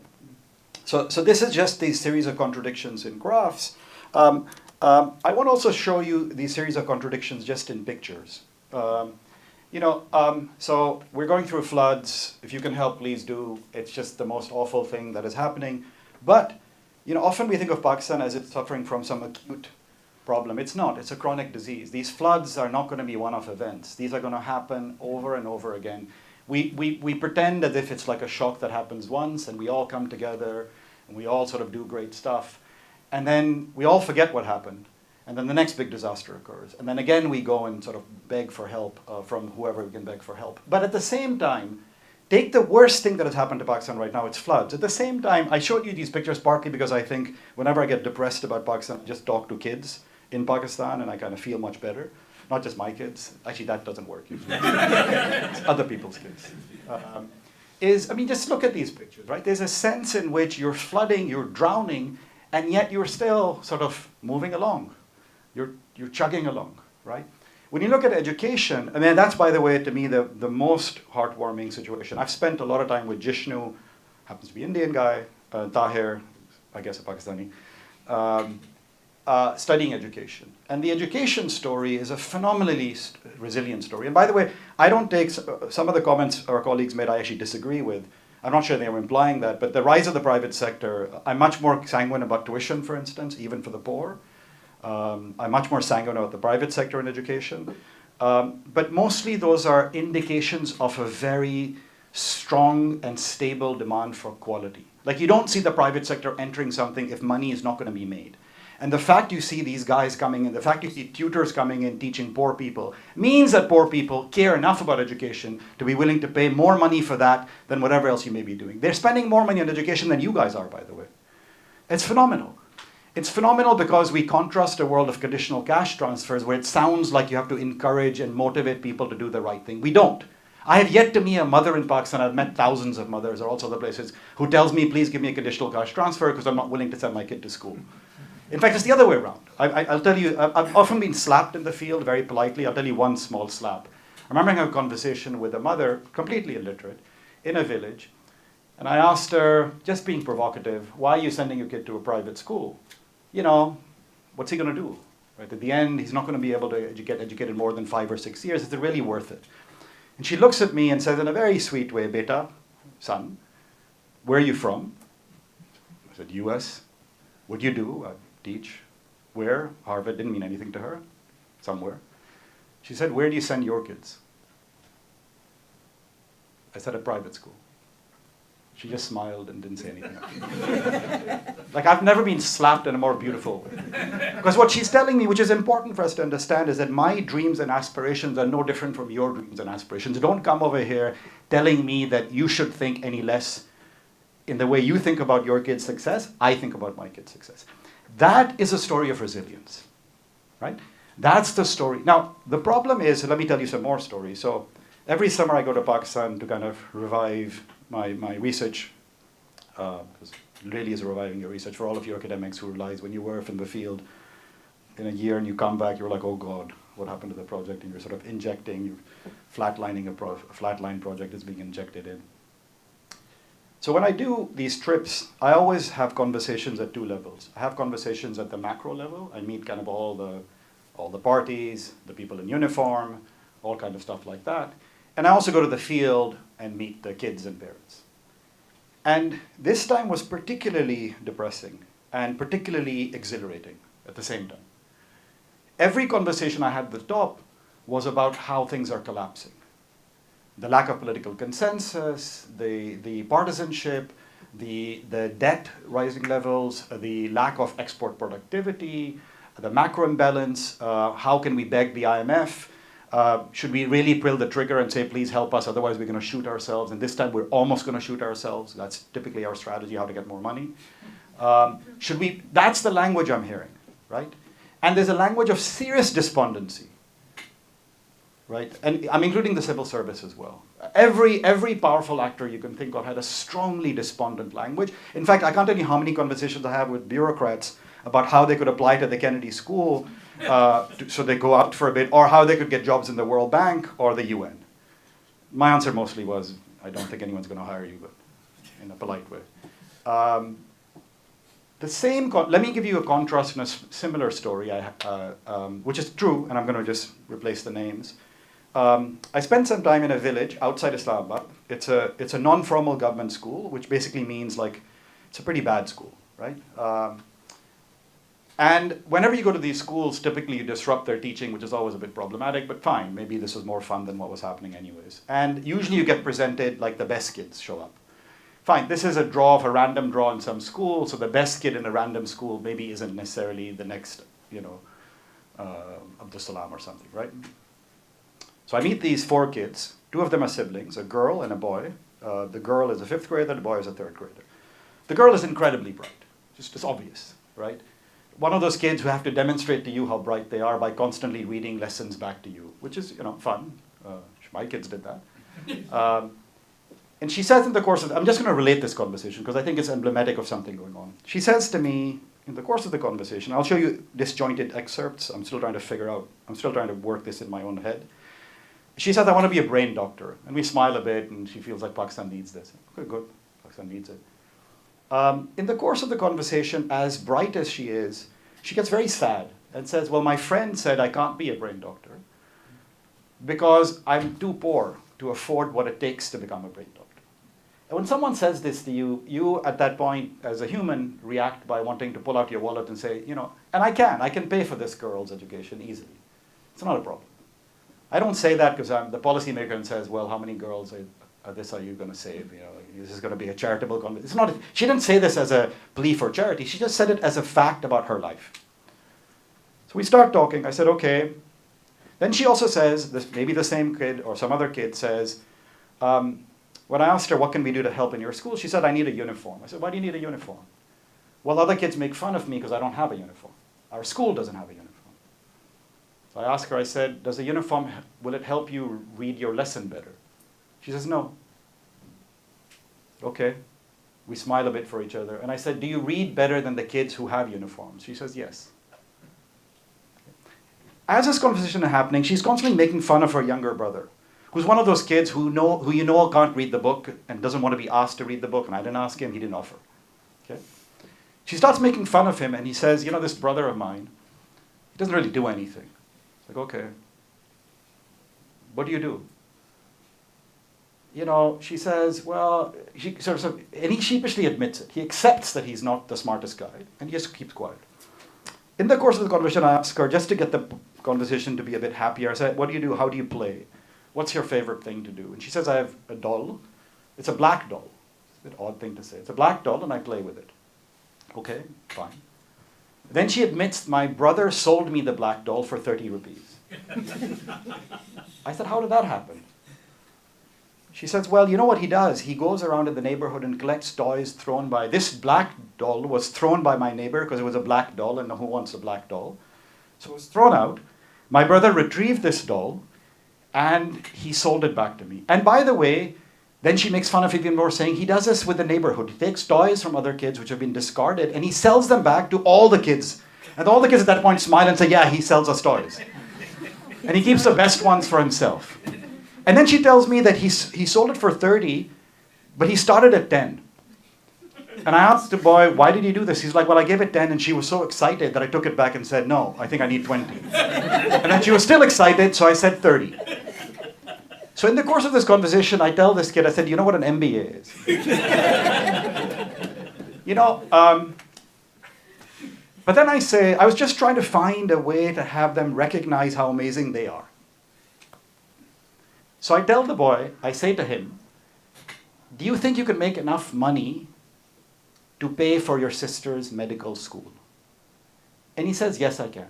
So this is just these series of contradictions in graphs. I want to also show you these series of contradictions just in pictures. So we're going through floods. If you can help, please do. It's just the most awful thing that is happening. But, you know, often we think of Pakistan as it's suffering from some acute problem. It's not. It's a chronic disease. These floods are not going to be one-off events. These are going to happen over and over again. we pretend as if it's like a shock that happens once, and we all come together, and we all sort of do great stuff. And then we all forget what happened. And then the next big disaster occurs. And then again, we go and sort of beg for help from whoever we can beg for help. But at the same time, take the worst thing that has happened to Pakistan right now, it's floods. At the same time, I showed you these pictures partly because I think whenever I get depressed about Pakistan, I just talk to kids in Pakistan and I kind of feel much better. Not just my kids. Actually, that doesn't work usually. It's other people's kids. Just look at these pictures, right? There's a sense in which you're flooding, you're drowning, and yet you're still sort of moving along. You're chugging along, right? When you look at education, I mean, that's, by the way, to me, the most heartwarming situation. I've spent a lot of time with Jishnu, happens to be an Indian guy, Thayer, I guess a Pakistani, studying education. And the education story is a phenomenally resilient story. And by the way, I don't take some of the comments our colleagues made I actually disagree with. I'm not sure they were implying that, but the rise of the private sector, I'm much more sanguine about tuition, for instance, even for the poor. I'm much more sanguine about the private sector in education. But mostly those are indications of a very strong and stable demand for quality. Like you don't see the private sector entering something if money is not going to be made. And the fact you see these guys coming in, the fact you see tutors coming in teaching poor people, means that poor people care enough about education to be willing to pay more money for that than whatever else you may be doing. They're spending more money on education than you guys are, by the way. It's phenomenal. It's phenomenal because we contrast a world of conditional cash transfers where it sounds like you have to encourage and motivate people to do the right thing. We don't. I have yet to meet a mother in Pakistan, I've met thousands of mothers or also other places, who tells me, please give me a conditional cash transfer because I'm not willing to send my kid to school. In fact, it's the other way around. I'll tell you, I've often been slapped in the field very politely. I'll tell you one small slap. I remember having a conversation with a mother, completely illiterate, in a village. And I asked her, just being provocative, why are you sending your kid to a private school? You know, what's he going to do? Right? At the end, he's not going to be able to get educated more than 5 or 6 years. Is it really worth it? And she looks at me and says in a very sweet way, Beta, son, where are you from? I said, US. What do you do? I teach. Where? Harvard didn't mean anything to her. Somewhere. She said, where do you send your kids? I said, a private school. She just smiled and didn't say anything. Like, I've never been slapped in a more beautiful way. Because what she's telling me, which is important for us to understand, is that my dreams and aspirations are no different from your dreams and aspirations. Don't come over here telling me that you should think any less in the way you think about your kid's success, I think about my kid's success. That is a story of resilience, right? That's the story. Now, the problem is, let me tell you some more stories. So every summer I go to Pakistan to kind of revive my research, because it really is reviving your research for all of you academics who realize when you were from the field in a year and you come back, you're like, oh God, what happened to the project? And you're sort of injecting, you're flatlining a flatline project is being injected in. So when I do these trips, I always have conversations at 2 levels. I have conversations at the macro level. I meet kind of all the parties, the people in uniform, all kind of stuff like that. And I also go to the field and meet the kids and parents. And this time was particularly depressing and particularly exhilarating at the same time. Every conversation I had at the top was about how things are collapsing. The lack of political consensus, the partisanship, the debt rising levels, the lack of export productivity, the macro imbalance, how can we beg the IMF? Should we really pull the trigger and say, please help us, otherwise we're going to shoot ourselves, and this time we're almost going to shoot ourselves. That's typically our strategy, how to get more money. That's the language I'm hearing, right? And there's a language of serious despondency. Right? And I'm including the civil service as well. Every powerful actor you can think of had a strongly despondent language. In fact, I can't tell you how many conversations I have with bureaucrats about how they could apply to the Kennedy School so they go out for a bit, or how they could get jobs in the World Bank or the UN. My answer mostly was, I don't think anyone's going to hire you, but in a polite way. Let me give you a contrast in a similar story, which is true, and I'm going to just replace the names. I spent some time in a village outside Islamabad. It's a non-formal government school, which basically means like it's a pretty bad school, right? And whenever you go to these schools, typically you disrupt their teaching, which is always a bit problematic, but fine, maybe this was more fun than what was happening anyways. And usually you get presented like the best kids show up. Fine, this is a draw of a random draw in some school, so the best kid in a random school maybe isn't necessarily the next, Abdus Salam or something, right? So I meet these 4 kids. 2 of them are siblings, a girl and a boy. The girl is a 5th grader, the boy is a 3rd grader. The girl is incredibly bright, just it's obvious, right? One of those kids who have to demonstrate to you how bright they are by constantly reading lessons back to you, which is, fun. My kids did that. And she says in the course of, I'm just going to relate this conversation because I think it's emblematic of something going on. She says to me, in the course of the conversation, I'll show you disjointed excerpts. I'm still trying to work this in my own head. She says, I want to be a brain doctor. And we smile a bit, and she feels like Pakistan needs this. Okay, good, Pakistan needs it. In the course of the conversation, as bright as she is, she gets very sad and says, well, my friend said I can't be a brain doctor because I'm too poor to afford what it takes to become a brain doctor. And when someone says this to you, you at that point, as a human, react by wanting to pull out your wallet and say, and I can pay for this girl's education easily. It's not a problem. I don't say that because I'm the policymaker and says, well, how many girls are you going to save? This is going to be a charitable conversation. It's not. She didn't say this as a plea for charity. She just said it as a fact about her life. So we start talking. I said, okay. Then she also says, maybe the same kid or some other kid says, when I asked her, what can we do to help in your school? She said, I need a uniform. I said, why do you need a uniform? Well, other kids make fun of me because I don't have a uniform. Our school doesn't have a uniform. So I asked her, I said, does a uniform, will it help you read your lesson better? She says, no. Okay. We smile a bit for each other. And I said, do you read better than the kids who have uniforms? She says, yes. As this conversation is happening, she's constantly making fun of her younger brother, who's one of those kids who can't read the book and doesn't want to be asked to read the book. And I didn't ask him, he didn't offer. Okay? She starts making fun of him, and he says, this brother of mine, he doesn't really do anything. It's like, okay. What do you do? She says, well, and he sheepishly admits it. He accepts that he's not the smartest guy, and he just keeps quiet. In the course of the conversation, I asked her, just to get the conversation to be a bit happier, I said, what do you do? How do you play? What's your favorite thing to do? And she says, I have a doll. It's a black doll. It's a bit odd thing to say. It's a black doll, and I play with it. Okay, fine. Then she admits, my brother sold me the black doll for 30 rupees. I said, how did that happen? She says, well, you know what he does? He goes around in the neighborhood and collects toys thrown by... This black doll was thrown by my neighbor because it was a black doll, and who wants a black doll? So it was thrown out. My brother retrieved this doll, and he sold it back to me. And by the way, then she makes fun of even more, saying he does this with the neighborhood. He takes toys from other kids which have been discarded, and he sells them back to all the kids. And all the kids at that point smile and say, yeah, he sells us toys. And he keeps the best ones for himself. And then she tells me that he sold it for 30, but he started at 10. And I asked the boy, why did he do this? He's like, well, I gave it 10, and she was so excited that I took it back and said, no, I think I need 20. And then she was still excited, so I said 30. So in the course of this conversation, I tell this kid, I said, you know what an MBA is? But then I say, I was just trying to find a way to have them recognize how amazing they are. So I tell the boy, I say to him, do you think you can make enough money to pay for your sister's medical school? And he says, yes, I can.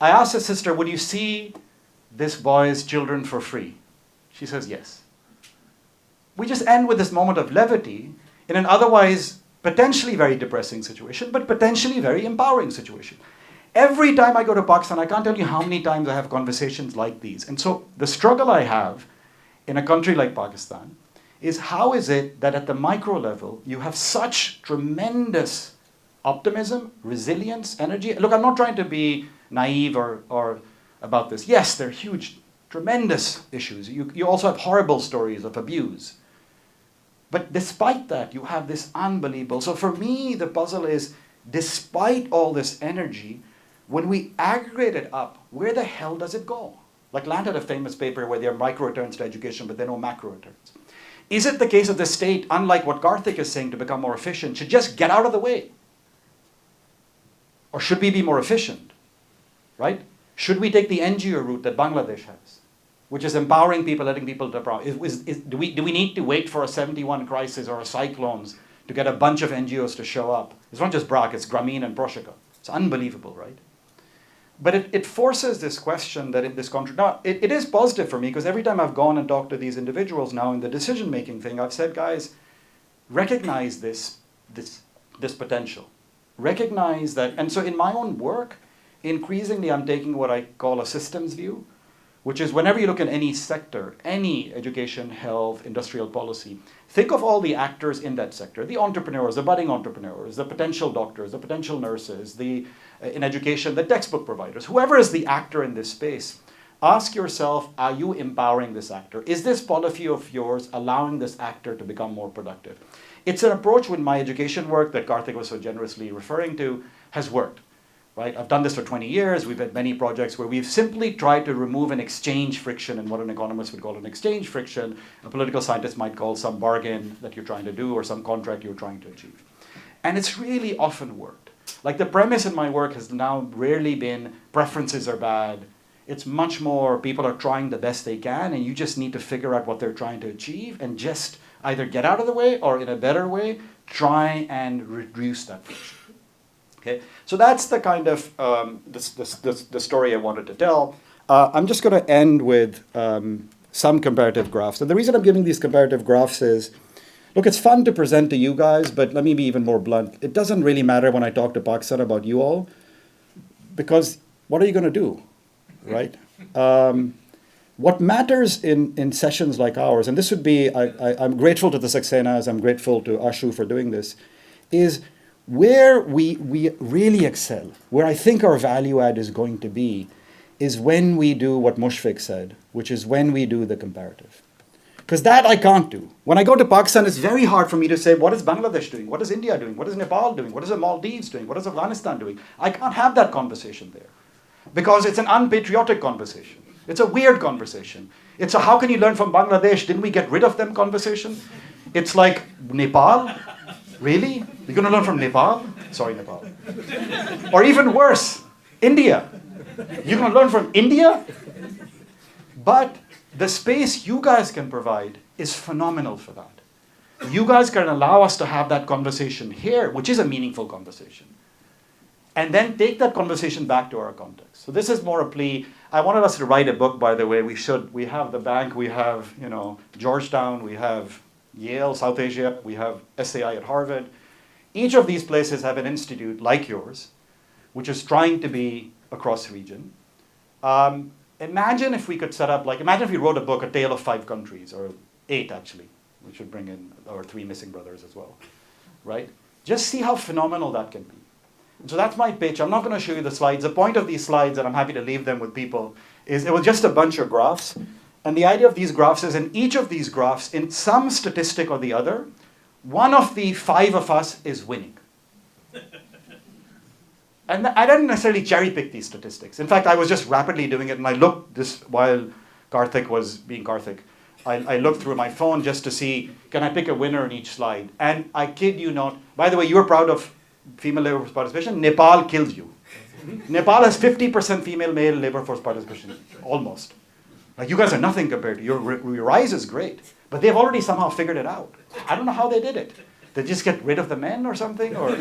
I asked his sister, would you see this boy's children for free? She says, yes. We just end with this moment of levity in an otherwise potentially very depressing situation, but potentially very empowering situation. Every time I go to Pakistan, I can't tell you how many times I have conversations like these. And so the struggle I have in a country like Pakistan is how is it that at the micro level, you have such tremendous optimism, resilience, energy. Look, I'm not trying to be naive or about this. Yes, they're huge, tremendous issues. You also have horrible stories of abuse. But despite that, you have this unbelievable. So for me, the puzzle is, despite all this energy, when we aggregate it up, where the hell does it go? Like Lanka had a famous paper where there are micro returns to education, but there are no macro returns. Is it the case of the state, unlike what Karthik is saying, to become more efficient, should just get out of the way? Or should we be more efficient, right? Should we take the NGO route that Bangladesh has, which is empowering people, letting people develop? Do we need to wait for a 71 crisis or a cyclones to get a bunch of NGOs to show up? It's not just BRAC, it's Grameen and Proshika. It's unbelievable, right? But it forces this question that it is positive for me, because every time I've gone and talked to these individuals now in the decision-making thing, I've said, guys, recognize this potential. Recognize that, and so in my own work, increasingly I'm taking what I call a systems view, which is whenever you look at any sector, any education, health, industrial policy, think of all the actors in that sector, the entrepreneurs, the budding entrepreneurs, the potential doctors, the potential nurses, in education, the textbook providers, whoever is the actor in this space. Ask yourself, are you empowering this actor? Is this policy of yours allowing this actor to become more productive? It's an approach with my education work that Karthik was so generously referring to has worked, right? I've done this for 20 years. We've had many projects where we've simply tried to remove an exchange friction, and what an economist would call an exchange friction, a political scientist might call some bargain that you're trying to do or some contract you're trying to achieve. And it's really often worked. Like the premise in my work has now rarely been preferences are bad. It's much more people are trying the best they can, and you just need to figure out what they're trying to achieve and just either get out of the way or in a better way, try and reduce that friction. Okay, so that's the kind of the story I wanted to tell. I'm just going to end with some comparative graphs. And the reason I'm giving these comparative graphs is, look, it's fun to present to you guys, but let me be even more blunt. It doesn't really matter when I talk to Paxson about you all, because what are you going to do, right? What matters in sessions like ours, and this would be, I'm grateful to the Saxenas, I'm grateful to Ashu for doing this, is where we really excel, where I think our value add is going to be, is when we do what Mushfiq said, which is when we do the comparative. Because that I can't do. When I go to Pakistan, it's very hard for me to say, what is Bangladesh doing? What is India doing? What is Nepal doing? What is the Maldives doing? What is Afghanistan doing? I can't have that conversation there. Because it's an unpatriotic conversation. It's a weird conversation. It's a how can you learn from Bangladesh? Didn't we get rid of them conversation? It's like, Nepal? Really? You're going to learn from Nepal? Sorry, Nepal. Or even worse, India. You're going to learn from India? But the space you guys can provide is phenomenal for that. You guys can allow us to have that conversation here, which is a meaningful conversation. And then take that conversation back to our context. So this is more a plea. I wanted us to write a book, by the way. We have the bank, we have, Georgetown, we have Yale, South Asia, we have SAI at Harvard. Each of these places have an institute like yours, which is trying to be across region. Imagine if we could set up, imagine if we wrote a book, A Tale of 5 Countries, or 8 actually. We should bring in our 3 missing brothers as well, right? Just see how phenomenal that can be. So that's my pitch. I'm not going to show you the slides. The point of these slides, and I'm happy to leave them with people, is it was just a bunch of graphs. And the idea of these graphs is in each of these graphs, in some statistic or the other, one of the 5 of us is winning. And I didn't necessarily cherry pick these statistics. In fact, I was just rapidly doing it, and I looked this while Karthik was being Karthik. I looked through my phone just to see, can I pick a winner in each slide? And I kid you not, by the way, you're proud of female labor force participation. Nepal kills you. Nepal has 50% female male labor force participation, almost. Like, you guys are nothing compared to your rise is great, but they've already somehow figured it out. I don't know how they did it. They just get rid of the men or something, or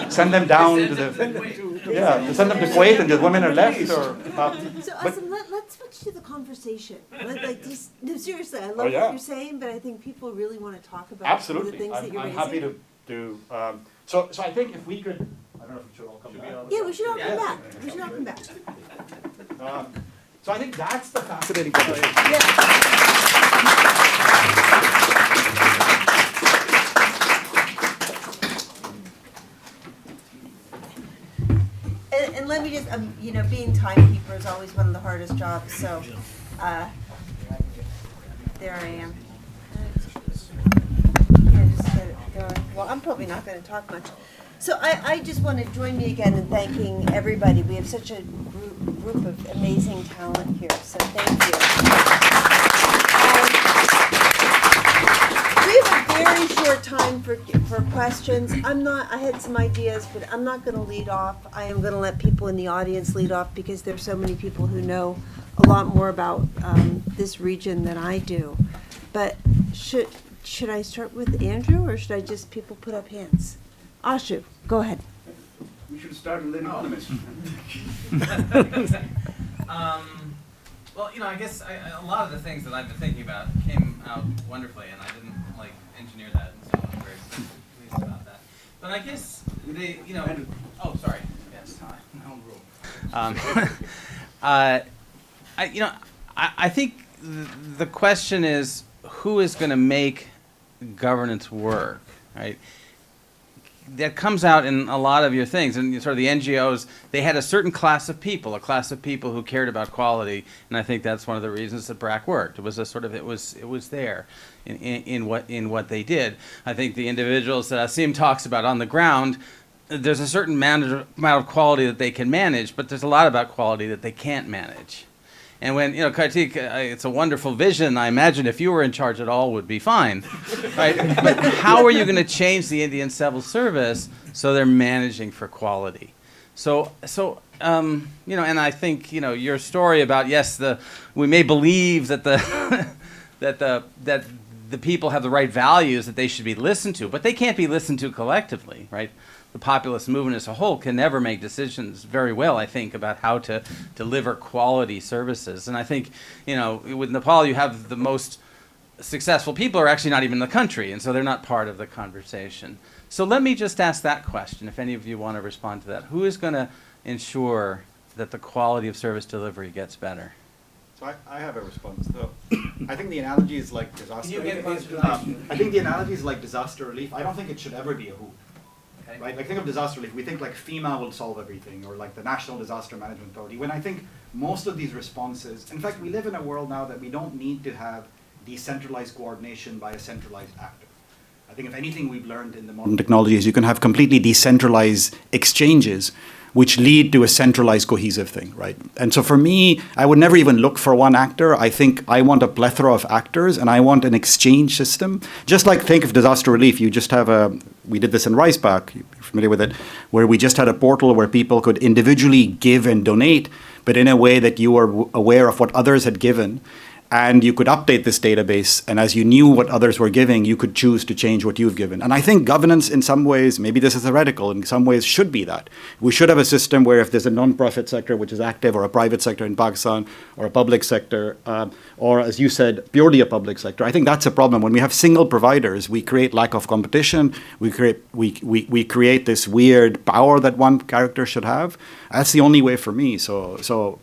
send them down to the send them to Kuwait and the women are left. Or So Asim, let's switch to the conversation. Seriously, I love what you're saying, but I think people really want to talk about the things that you're raising. I'm happy to do. So I think if we could, I don't know if we should all come back. Yeah, we should all come back. We should all come back. So I think that's the fascinating conversation. And let me just, being timekeeper is always one of the hardest jobs, so there I am. Just get it going. Well, I'm probably not going to talk much. So I just want to join me again in thanking everybody. We have such a group of amazing talent here, so thank you. We have a very short time for for questions. I had some ideas, but I'm not gonna lead off. I am gonna let people in the audience lead off because there's so many people who know a lot more about this region than I do. But should I start with Andrew, or should I just people put up hands? Ashu, go ahead. We should start with an economist. Well, you know, I guess a lot of the things that I've been thinking about came out wonderfully, and I didn't like engineer that, and so I'm very pleased about that. But I guess they, you know, oh, sorry, yes, my own rule. I think the question is who is going to make governance work, right? That comes out in a lot of your things, and sort of the NGOs, they had a certain class of people who cared about quality, and I think that's one of the reasons that BRAC worked. It was a sort of, it was there in what they did. I think the individuals that Asim talks about on the ground, there's a certain amount of quality that they can manage, but there's a lot about quality that they can't manage. And when, you know, Karthik, it's a wonderful vision. I imagine if you were in charge, it all would be fine, right? But how are you going to change the Indian civil service so they're managing for quality? So you know, and I think, you know, your story about, yes, we may believe that that the people have the right values, that they should be listened to, but they can't be listened to collectively, right? The populist movement as a whole can never make decisions very well, I think, about how to deliver quality services. And I think, you know, with Nepal, you have the most successful people are actually not even in the country, and so they're not part of the conversation. So let me just ask that question, if any of you want to respond to that. Who is going to ensure that the quality of service delivery gets better? So I have a response. So I think the analogy is like disaster. Can you get closer to the I think the analogy is like disaster relief. I don't think it should ever be a who. Okay. Right? Like think of disaster relief. We think like FEMA will solve everything, or like the National Disaster Management Authority. When I think most of these responses, in fact, we live in a world now that we don't need to have decentralized coordination by a centralized actor. I think if anything we've learned in the modern technologies, you can have completely decentralized exchanges which lead to a centralized cohesive thing, right? And so for me, I would never even look for one actor. I think I want a plethora of actors, and I want an exchange system. Just like think of disaster relief, you just have we did this in Riceback, you're familiar with it, where we just had a portal where people could individually give and donate, but in a way that you were aware of what others had given. And you could update this database, and as you knew what others were giving, you could choose to change what you've given. And I think governance in some ways, maybe this is heretical, in some ways should be that. We should have a system where if there's a non-profit sector which is active, or a private sector in Pakistan, or a public sector, or as you said, purely a public sector, I think that's a problem. When we have single providers, we create lack of competition, we create this weird power that one character should have. That's the only way for me, so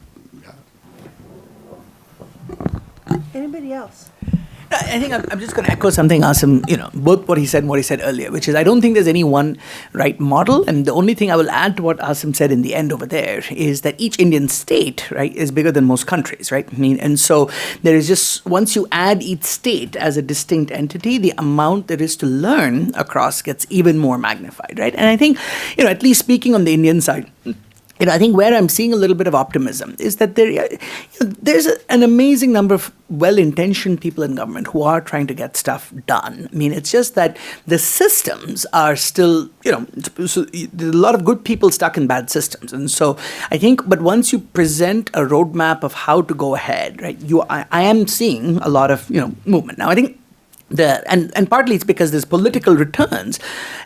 Anybody else? I think I'm just going to echo something Asim, you know, both what he said and what he said earlier, which is I don't think there's any one right model. And the only thing I will add to what Asim said in the end over there is that each Indian state, right, is bigger than most countries, right? I mean, and so there is just, once you add each state as a distinct entity, the amount there is to learn across gets even more magnified, right? And I think, you know, at least speaking on the Indian side, you know, I think where I'm seeing a little bit of optimism is that there's an amazing number of well-intentioned people in government who are trying to get stuff done. I mean, it's just that the systems are still, you know, so there's a lot of good people stuck in bad systems. And so I think, but once you present a roadmap of how to go ahead, right, I am seeing a lot of, you know, movement. Now, I think and partly it's because there's political returns.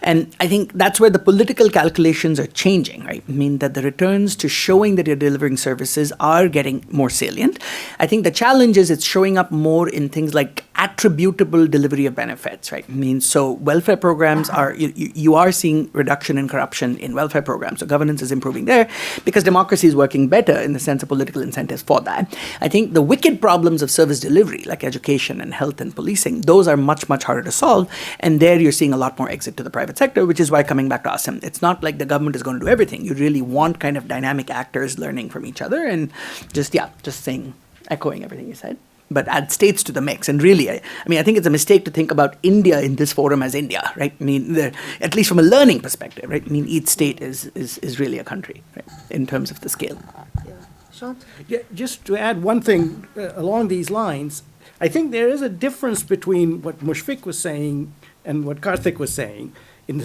And I think that's where the political calculations are changing, right? I mean, that the returns to showing that you're delivering services are getting more salient. I think the challenge is it's showing up more in things like attributable delivery of benefits, right? I mean, so welfare programs are, you are seeing reduction in corruption in welfare programs. So governance is improving there because democracy is working better in the sense of political incentives for that. I think the wicked problems of service delivery, like education and health and policing, those are much, much harder to solve. And there you're seeing a lot more exit to the private sector, which is why, coming back to Asim, it's not like the government is going to do everything. You really want kind of dynamic actors learning from each other and just saying, echoing everything you said. But add states to the mix. And really, I mean, I think it's a mistake to think about India in this forum as India, right? I mean, at least from a learning perspective, right? I mean, each state is really a country, right, in terms of the scale. Yeah. Shant? Yeah, just to add one thing along these lines, I think there is a difference between what Mushfiq was saying and what Karthik was saying,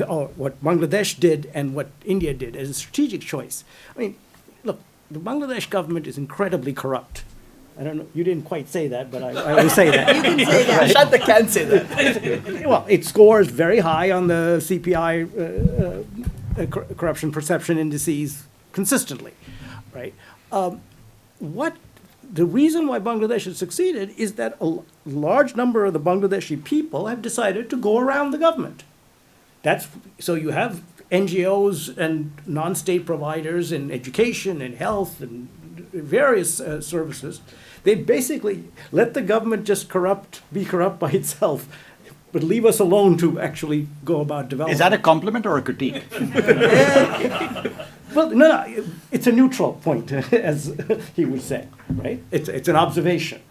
or what Bangladesh did and what India did as a strategic choice. I mean, look, the Bangladesh government is incredibly corrupt. I don't know, you didn't quite say that, but I will say that. You can say that. Shanta can't say that. Well, it scores very high on the CPI corruption perception indices consistently, right? The reason why Bangladesh has succeeded is that a large number of the Bangladeshi people have decided to go around the government. So you have NGOs and non-state providers in education and health and various services. They basically let the government just be corrupt by itself, but leave us alone to actually go about development. Is that a compliment or a critique? Well, no, it's a neutral point, as he would say, right? It's an observation.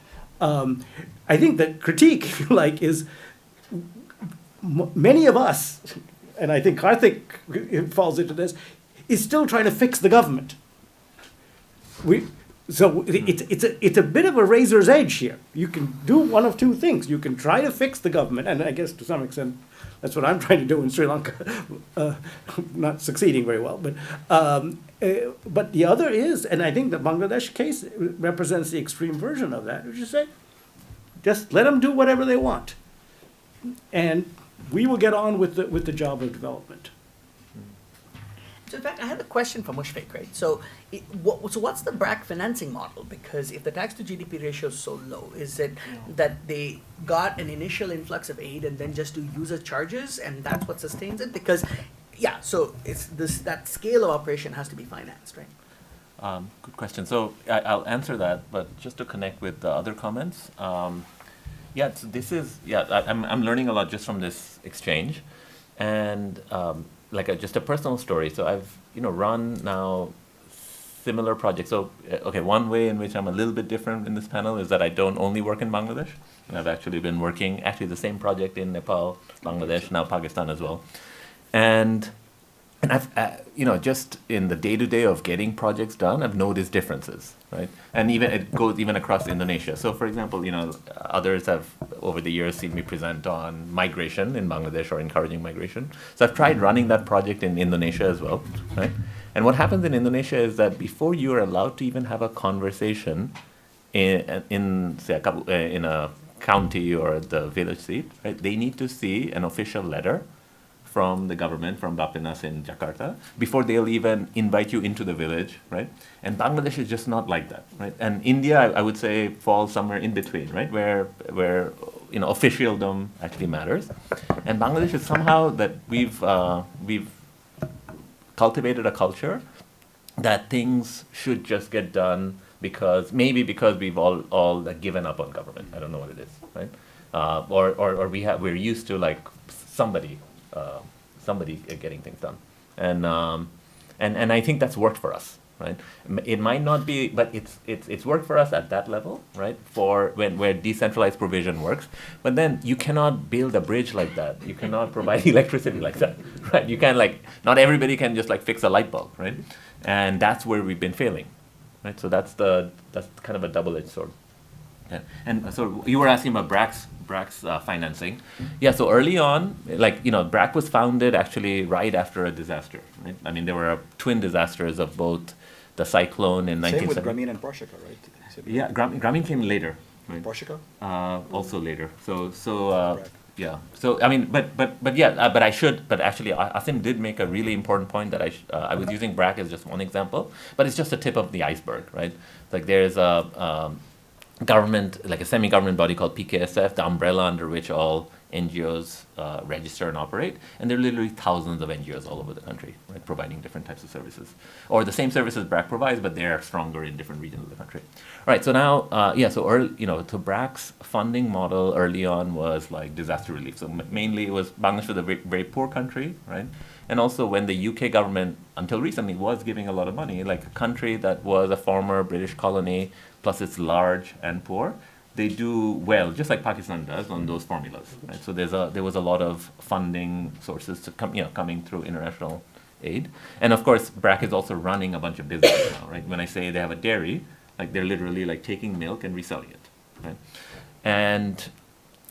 I think the critique, if you like, is many of us, and I think Karthik falls into this, is still trying to fix the government. It's a bit of a razor's edge here. You can do one of two things. You can try to fix the government, and I guess to some extent that's what I'm trying to do in Sri Lanka, not succeeding very well. But the other is, and I think the Bangladesh case represents the extreme version of that, which is say, just let them do whatever they want, and we will get on with the job of development. So in fact, I had a question for Mushfiq, right? So, what's the BRAC financing model? Because if the tax to GDP ratio is so low, is it that they got an initial influx of aid and then just do user charges and that's what sustains it? Because, so it's that scale of operation has to be financed, right? Good question. So I'll answer that, but just to connect with the other comments. So this is, I'm learning a lot just from this exchange. And just a personal story. So I've run now similar projects. So one way in which I'm a little bit different in this panel is that I don't only work in Bangladesh, and I've actually been working the same project in Nepal, Bangladesh, now Pakistan as well, and I've just in the day-to-day of getting projects done, I've noticed differences, right? And it goes even across Indonesia. So for example, others have over the years seen me present on migration in Bangladesh or encouraging migration. So I've tried running that project in Indonesia as well, right? And what happens in Indonesia is that before you are allowed to even have a conversation in a county or the village seat, right? They need to see an official letter from the government, from Bapenas in Jakarta, before they'll even invite you into the village, right? And Bangladesh is just not like that, right? And India, I would say, falls somewhere in between, right? Where officialdom actually matters. And Bangladesh is somehow that we've cultivated a culture that things should just get done because we've all given up on government. I don't know what it is, right? We're used to like somebody getting things done, and I think that's worked for us, right? It might not be, but it's worked for us at that level, right? For where decentralized provision works, but then you cannot build a bridge like that. You cannot provide electricity like that, right? You can't not everybody can just fix a light bulb, right? And that's where we've been failing, right? So that's kind of a double-edged sword. Yeah. And so you were asking about BRAC's financing. Yeah, so early on, BRAC was founded actually right after a disaster, right? I mean, there were twin disasters of both the cyclone in 1970. Same with Grameen and Porshika, right? Yeah, Grameen came later. Right? Porshika? Also later. Yeah. So I mean, but actually, Asim did make a really important point that I was using BRAC as just one example, but it's just the tip of the iceberg, right? There's a government, a semi-government body called PKSF, the umbrella under which all NGOs register and operate, and there are literally thousands of NGOs all over the country, right, providing different types of services, or the same services BRAC provides, but they are stronger in different regions of the country. All right, so now, so BRAC's funding model early on was disaster relief. So mainly it was Bangladesh was a very, very poor country, right? And also when the UK government, until recently, was giving a lot of money, a country that was a former British colony, plus it's large and poor, they do well, just like Pakistan does, on those formulas. Right? So there was a lot of funding sources coming through international aid, and of course BRAC is also running a bunch of businesses now. Right? When I say they have a dairy, they're literally taking milk and reselling it. Right? And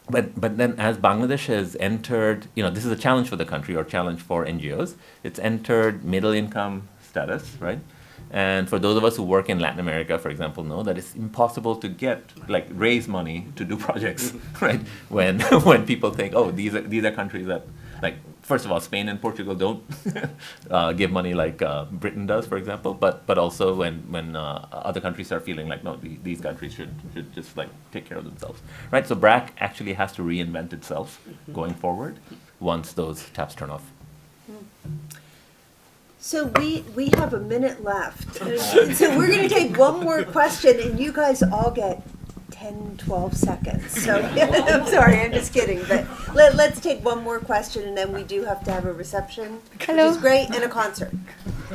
but then as Bangladesh has entered, this is a challenge for the country or challenge for NGOs. It's entered middle income status, right? And for those of us who work in Latin America, for example, know that it's impossible to raise money to do projects, right? When people think, oh, these are countries that, first of all, Spain and Portugal don't give money like Britain does, for example. But also when other countries start feeling like, no, these countries should just take care of themselves, right? So BRAC actually has to reinvent itself going forward once those taps turn off. So we have a minute left. So we're going to take one more question, and you guys all get 10, 12 seconds. So I'm sorry, I'm just kidding. But let's take one more question, and then we do have to have a reception, Hello. which is great, and a concert.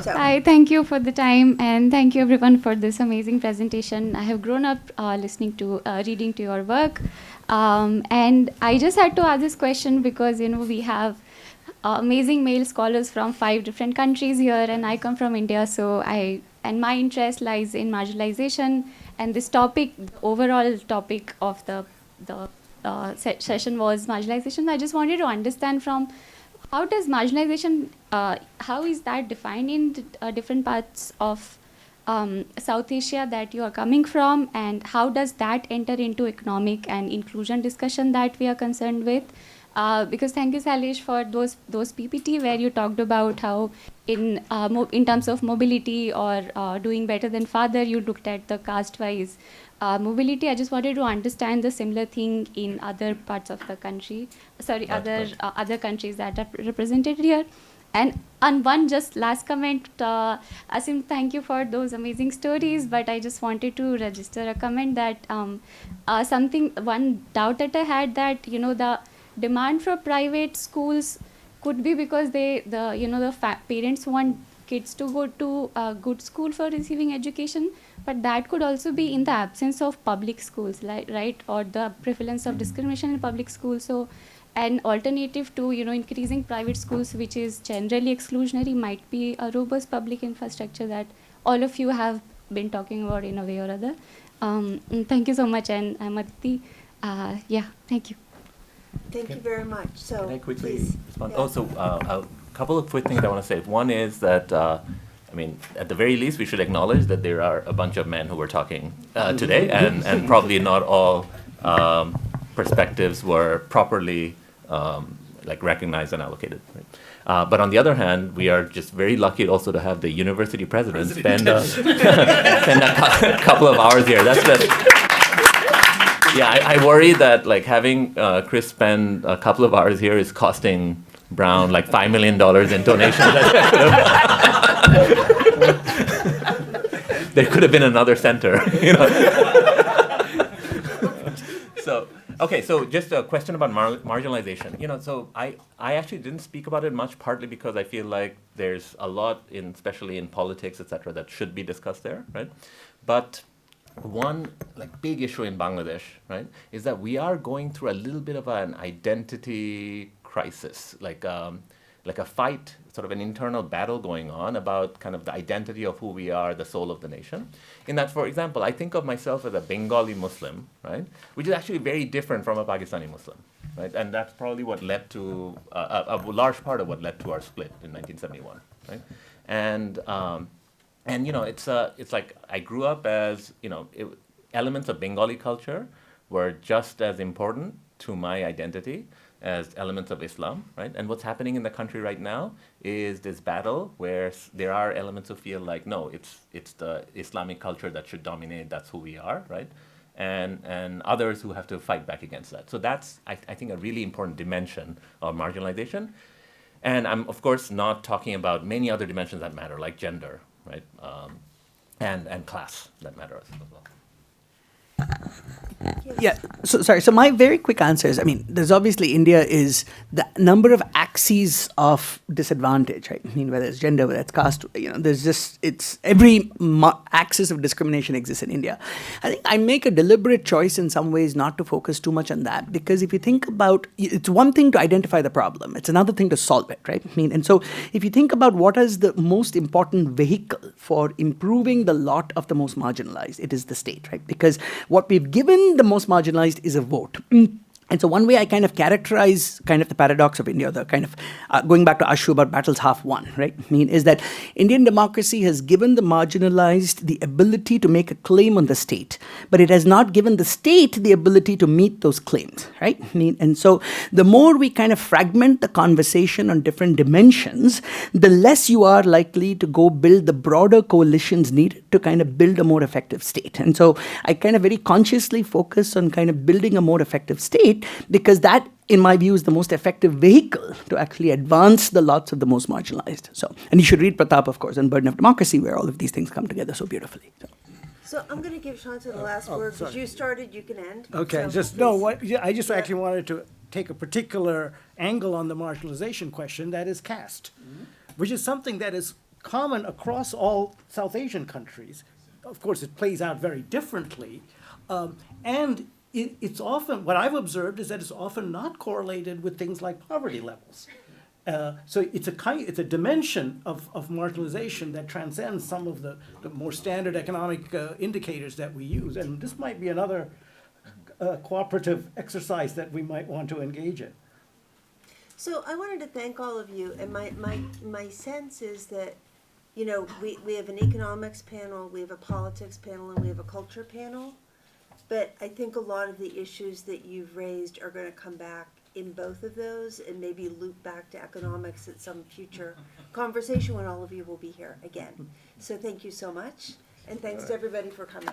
So. Hi, thank you for the time, and thank you everyone for this amazing presentation. I have grown up listening to, reading to your work, and I just had to ask this question because we have amazing male scholars from 5 different countries here, and I come from India, and my interest lies in marginalization, and this topic, the overall topic of the session was marginalization. I just wanted to understand from how does marginalization, how is that defined in different parts of South Asia that you are coming from, and how does that enter into economic and inclusion discussion that we are concerned with? Because thank you, Sailesh, for those PPT where you talked about how in terms of mobility or doing better than father, you looked at the caste-wise mobility. I just wanted to understand the similar thing in other parts of the country. Sorry, other countries that are represented here. And on one just last comment, Asim, thank you for those amazing stories, but I just wanted to register a comment that one doubt that I had that, the demand for private schools could be because the parents want kids to go to a good school for receiving education, but that could also be in the absence of public schools, right? Or the prevalence of discrimination in public schools. So an alternative to increasing private schools, which is generally exclusionary, might be a robust public infrastructure that all of you have been talking about in a way or other. Thank you so much, and I'm Aditi. Thank you. Thank you very much. So Can I quickly please. respond? Yeah. Also, a couple of quick things I want to say. One is that, at the very least, we should acknowledge that there are a bunch of men who were talking today, and probably not all perspectives were properly recognized and allocated. Right? But on the other hand, we are just very lucky also to have the university president spend a couple of hours here. Yeah, I worry that having Chris spend a couple of hours here is costing Brown $5 million in donations. There could have been another center. So just a question about marginalization. So I actually didn't speak about it much, partly because I feel like there's a lot, especially in politics, etc., that should be discussed there, right? But one big issue in Bangladesh, right, is that we are going through a little bit of an identity crisis, like a fight, sort of an internal battle going on about kind of the identity of who we are, the soul of the nation. In that, for example, I think of myself as a Bengali Muslim, right, which is actually very different from a Pakistani Muslim, right, and that's probably what led to a large part of what led to our split in 1971, right, and it's like I grew up as, elements of Bengali culture were just as important to my identity as elements of Islam, right? And what's happening in the country right now is this battle where there are elements who feel like, no, it's the Islamic culture that should dominate, that's who we are, right? And others who have to fight back against that. So that's, I think, a really important dimension of marginalization. And I'm, of course, not talking about many other dimensions that matter, like gender, right? And class that matter as well. Yeah, so my very quick answer is, there's obviously India is the number of axes of disadvantage, right? Whether it's gender, whether it's caste, there's just, it's every axis of discrimination exists in India. I think I make a deliberate choice in some ways not to focus too much on that, because if you think about, it's one thing to identify the problem, it's another thing to solve it, right? And so if you think about what is the most important vehicle for improving the lot of the most marginalized, it is the state, right? Because what we've given the most marginalized is a vote. And so one way I kind of characterize kind of the paradox of India, the kind of going back to Ashu about battles half won, right? I mean, is that Indian democracy has given the marginalized the ability to make a claim on the state, but it has not given the state the ability to meet those claims, right? I mean, and so the more we kind of fragment the conversation on different dimensions, the less you are likely to go build the broader coalitions needed to kind of build a more effective state. And so I kind of very consciously focus on kind of building a more effective state, because that, in my view, is the most effective vehicle to actually advance the lots of the most marginalized. So, and you should read Pratap, of course, and Burden of Democracy, where all of these things come together so beautifully. So I'm going to give Shanta the last word, because sorry. you started, you can end. Okay, So just, please. no, what, yeah, I just actually wanted to take a particular angle on the marginalization question, that is caste, which is something that is common across all South Asian countries. Of course, it plays out very differently. And it's often, what I've observed is that it's often not correlated with things like poverty levels. So it's a dimension of marginalization that transcends some of the more standard economic indicators that we use. And this might be another cooperative exercise that we might want to engage in. So I wanted to thank all of you, and my sense is that, you know, we have an economics panel, we have a politics panel, and we have a culture panel. But I think a lot of the issues that you've raised are going to come back in both of those, and maybe loop back to economics at some future conversation when all of you will be here again. So thank you so much, and thanks to everybody for coming.